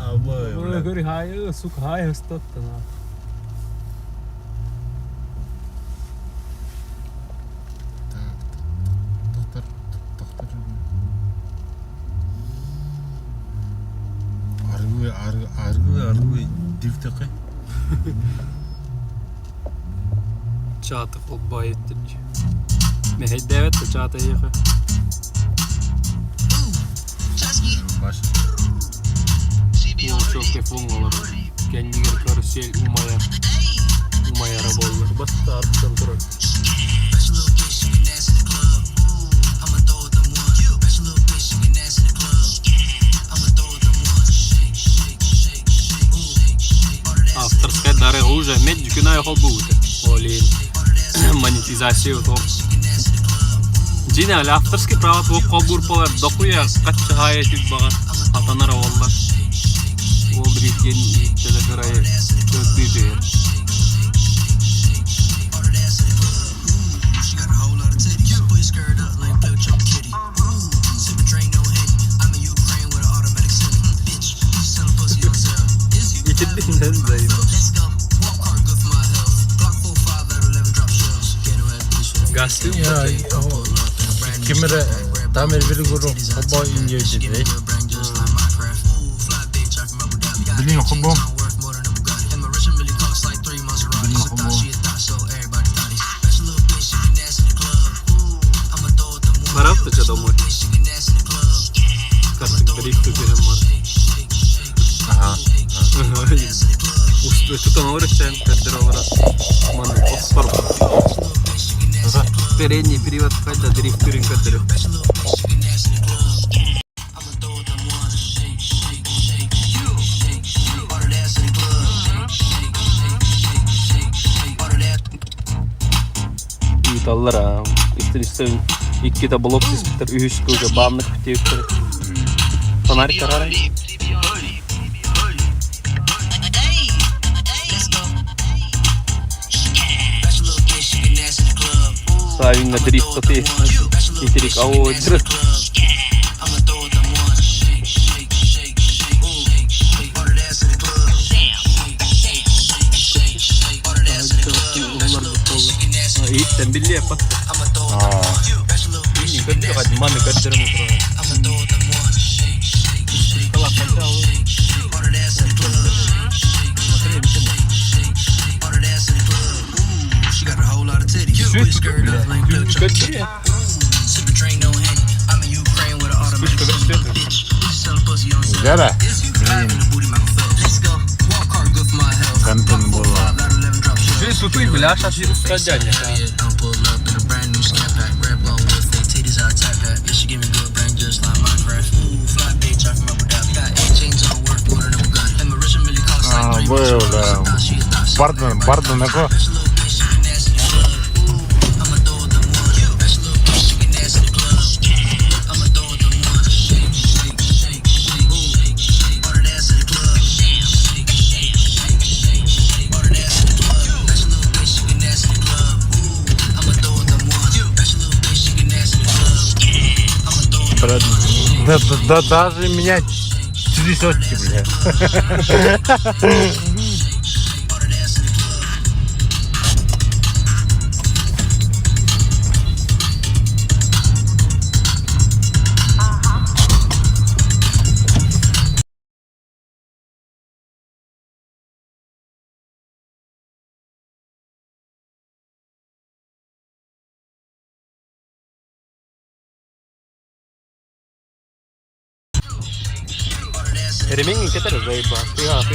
Абай, Ой, говори, хай, сука, хай, остатта на. Аргы дрифт қай? Чата фолбайт дирч. Мехей девет чата ехе. Баш. Ол çok telefonlar. Kendine karışel umaya rabollar. Basta arttan durur. Авторская дорога уже медь кюна хол будет. Олин. Монетизация топ. Жина авторский права топ кабур полар докуя качча хаятит багат атанара волла. Ол бриткен телеграй төтүдө. İçinden zayıf. Gastın Ya, kimere tam Merveli гору оба инге dedi. Bilin hobo. Bilin hobo. Баравта че домой. Кастык дрифт берем мар. Ага. Успе тутан оречен кадровара. Ман оппар. Передний привод когда дрифтуринг кадро. Италлара истерисен иккита блок диспетер үйүскөгө баамдык бүтөктөр. Фонарик карай. Савинга дрифт ты. Итерик ао дрифт. Itten билли yapar. İyi, ben de hadi manı kaçırım oturuyor. Вспышка тебе. Вспышка верстет. Гара? Блин. Контент было. Шли сутуль, бля, а сейчас едут страдания. Был, да. Пардон, такой. Да даже меня трясётки, бля. Ремень kita dah zaibah. Pihak.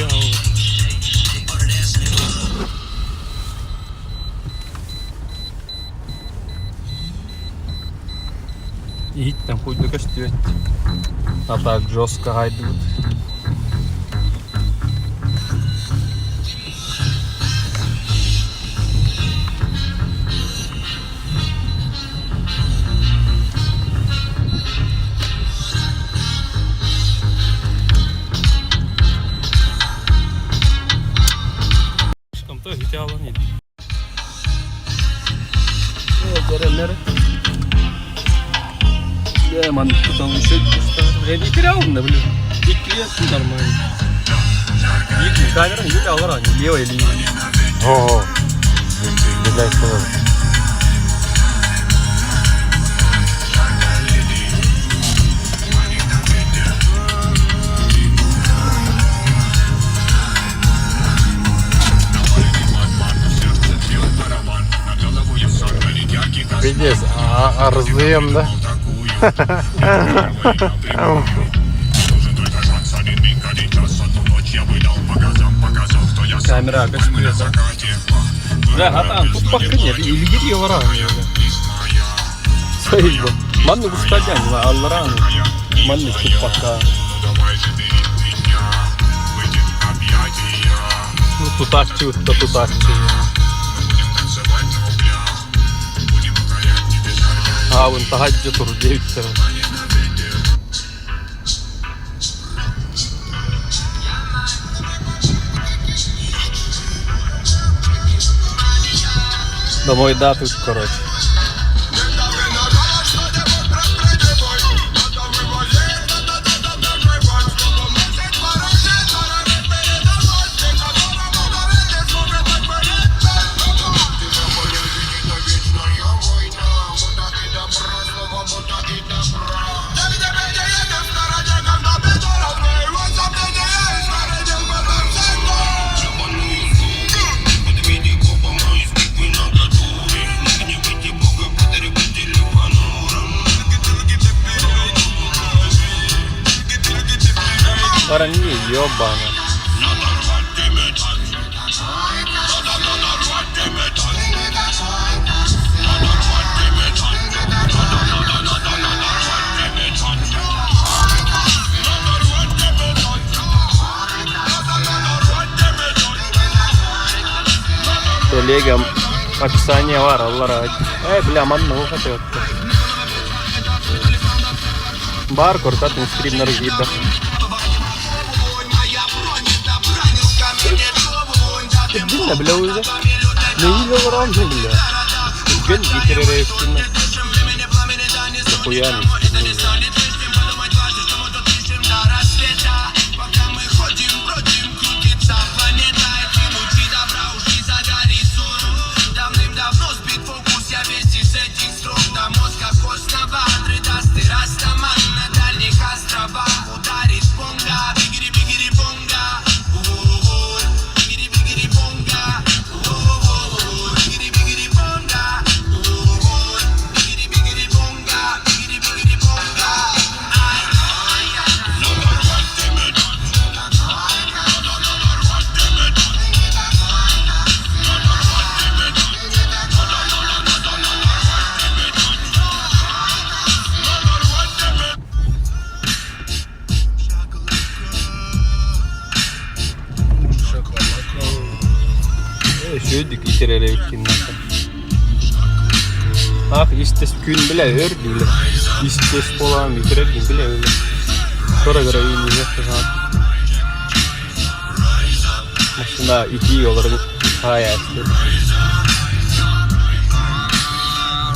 И там хоть до костюм. А так жестко гайдут. Hiç alan değil. Evet, görenleri. Ya, man, там еще я не терял, да, блин. И клиент нормально. И камера не терял, ранее, левая линия. Ого. Не дай слово. Пиздец, а раздаем, да? Камера, космета. Да, Хатан, тут пока нет, или где вора? Sayıldı. Man bu stadyan var, Allah'ın. Man тут пока. Ну тут акцию, то тут акцию. А вон tahajjud tur 9 lira. Домой, да, тут, короче. Парни, ёбана. Телегам описание var, Allah rahat. Бля, манну хотел. Бар, кортатный стрим на разъебах. Dinle bile o yüzden. Neyi de var amca bile. Gün getirerek üstüne. Koyan Ödük itirere bittiğinden sonra. Ah istes gün bile ördüyle. İstes bolan bitirerken bile öyle. Sonra göre iyi yaptı sana. Aslında 2 yıl olarak hayal istedim.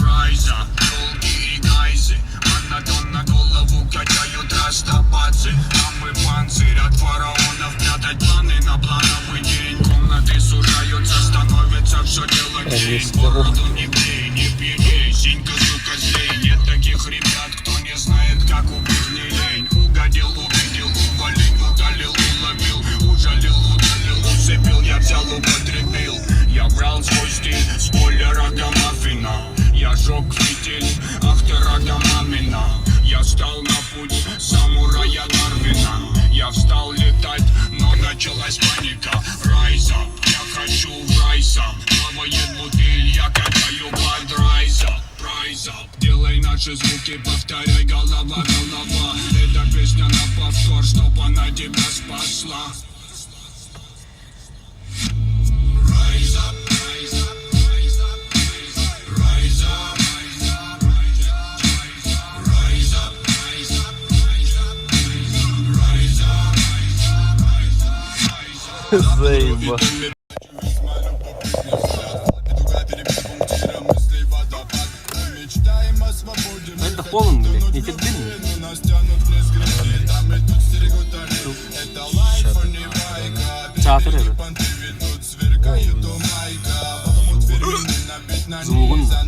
Rise up, долгие гайзы Монотон на голову качают растопадцы А мы панцирь от фараонов Прятать планы на плановый день Комнаты сужаются, становится все делать лень Бороду не бей, не пьяней Синька, сука, злей Нет таких ребят, кто не знает, как убить не лень Угодил, увидел, увалил, удалил, уловил Ужалил, удалил, усыпил Я взял, употребил Я брал свой стиль, спойлер Рогомаффина Я жег фитиль, ах ты Рогомамина Я стал на путь самурая Дарвина Я встал летать, но началась паника Rise up, я хочу в райс ап Плавает бутыль, я катаю под райс ап Rise up, делай наши звуки, повторяй голова, голова Эта песня на повтор, чтоб она тебя спасла Rise up, rise up, rise up, rise up, rise up, rise up, rise up, rise up, rise up, Заеба. Это полон, блядь, не тебе дым. Çatır evet. Звугун da.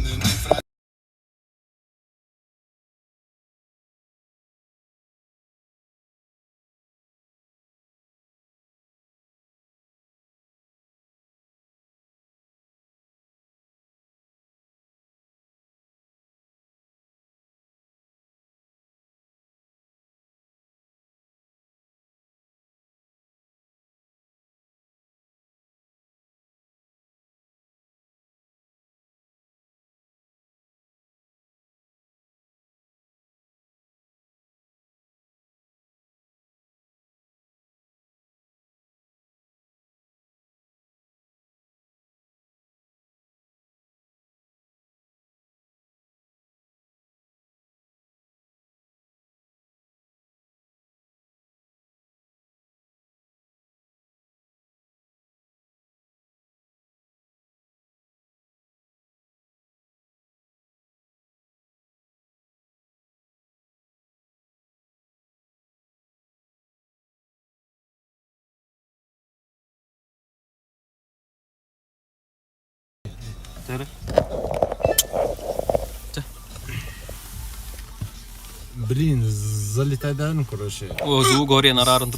Блин, залетай да, короче. O звук oraya nararındı.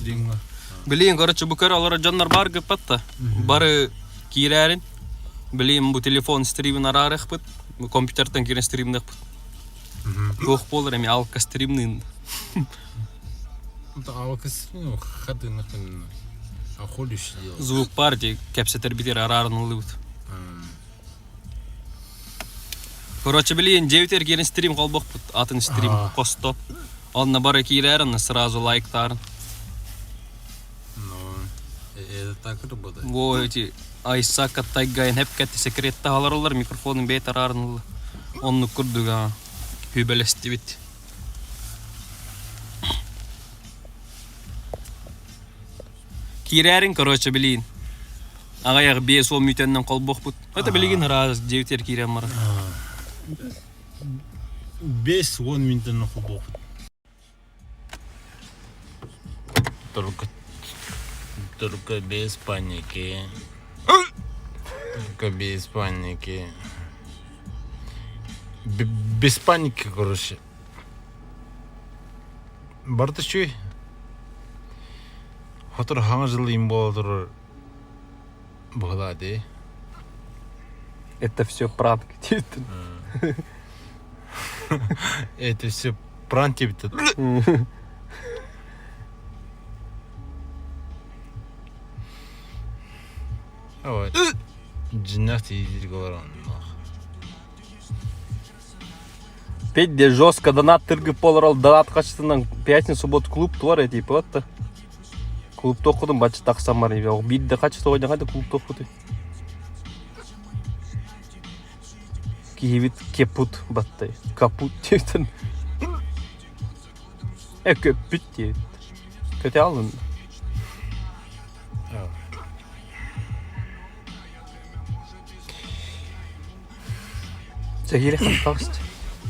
Bileyim короче bu kere alara canlar bar gıpatta. Barı kirerin. Bileyim bu telefon stream'in ararıq bıt. Bu kompüterden kiren stream'in bıt. Koq bolur emi alka stream'in. Это алкас, ну, хаты нахрен. А ходишь делать. Звук parti kepseter bitir ararın oluyor. Короче, блин, 9 керен стрим қалбақ бұд, атын стрим қосты. Онына бары кейлерін, сразу лайктарын. Ну, это так работает. Во эти айса каттайгайын хеп кәтті секретті алар олар, микрофонын бейт арарын олар. Онны күрдіға хүбелесті бет. Кейлерін, короче, блин. Ағаяғы 5-10 мүтеннен қалбақ бұд. Это білген раз 9 керен мара. 5-10 минут на футбол. Только без паники. Только без паники. Без паники, короче. Бартышчуй. Хотыр хаңа жылы им болдыр. Болады. Это все пранк. Это все пранки. Ой. Джиннах иди говорон. Петь жестко донат тыргып болар, донат качтынан пятница суббота клуб твор эти вот. Клуб токудum бачы таксам бар. Бирде качты ойнаганда клуб токуду. киевит кепут баттай. Капут дейтін. Көппіт дейт. Көте алдын. Сәгелі қақтағысты.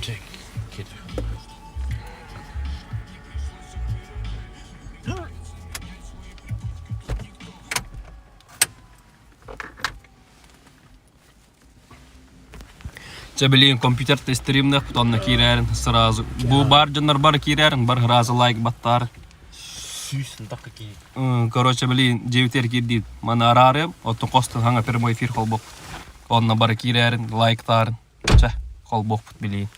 Чек. Кеті. Білейін компьютерді стримнақ, бұтонна кейрәрін сразу. Бұл бар жандар бар кейрәрін, бар разы лайк баттар. Сүйсін тақы кей. Короче, білейін, жевітер кердейді. Маны арарым, оттың қостың хаңа прямой эфир қол боқ. Онна бар кейрәрін, лайктарын. Қол боқ бұт білейін.